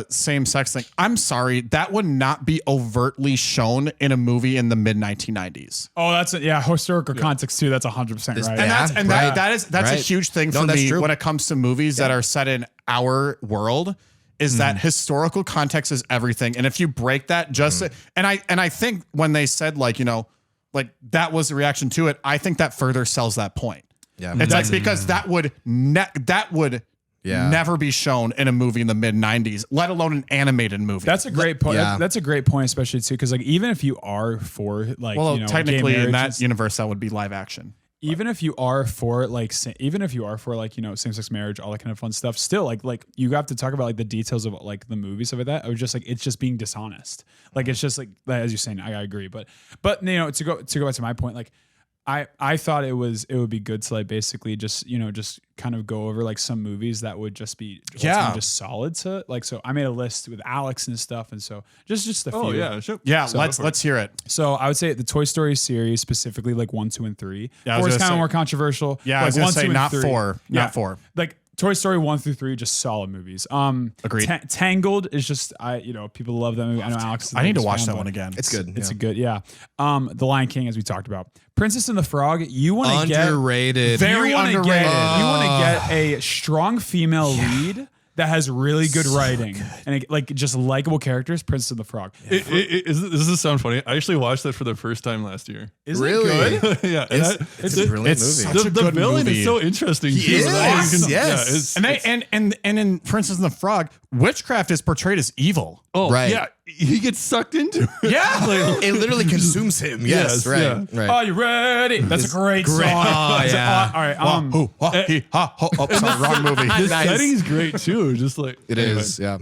S2: same sex thing. I'm sorry, that would not be overtly shown in a movie in the mid 1990s.
S1: Oh, that's historical context too. That's 100% right.
S2: And that's a huge thing for me when it comes to movies that are set in our world. Is that historical context is everything, and if you break that, and I think when they said like that was the reaction to it, I think that further sells that point.
S4: Yeah,
S2: it's like because that would never be shown in a movie in the mid 90s, let alone an animated movie.
S1: That's a great point.
S4: Yeah.
S1: That's a great point, especially too, because like even if you are for like,
S2: technically
S1: gay
S2: in that
S1: marriages,
S2: universe that would be live action.
S1: Even if you are for same-sex marriage, all that kind of fun stuff, still like you have to talk about like the details of like the movie stuff like that. Or just like it's just being dishonest. Like it's just like as you're saying, I agree. But to go back to my point, like I thought it would be good to like basically just kind of go over like some movies that would just be just solid to like. So I made a list with Alex and stuff, and so just a few.
S3: Oh yeah, sure.
S2: Yeah,
S1: so
S2: let's hear it.
S1: So I would say the Toy Story series, specifically like 1, 2, and 3.
S2: Yeah,
S1: 4 is kind of more controversial.
S2: Yeah,
S1: like
S2: I was gonna
S1: 1,
S2: say
S1: 2, and
S2: not
S1: 3.
S2: 4,
S1: Yeah.
S2: not 4.
S1: Like Toy Story 1 through 3, just solid movies.
S2: Agreed.
S1: Tangled is just people love that movie. I know Alex.
S2: I need to watch that one again.
S4: It's good.
S1: It's a good, yeah. The Lion King, as we talked about. Princess and the Frog. You want to get
S4: underrated.
S2: Very underrated.
S1: You want to get a strong female lead that has really good writing and like just likable characters. Princess and the Frog.
S3: Does this sound funny? I actually watched that for the first time last year.
S1: Is
S4: really
S1: it good?
S3: Yeah,
S4: it's a brilliant movie.
S3: The villain is so interesting.
S4: He is.
S3: Awesome.
S4: Yes.
S2: And in Princess and the Frog, witchcraft is portrayed as evil.
S3: Oh,
S4: Right.
S3: yeah. He gets sucked into it.
S2: Yeah.
S4: It literally consumes him. Yes, right.
S3: yeah.
S4: Right.
S1: Are you ready? That's a great song.
S4: Oh, yeah.
S1: All right.
S2: Sorry, wrong movie.
S3: The setting is great too. Just like
S4: It is. Yeah.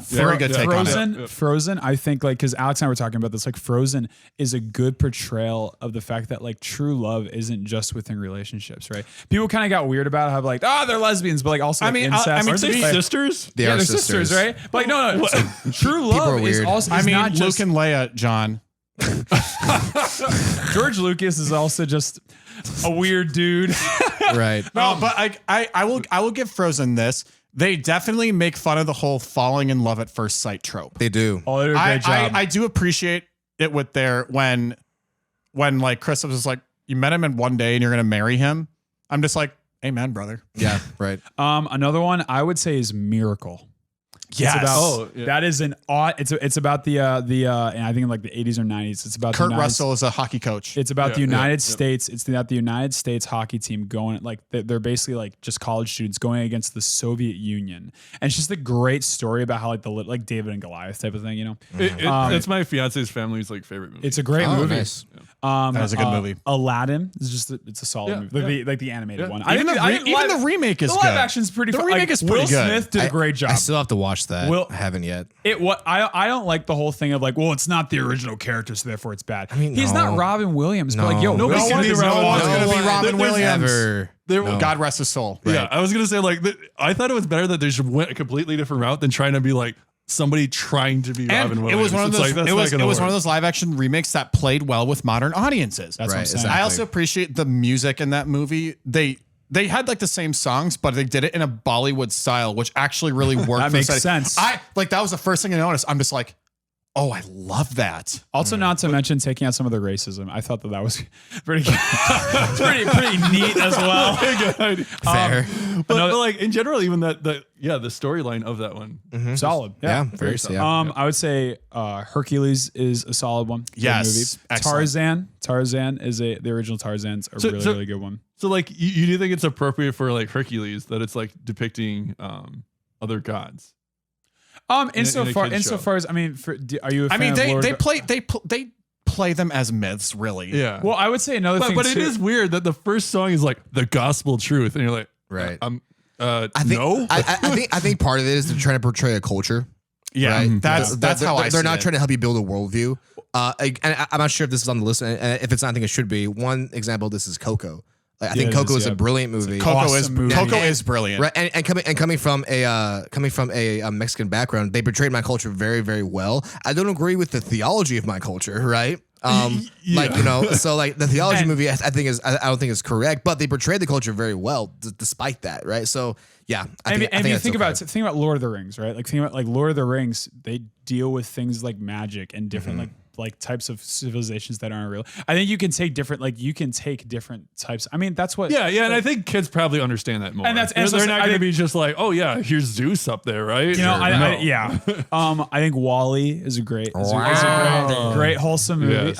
S2: Very good take on it.
S1: Frozen, I think like because Alex and I were talking about this, like Frozen is a good portrayal of the fact that like true love isn't just within relationships, right? People kind of got weird about how like they're lesbians, but like also like, incest.
S3: aren't they
S1: Like,
S3: sisters?
S4: They are
S1: they're
S4: sisters,
S1: right? But like no. True love
S4: are
S1: is
S4: weird.
S1: also.
S2: I mean,
S1: not
S2: Luke
S1: just,
S2: and Leia, John.
S1: George Lucas is also just a weird dude.
S4: Right.
S2: No, but I will give Frozen this. They definitely make fun of the whole falling in love at first sight trope.
S4: They do.
S1: Oh, they did a great job.
S2: I do appreciate it with their when like Chris was like, you met him in one day and you're gonna marry him. I'm just like, amen, brother.
S4: Yeah. Right.
S1: Another one I would say is Miracle.
S2: Yes.
S1: It's about,
S3: Oh, yeah.
S1: that is an odd. It's about the and I think in like the 80s or 90s. It's about
S2: Kurt Russell is a hockey coach.
S1: It's about the
S3: Yeah,
S1: United
S3: yeah.
S1: States. It's about the United States hockey team going like they're basically like just college students going against the Soviet Union, and it's just a great story about how like David and Goliath type of thing. You know,
S3: It's my fiance's family's like favorite movie.
S1: it's a great
S4: Oh,
S1: movie.
S4: nice.
S2: That is a good movie.
S1: Aladdin is just it's a solid movie. Like the animated one.
S2: Even the remake is
S1: the
S2: good.
S1: live action's pretty.
S2: The
S1: fun.
S2: remake is pretty
S1: Will
S2: good.
S1: Smith did a great job.
S4: I still have to watch that.
S1: Will-
S4: I haven't yet.
S1: I don't like the whole thing of like, well, it's not the original character, so therefore it's bad.
S4: mean,
S1: he's
S4: no.
S1: not Robin Williams, but like, yo,
S3: No
S1: Will
S3: one
S1: Smith
S3: is
S1: is
S3: no
S1: Robin
S3: one's
S1: Williams.
S2: gonna be Robin
S3: There's
S2: Williams.
S4: Ever.
S2: God rest his soul.
S3: Yeah, I was gonna say like I thought it was better that they just went a completely different route than trying to be like somebody trying to be Robin
S2: And
S3: Williams.
S2: it was one of
S3: It's
S2: those.
S3: like,
S2: It was
S3: that's not
S2: one
S3: gonna
S2: of those live action remakes that played well with modern audiences.
S1: That's what I'm
S4: Right,
S1: saying.
S4: exactly.
S2: I also appreciate the music in that movie. They had like the same songs, but they did it in a Bollywood style, which actually really worked.
S1: That
S2: for the
S1: makes
S2: setting.
S1: sense.
S2: That was the first thing I noticed. I'm just like, Oh, I love that.
S1: Also, not to mention taking out some of the racism. I thought that was pretty good. pretty neat as well.
S4: Fair.
S3: But like in general, even the storyline of that one.
S1: Solid.
S4: Yeah,
S1: Yeah.
S4: very yeah.
S1: I would say Hercules is a solid one. Good
S2: Yes,
S1: movie.
S2: excellent.
S1: Tarzan is the original Tarzan's a really good one.
S3: So like you do think it's appropriate for like Hercules that it's like depicting other gods?
S1: Insofar as I mean, are you? A fan of
S2: They play them as myths, really.
S3: Yeah.
S1: Well, I would say another thing.
S3: But
S1: too,
S3: it is weird that the first song is like the gospel truth, and you're like,
S4: Right.
S3: I think,
S4: no. I think part of it is they're trying to portray a culture.
S2: Yeah,
S4: Right?
S2: that's how
S4: they're not trying to help you build a worldview. And I'm not sure if this is on the list, and if it's not, I think it should be. One example of this is Coco. Like, I think Coco is a brilliant movie.
S2: Coco
S1: Awesome
S2: is brilliant.
S4: Right, and coming from a Mexican background, they portrayed my culture very, very well. I don't agree with the theology of my culture, right? Like, you know, so like the theology movie, I don't think is correct, but they portrayed the culture very well, despite that, right? So yeah, I think
S1: think about Lord of the Rings, right? Like think about like Lord of the Rings, they deal with things like magic and different like types of civilizations that aren't real. I think you can take different types. I mean, that's what.
S3: Yeah, and I think kids probably understand that more.
S1: And that's
S3: they're not going to be just like, oh yeah, here's Zeus up there, right?
S1: You know, I think Wall-E is a great wholesome movie.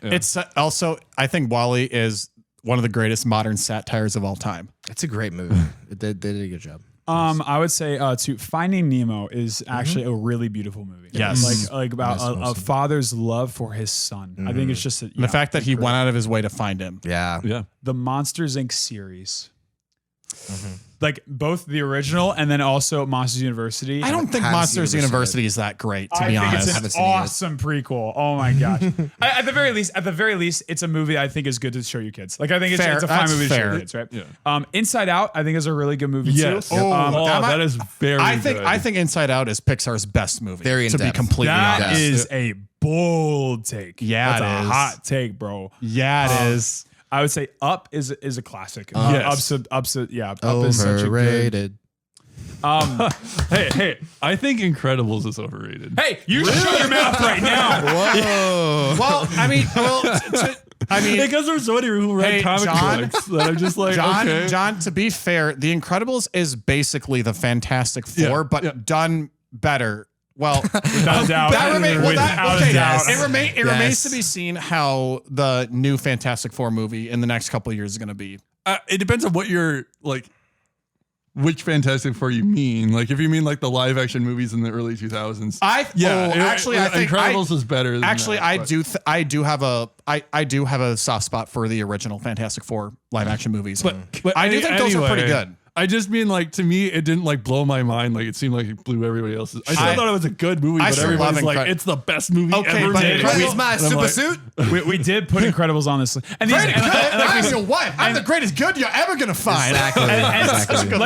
S2: It's also, I think Wall-E is one of the greatest modern satires of all time.
S4: it's a great movie. They did a good job.
S1: I would say too, Finding Nemo is actually a really beautiful movie.
S2: Yes.
S1: like about a father's love for his son. I think it's just
S2: The fact that he went out of his way to find him.
S4: Yeah.
S1: the Monsters Inc. series. Like both the original and then also Monsters University.
S2: I don't think
S4: Haven't
S2: Monsters
S4: seen it,
S2: University is that great, to be
S1: I think
S2: honest.
S1: it's
S4: Haven't
S1: an
S4: seen it yet.
S1: awesome prequel. Oh my gosh! At the very least, it's a movie I think is good to show your kids. Like I think it's a fine
S2: That's
S1: movie to show
S2: fair.
S1: your kids, right?
S3: Yeah.
S1: Inside Out, I think is a really good movie
S3: Yes.
S1: too.
S3: That is very good.
S2: I think Inside Out is Pixar's best movie.
S4: Very
S2: to be
S4: in-depth.
S2: completely
S1: That
S2: honest.
S1: is a bold take.
S2: Yeah,
S1: that's
S2: it
S1: a
S2: is.
S1: hot take, bro.
S2: Yeah, it is.
S1: I would say Up is a classic.
S3: Yes.
S1: Up is such a good.
S4: Overrated.
S3: Hey, I think Incredibles is overrated.
S1: Hey, you shut your mouth right now.
S4: Whoa.
S2: Well, I mean,
S3: Because there's somebody who read
S2: Hey,
S3: comic
S2: John.
S3: books that I'm just like, okay.
S2: John, to be fair, The Incredibles is basically the Fantastic Four,
S3: Yeah,
S2: but done better. Well,
S1: Without a doubt. Without a doubt.
S2: It remains to be seen how the new Fantastic Four movie in the next couple of years is going to be.
S3: It depends on what you're like. Which Fantastic Four you mean? Like, if you mean like the live action movies in the early 2000s,
S2: I think
S3: Incredibles was better. Than
S2: Actually,
S3: that,
S2: I do have a soft spot for the original Fantastic Four live action movies.
S3: but
S2: I do think those are pretty good.
S3: I just mean like to me, it didn't like blow my mind. Like it seemed like it blew everybody else's. I still thought it was a good movie,
S2: I
S3: but
S2: still
S3: everybody's
S2: love
S3: like,
S2: Incredibles.
S3: it's the best movie
S2: Okay,
S3: ever
S2: but
S3: made.
S4: Incredibles my
S3: And I'm
S4: super
S3: like,
S4: suit.
S1: We did put Incredibles on this list. And these,
S2: Pretty good. I'm your wife. I'm the greatest good you're ever gonna find.
S4: Exactly.
S2: Such a good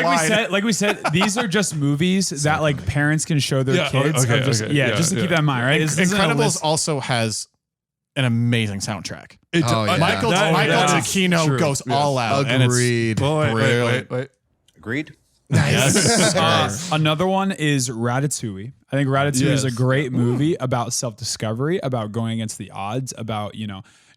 S1: like we said, these are just movies that like parents can show their
S3: Yeah,
S1: kids.
S3: okay,
S1: just
S3: okay,
S1: just to keep that in mind, right? This isn't a
S2: Incredibles
S1: list.
S2: also has an amazing soundtrack.
S4: yeah.
S2: Michael
S3: that is
S2: Giacchino
S3: true.
S2: goes
S3: Yes.
S2: all out. And it's
S4: Agreed.
S3: Wait.
S6: Agreed?
S1: Another one is Ratatouille. I think Ratatouille is a great movie about self-discovery, about going against the odds, about,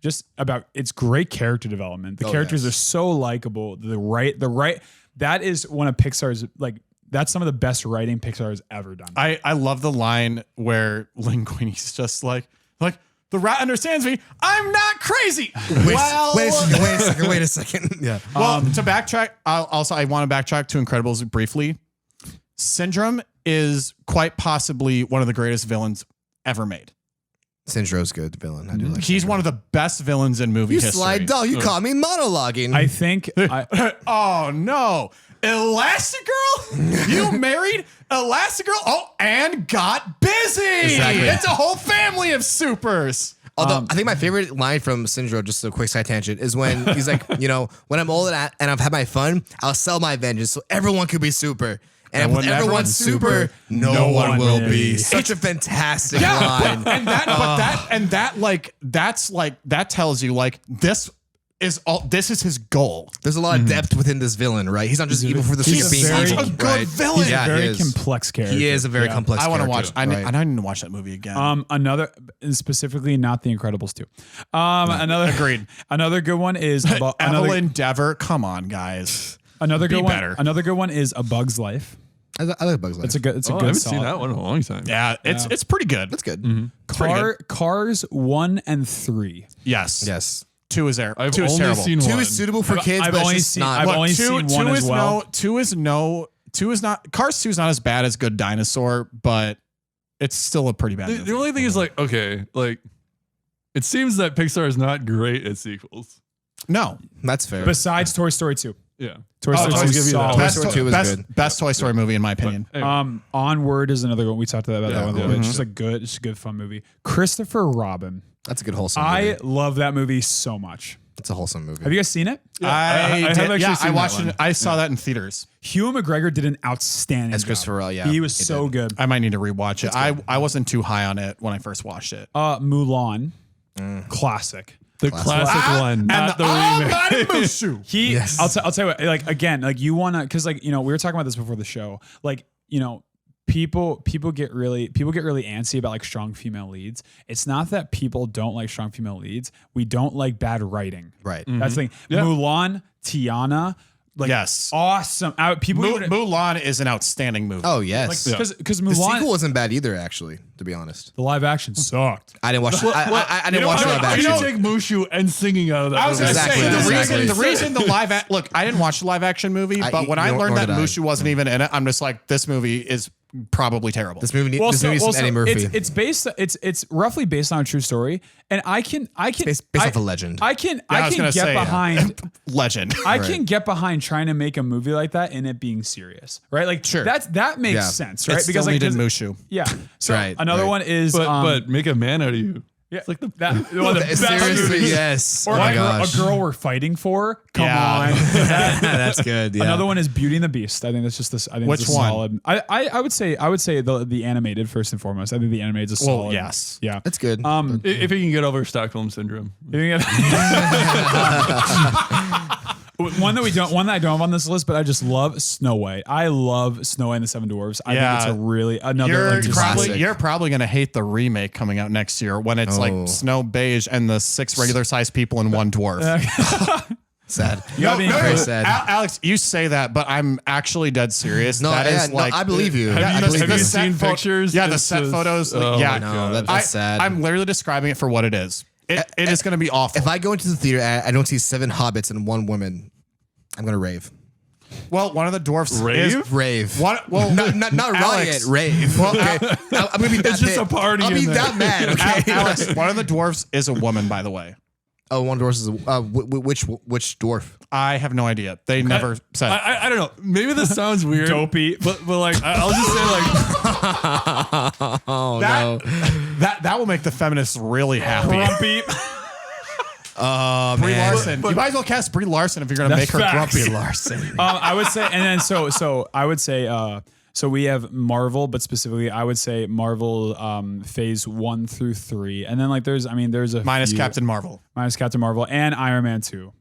S1: just about its great character development. The characters are so likable. That is one of Pixar's, like, that's some of the best writing Pixar has ever done.
S2: I love the line where Linguini's just like, the rat understands me. I'm not crazy.
S4: Wait a second. Yeah.
S2: Well, to backtrack, I want to backtrack to Incredibles briefly. Syndrome is quite possibly one of the greatest villains ever made.
S4: Syndrome's good villain. I do like
S2: He's one of the best villains in movie
S4: You
S2: history.
S4: slide doll. You caught me monologuing.
S1: I think
S2: Oh no. Elastigirl? You married Elastigirl? Oh, and got busy.
S4: Exactly.
S2: It's a whole family of supers.
S4: Although I think my favorite line from Syndrome, just a quick side tangent, is when he's like, when I'm old and I've had my fun, I'll sell my vengeance so everyone could be super. And when everyone's super, no one will be. Such a fantastic line.
S2: That tells you like this is all. This is his goal.
S4: There's a lot of depth within this villain, right? He's not just evil for the sake of being
S1: very-
S4: evil.
S2: He's a good
S4: right?
S2: villain.
S1: He's
S4: Yeah,
S1: a very
S4: he is.
S1: complex character.
S4: He is a very complex.
S2: I want to
S4: character,
S2: watch.
S4: right?
S2: I need to watch that movie again.
S1: Another, specifically not The Incredibles 2. Another
S2: Agreed.
S1: Another good one is
S2: Evelyn Dever. Come on, guys.
S1: another good
S2: Be
S1: one.
S2: better.
S1: Another good one is A Bug's Life.
S4: I like Bugs Life.
S1: It's a good. It's a
S3: Oh, I
S1: good.
S3: haven't seen
S1: solid.
S3: that one in a long time.
S2: Yeah, it's pretty good.
S4: That's good.
S1: Cars 1 and 3.
S2: Yes.
S4: Yes.
S2: 2 is there.
S3: I've
S2: 2 is
S3: only
S2: terrible.
S3: seen
S4: 2
S3: one.
S4: is suitable for kids,
S1: I've
S4: but
S1: only
S4: it's just
S1: seen-
S4: not.
S1: I've
S2: Look,
S1: only
S2: two,
S1: seen
S2: two
S1: one
S2: is
S1: as well.
S2: no. 2 is no. 2 is not. Cars 2 is not as bad as Good Dinosaur, but it's still a pretty bad.
S3: The
S2: movie.
S3: only thing is like, okay, like it seems that Pixar is not great at sequels.
S2: No.
S4: That's fair.
S1: Besides Toy Story 2.
S3: Yeah.
S1: Toy
S2: Oh,
S1: Story
S3: I'll
S1: 2
S3: give
S1: is
S3: you that.
S1: solid.
S4: Toy Story 2 is good.
S2: Best Toy Story movie in my opinion.
S3: Anyway.
S1: Onward is another one. We talked about that one a little bit.
S2: Mm-hmm.
S1: It's just it's a good fun movie. Christopher Robin.
S4: That's a good wholesome
S1: I
S4: movie.
S1: love that movie so much.
S4: It's a wholesome movie.
S1: Have you guys seen it?
S3: I have actually
S2: I
S3: seen
S2: watched
S3: that one.
S2: it. I saw that in theaters.
S1: Hugh McGregor did an outstanding
S4: As
S1: job.
S4: Christopher, yeah,
S1: He was
S4: he
S1: so
S4: did.
S1: good.
S2: I might need to rewatch it. I wasn't too high on it when I first watched it.
S1: Mulan. Classic.
S3: The classic one, not the remake.
S1: He,
S4: Yes.
S1: I'll tell you what, like, again, like you want to, cause like, you know, we were talking about this before the show, like, you know, people get really antsy about like strong female leads. It's not that people don't like strong female leads. We don't like bad writing.
S4: Right.
S1: That's the thing.
S3: Yeah.
S1: Mulan, Tiana, like
S2: Yes.
S1: awesome. People would-
S2: Mulan is an outstanding movie.
S4: Oh yes.
S1: like, cause
S4: The
S1: Mulan,
S4: sequel wasn't bad either, actually. To be honest,
S1: the live action sucked.
S4: I didn't watch. I didn't watch live
S3: I
S4: action.
S3: take Mushu and singing out of that.
S2: I was going to
S4: Exactly,
S2: say
S4: exactly.
S2: the reason the live look, I didn't watch the live action movie, but when I
S4: nor
S2: learned that
S4: did I.
S2: Mushu wasn't even in it, I'm just like, this movie is probably terrible.
S4: This movie needs some Eddie Murphy.
S1: It's roughly based on a true story, and I can
S4: based off a legend.
S1: I can
S2: I was
S1: get
S2: gonna say,
S1: behind.
S2: Legend.
S1: I can get behind trying to make a movie like that and it being serious, right? Like
S2: Sure.
S1: that makes
S4: Yeah.
S1: sense, right?
S2: It still
S1: like
S2: needed
S1: 'cause-
S2: Mushu.
S1: yeah. So
S4: Right,
S1: another
S4: right.
S1: one is
S3: but make a man out of you.
S1: yeah,
S3: It's like the
S1: that one of the best
S4: Seriously,
S1: movies.
S4: yes.
S1: Or
S4: Oh my
S1: a
S4: gosh.
S1: girl we're fighting for. Come
S2: Yeah.
S1: on.
S4: That's good. Yeah.
S1: Another one is Beauty and the Beast. I think that's just this. I think
S2: Which
S1: it's a
S2: one?
S1: solid. I would say the animated first and foremost. I think the animated is a solid.
S2: yes.
S1: Yeah.
S4: That's good.
S3: If you can get over Stockholm syndrome.
S1: One that I don't have on this list, but I just love Snow White. I love Snow White and the Seven Dwarfs. I think it's a really another
S2: You're
S1: like, just-
S4: classic.
S2: you're probably going to hate the remake coming out next year when it's
S4: Oh.
S2: like snow beige and the 6 regular sized people and 1 dwarf.
S4: Sad.
S1: gotta be
S4: Very
S1: incredible.
S4: sad.
S2: Alex, you say that, but I'm actually dead serious.
S4: No,
S2: that
S4: yeah,
S2: is
S4: no,
S2: like
S4: I believe you.
S3: Have
S4: I
S3: you,
S4: believe
S3: have
S4: you.
S3: you
S2: set
S3: seen
S2: pho-
S3: pictures?
S2: Yeah, the
S3: It's
S2: set
S3: just-
S2: photos.
S3: oh
S2: yeah,
S3: my
S4: No,
S3: God.
S4: that's sad.
S2: I'm literally describing it for what it is. It is going to be awful.
S4: If I go into the theater and I don't see 7 hobbits and 1 woman, I'm gonna rave.
S2: well, one of the dwarfs
S3: Rave?
S2: is
S4: Rave.
S2: What? Well,
S4: Not
S2: Alex,
S4: riot. Rave.
S2: Well,
S4: okay. I'm gonna be that.
S3: It's just
S4: big.
S3: a party
S4: I'll be
S3: in there.
S4: that mad. Okay.
S2: Alex, one of the dwarfs is a woman, by the way.
S4: Oh, one dwarf is which dwarf?
S2: I have no idea. They never said.
S3: I don't know. Maybe this sounds weird.
S1: Dopey.
S3: But like I'll just say like
S4: Oh
S2: that will make the feminists really happy.
S1: Grumpy.
S4: Oh
S2: Brie
S4: man.
S2: Larson. You might as well cast Brie Larson if you're going to make
S1: That's
S2: her
S1: facts.
S2: grumpy.
S4: Larson.
S1: I would say, and then so I would say, so we have Marvel, but specifically, I would say Marvel phase 1 through 3, and then like there's a
S2: Minus
S1: few-
S2: Captain Marvel.
S1: minus Captain Marvel, and Iron Man 2.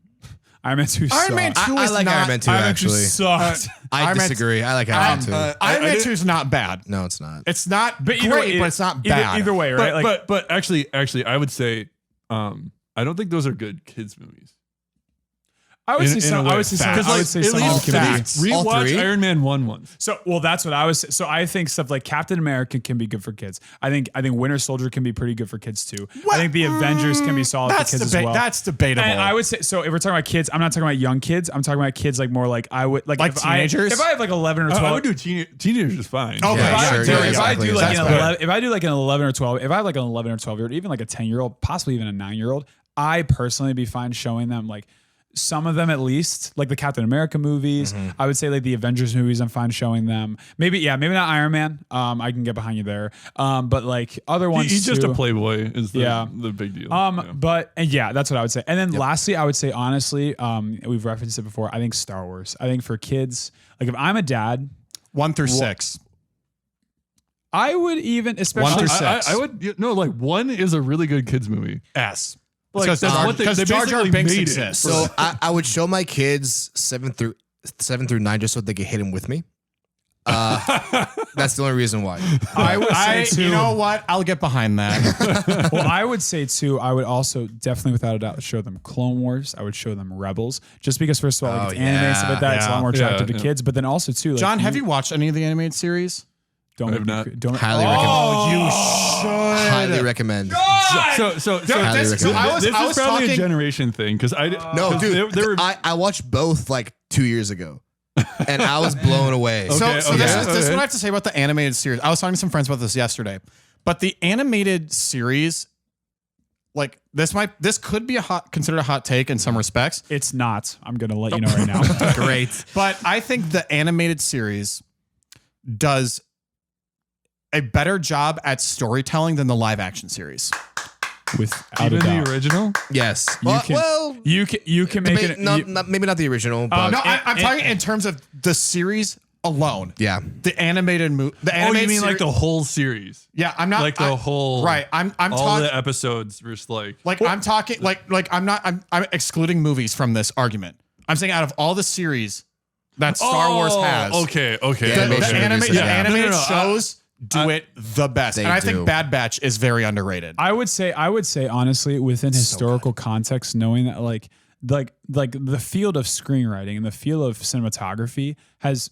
S1: Iron Man 2.
S2: Iron Man 2
S4: I
S2: is
S4: like
S2: not,
S4: Iron Man 2
S1: Iron Man 2
S4: actually.
S1: sucked.
S4: I
S2: Iron Man-
S4: disagree. I like Iron Man 2.
S2: Iron Man 2 is not bad.
S4: No, it's not.
S2: It's not
S1: But either
S2: great,
S1: way,
S2: but it's not bad.
S1: Either way, right?
S3: but actually I would say I don't think those are good kids movies.
S1: I would
S3: in-
S1: say
S3: in
S1: some.
S3: a way.
S1: I would say some.
S3: Because,
S1: I would
S3: like,
S1: say
S3: at
S1: some
S3: least
S1: of them can be.
S2: facts.
S4: All
S3: Rewatch
S4: 3?
S3: Iron Man 1 once.
S1: So, well, that's what I was. So, I think stuff like Captain America can be good for kids. I think Winter Soldier can be pretty good for kids too. I think the Avengers can be solid for kids as well.
S2: That's debatable.
S1: And I would say, so if we're talking about kids, I'm not talking about young kids. I'm talking about kids like more like I would like if
S2: teenagers?
S1: if I have like 11 or 12.
S3: I would do teenagers is fine.
S2: Okay.
S1: if, I
S4: sure,
S1: do,
S4: yeah,
S1: if I
S4: exactly.
S1: do like
S4: That's
S1: an
S4: fair.
S1: 11, if I do like an 11 or 12, if I have like an 11 or 12 year old, even like a 10-year-old, possibly even a 9-year-old, I personally be fine showing them like some of them at least, like the Captain America movies. I would say like the Avengers movies, I'm fine showing them. Maybe not Iron Man. I can get behind you there. But like other ones,
S3: He's just
S1: too.
S3: a playboy is
S1: Yeah.
S3: the big deal.
S1: But and yeah, that's what I would say. And then lastly, I would say honestly, we've referenced it before. I think Star Wars. I think for kids, like if I'm a dad,
S2: 1 through 6.
S1: I would even, especially
S2: 1 through 6.
S3: I would no, like 1 is a really good kids movie.
S2: S.
S3: like
S2: Because
S3: that's what they
S2: Jar Jar
S3: basically
S2: Binks
S3: made
S2: exists.
S3: it.
S4: So I would show my kids 7 through 9 just so they could hit him with me. That's the only reason why.
S1: I would say too.
S2: You know what? I'll get behind that.
S1: Well, I would say too. I would also definitely, without a doubt, show them Clone Wars. I would show them Rebels, just because first of all, like, it's anime and stuff like that. It's a lot more attractive to kids. But then also too, like,
S2: John, have you watched any of the animated series?
S1: Don't
S3: I have not.
S1: Don't
S4: Highly recommend.
S2: Oh, you should.
S4: Highly recommend.
S3: So
S4: Highly
S2: this,
S4: recommend.
S2: I was,
S3: this
S2: I
S3: is
S2: was
S3: probably
S2: talking.
S3: a generation thing because I
S4: No,
S3: 'cause
S4: dude,
S3: they were
S4: I watched both like 2 years ago, and I was blown away.
S2: So
S3: Okay,
S2: this is
S3: okay.
S2: what I have to say about the animated series. I was talking to some friends about this yesterday, but the animated series, like this could be considered a hot take in some respects,
S1: It's not. I'm gonna let you know right now.
S4: Great.
S2: but I think the animated series does a better job at storytelling than the live action series.
S1: Without
S3: even
S1: a doubt.
S3: the original.
S4: Yes.
S1: You can, you can make it.
S4: Maybe not the original, but
S2: No, I'm talking in terms of the series alone.
S4: yeah.
S2: The animated movie. The
S3: Oh,
S2: animated
S3: you mean like
S2: seri-
S3: the whole series?
S2: Yeah, I'm not
S3: Like the whole
S2: right. I'm
S3: all
S2: talking
S3: the episodes versus like
S2: I'm talking I'm excluding movies from this argument. I'm saying out of all the series that Star Wars has,
S3: Okay.
S2: the
S4: animation movies, yeah.
S2: animated
S3: No.
S2: shows do it the best.
S4: They
S2: And I
S4: do.
S2: think Bad Batch is very underrated.
S1: I would say honestly, within historical context, knowing that like the field of screenwriting and the field of cinematography has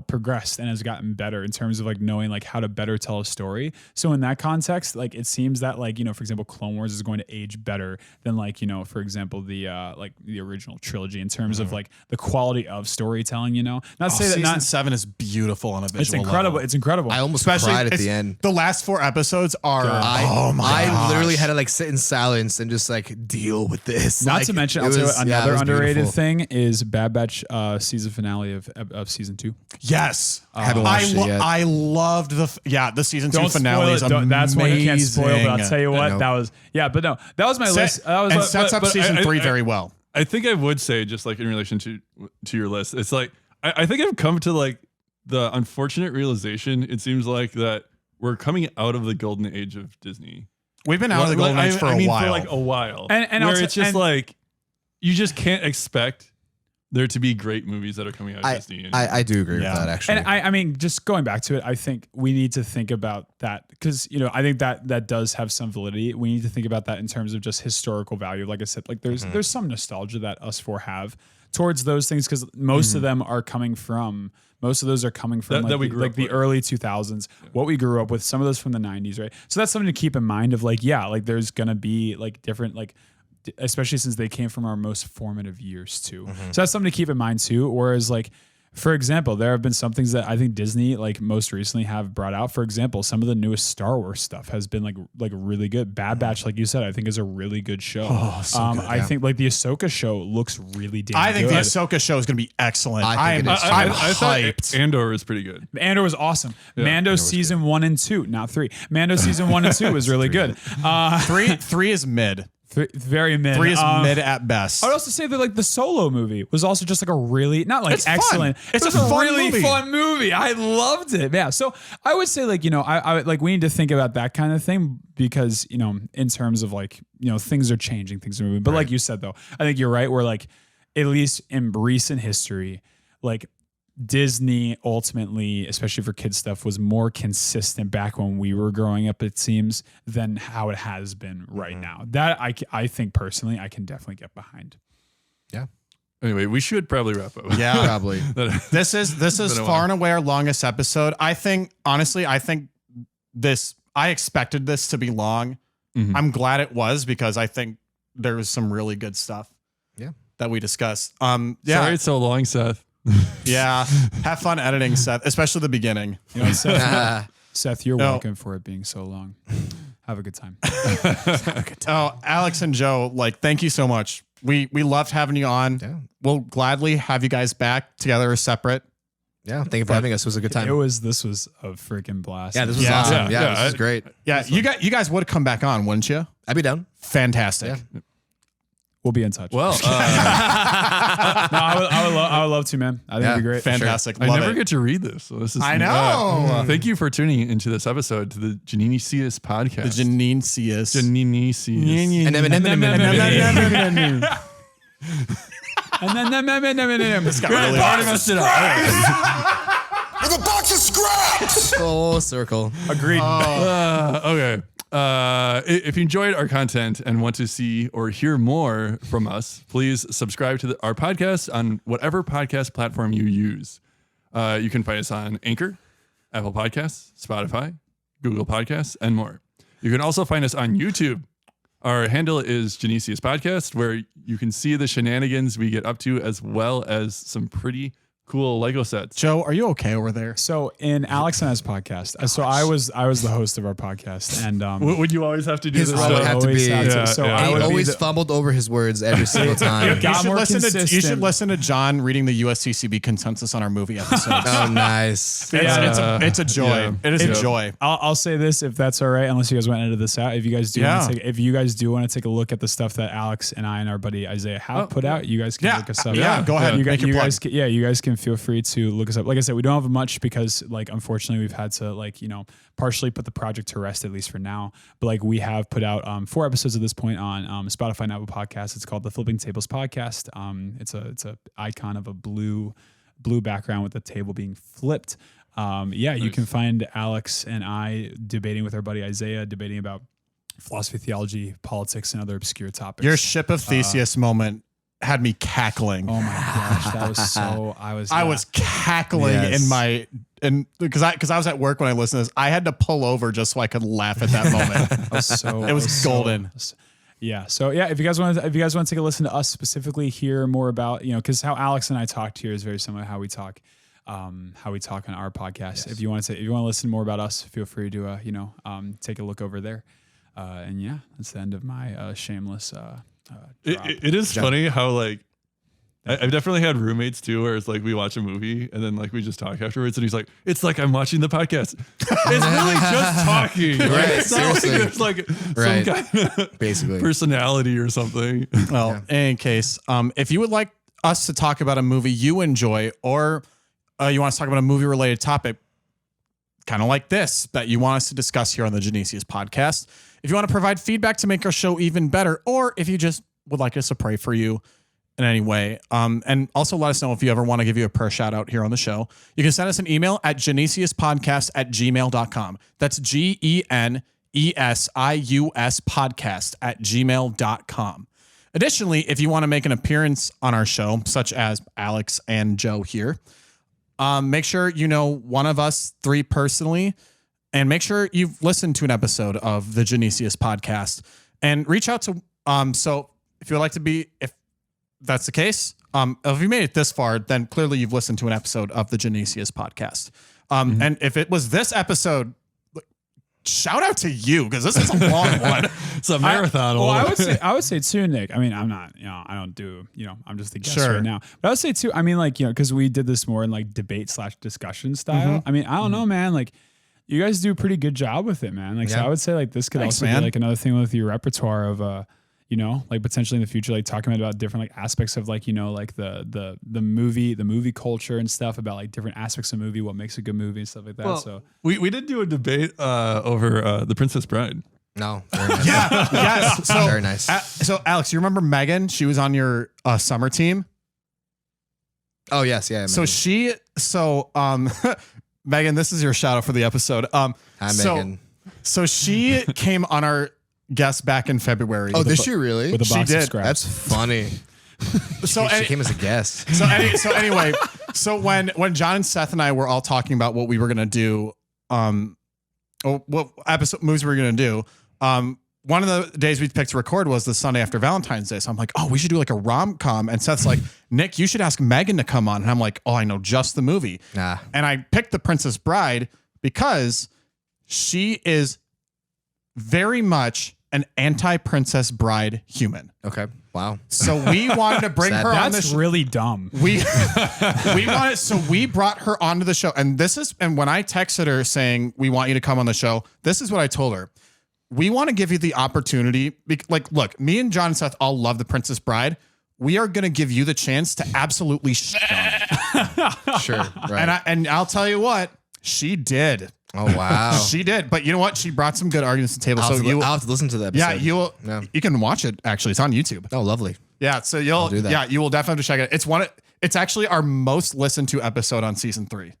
S1: progressed and has gotten better in terms of like knowing like how to better tell a story. So in that context, like it seems that like, for example, Clone Wars is going to age better than like, for example, the original trilogy in terms of like the quality of storytelling, Not to say that
S2: Season 7 is beautiful on a visual
S1: it's incredible.
S2: level.
S1: It's incredible.
S4: I almost
S2: Especially
S4: cried at
S2: it's-
S4: the end.
S2: The last 4 episodes are
S4: I literally had to like sit in silence and just like deal with this.
S1: Not
S4: Like,
S1: to mention,
S4: it
S1: I'll tell you
S4: was-
S1: what,
S4: yeah, it
S1: another
S4: was
S1: underrated
S4: beautiful.
S1: thing is Bad Batch season finale of season 2.
S2: Yes.
S4: I haven't watched it yet.
S2: I loved the season 2
S1: Don't
S2: finale is
S1: spoil it.
S2: amazing.
S1: That's why I can't spoil. But I'll tell you what,
S4: No.
S1: that was that was my list. That was
S2: and sets up
S3: but
S2: season
S3: I-
S2: 3
S3: I-
S2: very well.
S3: I think I would say just like in relation to your list, it's like I think I've come to like the unfortunate realization. It seems like that we're coming out of the golden age of Disney.
S2: We've been out of the golden age for a while.
S3: For like a while,
S1: And
S3: where
S1: I'll
S3: it's
S1: t-
S3: just
S1: and-
S3: like you just can't expect there to be great movies that are coming out of Disney. And
S4: I do agree
S2: Yeah.
S4: with that actually.
S1: And I mean, just going back to it, I think we need to think about that because I think that does have some validity. We need to think about that in terms of just historical value. Like I said, like there's some nostalgia that us 4 have towards those things because most of them are coming from. Most of those are coming from
S3: That we grew up
S1: the
S3: with.
S1: early 2000s, what we grew up with. Some of those from the 90s, right? So that's something to keep in mind. Of like, there's gonna be like different like. Especially since they came from our most formative years too. So that's something to keep in mind too. Whereas like, for example, there have been some things that I think Disney like most recently have brought out. For example, some of the newest Star Wars stuff has been like really good. Bad Batch, like you said, I think is a really good show. I think like the Ahsoka show looks really damn
S2: I think
S1: good.
S2: the Ahsoka show is going to be excellent.
S4: I think it is.
S2: I'm
S3: I thought
S2: hyped.
S3: Andor is pretty good.
S1: Andor was awesome. Mando season 1 and 2, not 3. Mando season 1 and 2 was really good.
S2: 3 is mid.
S1: Very mid.
S2: 3 is mid at best.
S1: I would also say that like the Solo movie was also just like a really not like
S2: It's fun.
S1: excellent.
S2: It's
S1: it was
S2: a fun
S1: really
S2: movie.
S1: fun movie. I loved it. Yeah. So I would say like I like we need to think about that kind of thing because in terms of like things are changing, things are moving. But like you said though, I think you're right. We're like at least in recent history, like Disney ultimately, especially for kids stuff, was more consistent back when we were growing up, it seems, than how it has been right now. That I think personally, I can definitely get behind.
S4: yeah,
S3: Anyway, we should probably wrap up.
S2: Yeah.
S4: probably.
S2: This is
S3: been a
S2: far
S3: while.
S2: and away our longest episode. I think honestly, I expected this to be long.
S3: Mhm.
S2: I'm glad it was because I think there was some really good stuff.
S4: Yeah.
S2: That we discussed.
S3: Sorry
S2: Yeah.
S3: it's so long, Seth.
S2: Yeah. Have fun editing, Seth, especially the beginning.
S1: Seth, you're
S2: No.
S1: welcome for it being so long. Have a good time.
S2: Oh, Alex and Joe, like, thank you so much. We loved having you on.
S4: Yeah.
S2: We'll gladly have you guys back together or separate.
S4: Yeah, thank you for having us. It was a good time.
S1: This was a freaking blast.
S4: Yeah, this was
S2: Yeah.
S4: awesome.
S3: Yeah,
S4: Yeah, this was great.
S2: Yeah, you guys would come back on, wouldn't you?
S4: I'd be down.
S2: Fantastic.
S4: Yeah.
S1: We'll be in touch.
S3: Well,
S1: no, I would love to, man. I think it'd be great.
S2: Fantastic.
S3: I
S2: Love
S3: never
S2: it.
S3: get to read this. So this is
S2: I know.
S3: Thank you for tuning into this episode to the Genesius podcast.
S2: The Genesius.
S3: Genesius.
S2: This got really
S6: With a box of scraps!
S4: Full circle.
S1: Agreed.
S3: Okay. If you enjoyed our content and want to see or hear more from us, please subscribe to our podcast on whatever podcast platform you use. You can find us on Anchor, Apple Podcasts, Spotify, Google Podcasts, and more. You can also find us on YouTube. Our handle is Genesius Podcast, where you can see the shenanigans we get up to, as well as some pretty cool Lego sets.
S2: Joe, are you okay over there?
S1: So in Alex and I's podcast, so I was the host of our podcast, and
S3: Would you always have to do
S4: His
S3: this?
S4: role would have to
S1: always
S4: be.
S1: had to.
S3: Yeah,
S1: So
S3: yeah.
S1: I
S4: And
S1: would
S4: he
S1: be
S4: always
S1: the-
S4: fumbled over his words every single time.
S1: You got more
S2: you should
S1: consistent.
S2: listen to John reading the USCCB consensus on our movie episodes.
S4: Oh, nice.
S2: It's a joy.
S3: Yeah.
S2: It is
S3: Yeah.
S2: a joy.
S1: I'll say this, if that's all right, unless you guys want to edit this out. If you guys do want to take a look at the stuff that Alex and I and our buddy Isaiah have put out, you guys can look us up.
S2: Yeah, go ahead.
S1: You
S2: Make
S1: guys,
S2: your plug.
S1: you guys can feel free to look us up. Like I said, we don't have much because, like, unfortunately, we've had to, like, partially put the project to rest, at least for now. But like, we have put out 4 episodes at this point on Spotify and Apple Podcasts. It's called the Flipping Tables Podcast. It's a icon of a blue background with the table being flipped. You can find Alex and I debating with our buddy Isaiah, debating about philosophy, theology, politics, and other obscure topics.
S2: Your ship of Theseus moment had me cackling.
S1: Oh my gosh, that was so. I was
S2: cackling because I was at work when I listened to this. I had to pull over just so I could laugh at that moment. It was golden.
S1: Yeah. So yeah, if you guys want to take a listen to us specifically, hear more about because how Alex and I talked here is very similar to how we talk on our podcast. Yes. If you want to listen more about us, feel free to take a look over there. And yeah, that's the end of my shameless.
S3: It is funny how like I've definitely had roommates too, where it's like we watch a movie and then like we just talk afterwards, and he's like, "It's like I'm watching the podcast. It's really just talking,
S4: Right,
S3: It's not
S4: seriously.
S3: like there's like
S4: Right.
S3: some kind of
S4: Basically.
S3: personality or something."
S2: Well, in any case, if you would like us to talk about a movie you enjoy, or you want us to talk about a movie-related topic, kind of like this, that you want us to discuss here on the Genesius podcast, if you want to provide feedback to make our show even better, or if you just would like us to pray for you in any way, and also let us know if you ever want to give you a prayer shout out here on the show, you can send us an email at genesiuspodcast@gmail.com. That's GENESIUS podcast@gmail.com. Additionally, if you want to make an appearance on our show, such as Alex and Joe here, make sure you know one of us 3 personally, and make sure you've listened to an episode of the Genesius podcast, and reach out to, so if you would like to be, if that's the case, if you made it this far, then clearly you've listened to an episode of the Genesius podcast. And if it was this episode, shout out to you, because this is a long one.
S3: It's a marathon.
S1: I would say too, Nick. I mean, I'm not, I don't do, I'm just the guest right now. But I would say too, I mean, like, because we did this more in like debate/discussion style. I mean, I don't know, man. Like, you guys do a pretty good job with it, man. Like, so I would say like this could also be like another thing with your repertoire of, like potentially in the future, like talking about different like aspects of like, like the movie culture and stuff, about like different aspects of movie, what makes a good movie and stuff like that.
S3: Well,
S1: so
S3: we did do a debate over The Princess Bride.
S4: No. Very nice.
S2: Yes. So,
S4: Very nice.
S2: So Alex, you remember Megan? She was on your summer team.
S4: Oh, yes. Yeah.
S2: So Megan, this is your shout out for the episode.
S4: Hi, Megan.
S2: So she came on our guest back in February.
S4: Oh, did she really?
S1: with a box
S2: did.
S1: of scraps.
S4: That's funny.
S2: So
S4: She came as a guest.
S2: Anyway, when John and Seth and I were all talking about what we were gonna do, or what episode movies we were gonna do, one of the days we picked to record was the Sunday after Valentine's Day. So I'm like, oh, we should do like a rom-com. And Seth's like, Nick, you should ask Megan to come on. And I'm like, oh, I know just the movie.
S4: Nah.
S2: And I picked The Princess Bride because she is very much an anti-Princess Bride human.
S4: Okay. Wow.
S2: So we wanted to bring
S4: Sad.
S2: her on the
S1: That's
S2: show.
S1: really dumb.
S2: We brought her onto the show. And when I texted her saying we want you to come on the show, this is what I told her. we want to give you the opportunity. Like, look, me and John and Seth all love The Princess Bride. We are going to give you the chance to absolutely shit on it.
S4: Sure. Right.
S2: And I'll tell you what, she did.
S4: Oh, wow.
S2: She did. But you know what? She brought some good arguments to the table.
S4: I'll
S2: I'll
S4: have to listen to that
S2: Yeah,
S4: episode.
S2: you can watch it. Actually, it's on YouTube.
S4: Oh, lovely.
S2: Yeah, so you will definitely have to check it. It's actually our most listened to episode on season 3.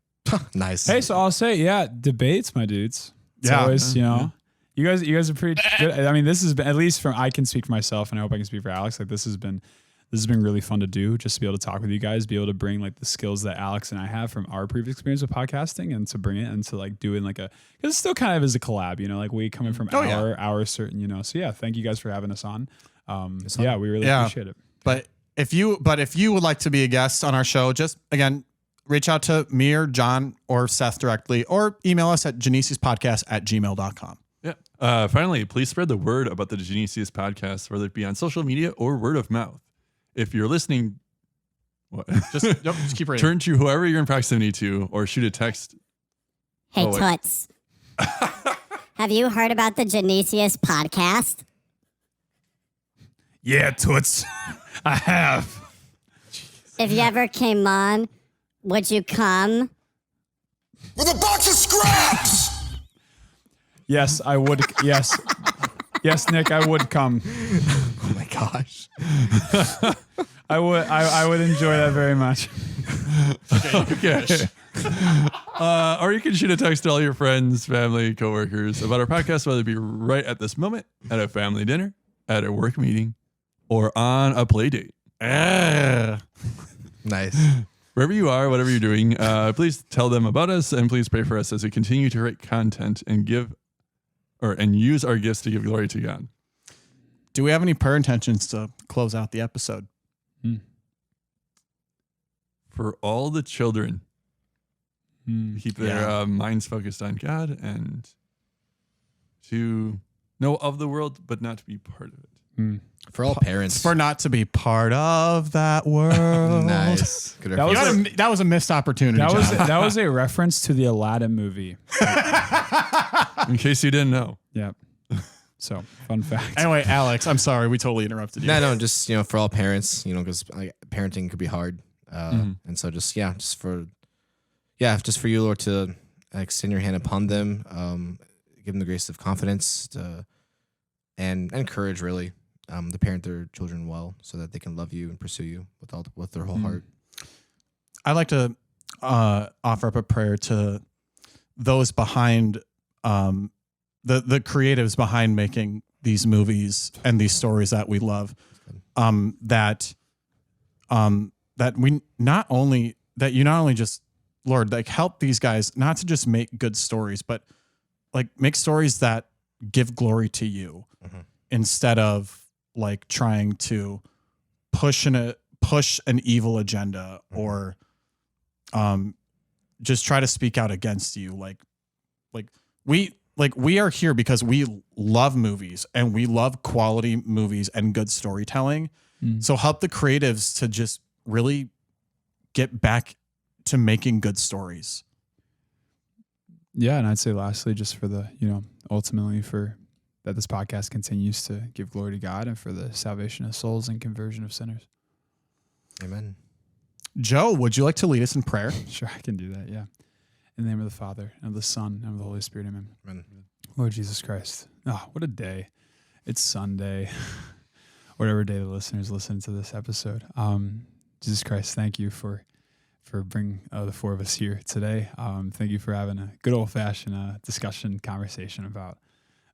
S4: Nice.
S1: Hey, so I'll say, debates, my dudes. It's
S2: Yeah.
S1: always, you guys are pretty good. I mean, this has been, at least I can speak for myself, and I hope I can speak for Alex. Like, this has been really fun to do, just to be able to talk with you guys, be able to bring like the skills that Alex and I have from our previous experience with podcasting, and to bring it into like doing like because it still kind of is a collab, like we coming from our certain, so yeah, thank you guys for having us on. We really appreciate it.
S2: But if you would like to be a guest on our show, just again, reach out to me or John or Seth directly, or email us at genesiuspodcast@gmail.com.
S3: Yeah. Finally, please spread the word about the Genesius podcast, whether it be on social media or word of mouth. If you're listening,
S2: just keep reading.
S3: Turn to whoever you're in proximity to, or shoot a text.
S5: Hey, Toots. Have you heard about the Genesius podcast?
S1: Yeah, Toots. I have.
S5: If you ever came on, would you come?
S6: With a box of scraps!
S1: Yes, I would. Yes. Yes, Nick, I would come.
S4: Oh my gosh.
S1: I would enjoy that very much.
S3: Okay. Or you can shoot a text to all your friends, family, coworkers about our podcast, whether it be right at this moment, at a family dinner, at a work meeting, or on a play date.
S4: Nice.
S3: Wherever you are, whatever you're doing, please tell them about us, and please pray for us as we continue to write content and use our gifts to give glory to God.
S2: Do we have any prayer intentions to close out the episode?
S3: For all the children, keep their minds focused on God, and to know of the world, but not to be part of it.
S4: For all parents.
S2: For not to be part of that world.
S4: Nice. Good
S2: That was a missed opportunity.
S1: That was a reference to the Aladdin movie.
S3: In case you didn't know.
S1: Yep. So, fun fact.
S2: Anyway, Alex, I'm sorry. We totally interrupted you.
S4: No, just, for all parents, because parenting could be hard. And so just for you, Lord, to extend your hand upon them, give them the grace of confidence and courage, really, to parent their children well, so that they can love you and pursue you with their whole heart.
S2: I'd like to offer up a prayer to those behind the creatives behind making these movies and these stories that we love. That you not only just, Lord, like, help these guys not to just make good stories, but like make stories that give glory to you, instead of like trying to push an evil agenda, or just try to speak out against you. We are here because we love movies, and we love quality movies and good storytelling. So help the creatives to just really get back to making good stories.
S1: Yeah, and I'd say lastly, just for the, ultimately for that this podcast continues to give glory to God, and for the salvation of souls and conversion of sinners.
S4: Amen.
S2: Joe, would you like to lead us in prayer?
S1: Sure, I can do that, yeah. In the name of the Father, and of the Son, and of the Holy Spirit, amen.
S4: Amen.
S1: Lord Jesus Christ. Oh, what a day. It's Sunday. Whatever day the listeners listen to this episode. Jesus Christ, thank you for bringing the four of us here today. Thank you for having a good old-fashioned discussion, conversation about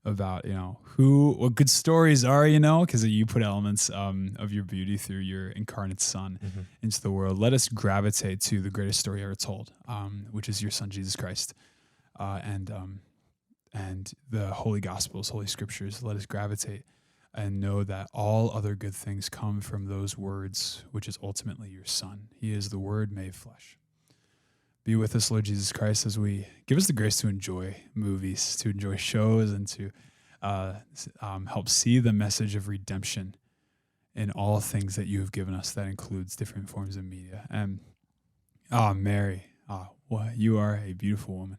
S1: what good stories are, because you put elements of your beauty through your incarnate Son into the world. Let us gravitate to the greatest story ever told, which is your Son, Jesus Christ, and the Holy Gospels, Holy Scriptures. Let us gravitate and know that all other good things come from those words, which is ultimately your Son. He is the Word made flesh. Be with us, Lord Jesus Christ, as we give us the grace to enjoy movies, to enjoy shows, and to help see the message of redemption in all things that you have given us. That includes different forms of media. And Mary, you are a beautiful woman.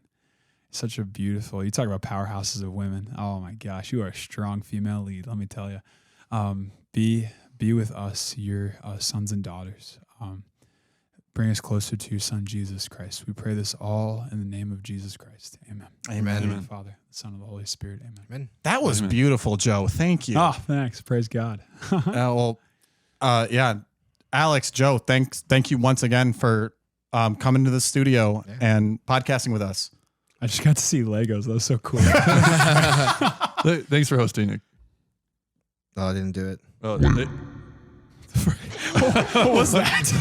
S1: Such a beautiful. You talk about powerhouses of women. Oh my gosh, you are a strong female lead. Let me tell you. Be with us, your sons and daughters. Bring us closer to your Son Jesus Christ. We pray this all in the name of Jesus Christ. Amen.
S2: Amen.
S1: Amen. Father, the Son of the Holy Spirit. Amen.
S4: Amen.
S2: That was beautiful, Joe. Thank you.
S1: Oh, thanks. Praise God.
S2: Yeah, Alex, Joe, thank you once again for coming to the studio and podcasting with us.
S1: I just got to see Legos. That was so cool.
S3: Thanks for hosting, Nick.
S4: Oh, I didn't do it.
S3: Oh,
S1: What was that?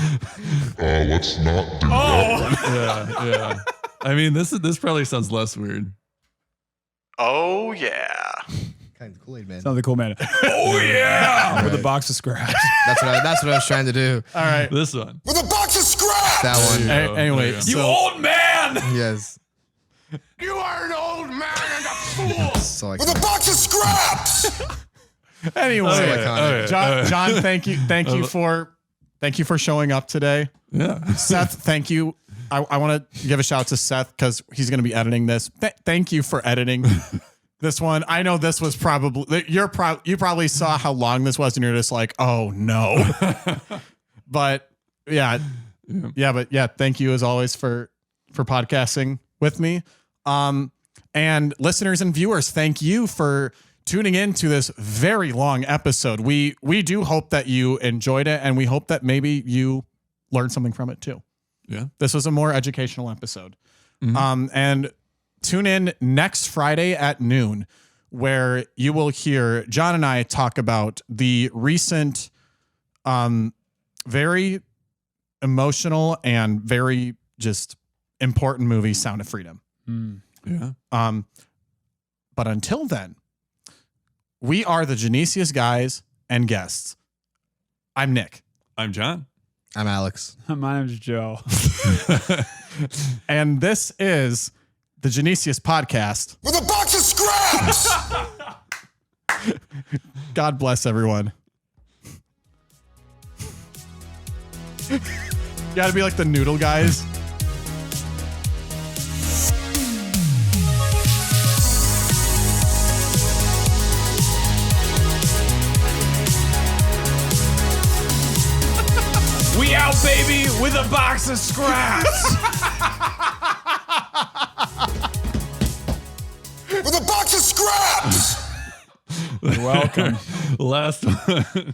S6: Let's not do that.
S3: yeah. I mean, this probably sounds less weird.
S2: Oh yeah.
S4: Kind of Kool-Aid man.
S1: Sounds like a cool man. Oh yeah, with a
S4: Right.
S1: box of scraps.
S4: That's what I was trying to do.
S2: All right.
S3: This one.
S6: With a box of scraps!
S4: That one.
S3: There you go.
S2: Anyway,
S3: There you
S2: so-
S1: old man.
S4: Yes.
S6: You are an old man and a fool!
S4: So
S6: With a box of scraps!
S2: Anyway,
S4: iconic.
S2: John, thank you for showing up today.
S3: Yeah.
S2: Seth, thank you. I want to give a shout out to Seth because he's going to be editing this. Thank you for editing this one. I know this was probably you probably saw how long this was and you're just like, oh no. But thank you as always for podcasting with me. And listeners and viewers, thank you for tuning in to this very long episode. We do hope that you enjoyed it and we hope that maybe you learned something from it too.
S3: Yeah.
S2: This was a more educational episode. And tune in next Friday at noon, where you will hear John and I talk about the recent, very emotional and very just important movie, Sound of Freedom.
S3: Yeah.
S2: But until then, we are the Genesius guys and guests. I'm Nick.
S3: I'm John.
S4: I'm Alex.
S1: My name's Joe.
S2: And this is the Genesius podcast.
S6: With a box of scraps!
S2: God bless everyone. You gotta be like the noodle guys.
S1: We out, baby, with a box of scraps.
S6: With a box of scraps!
S1: Welcome.
S3: Last one.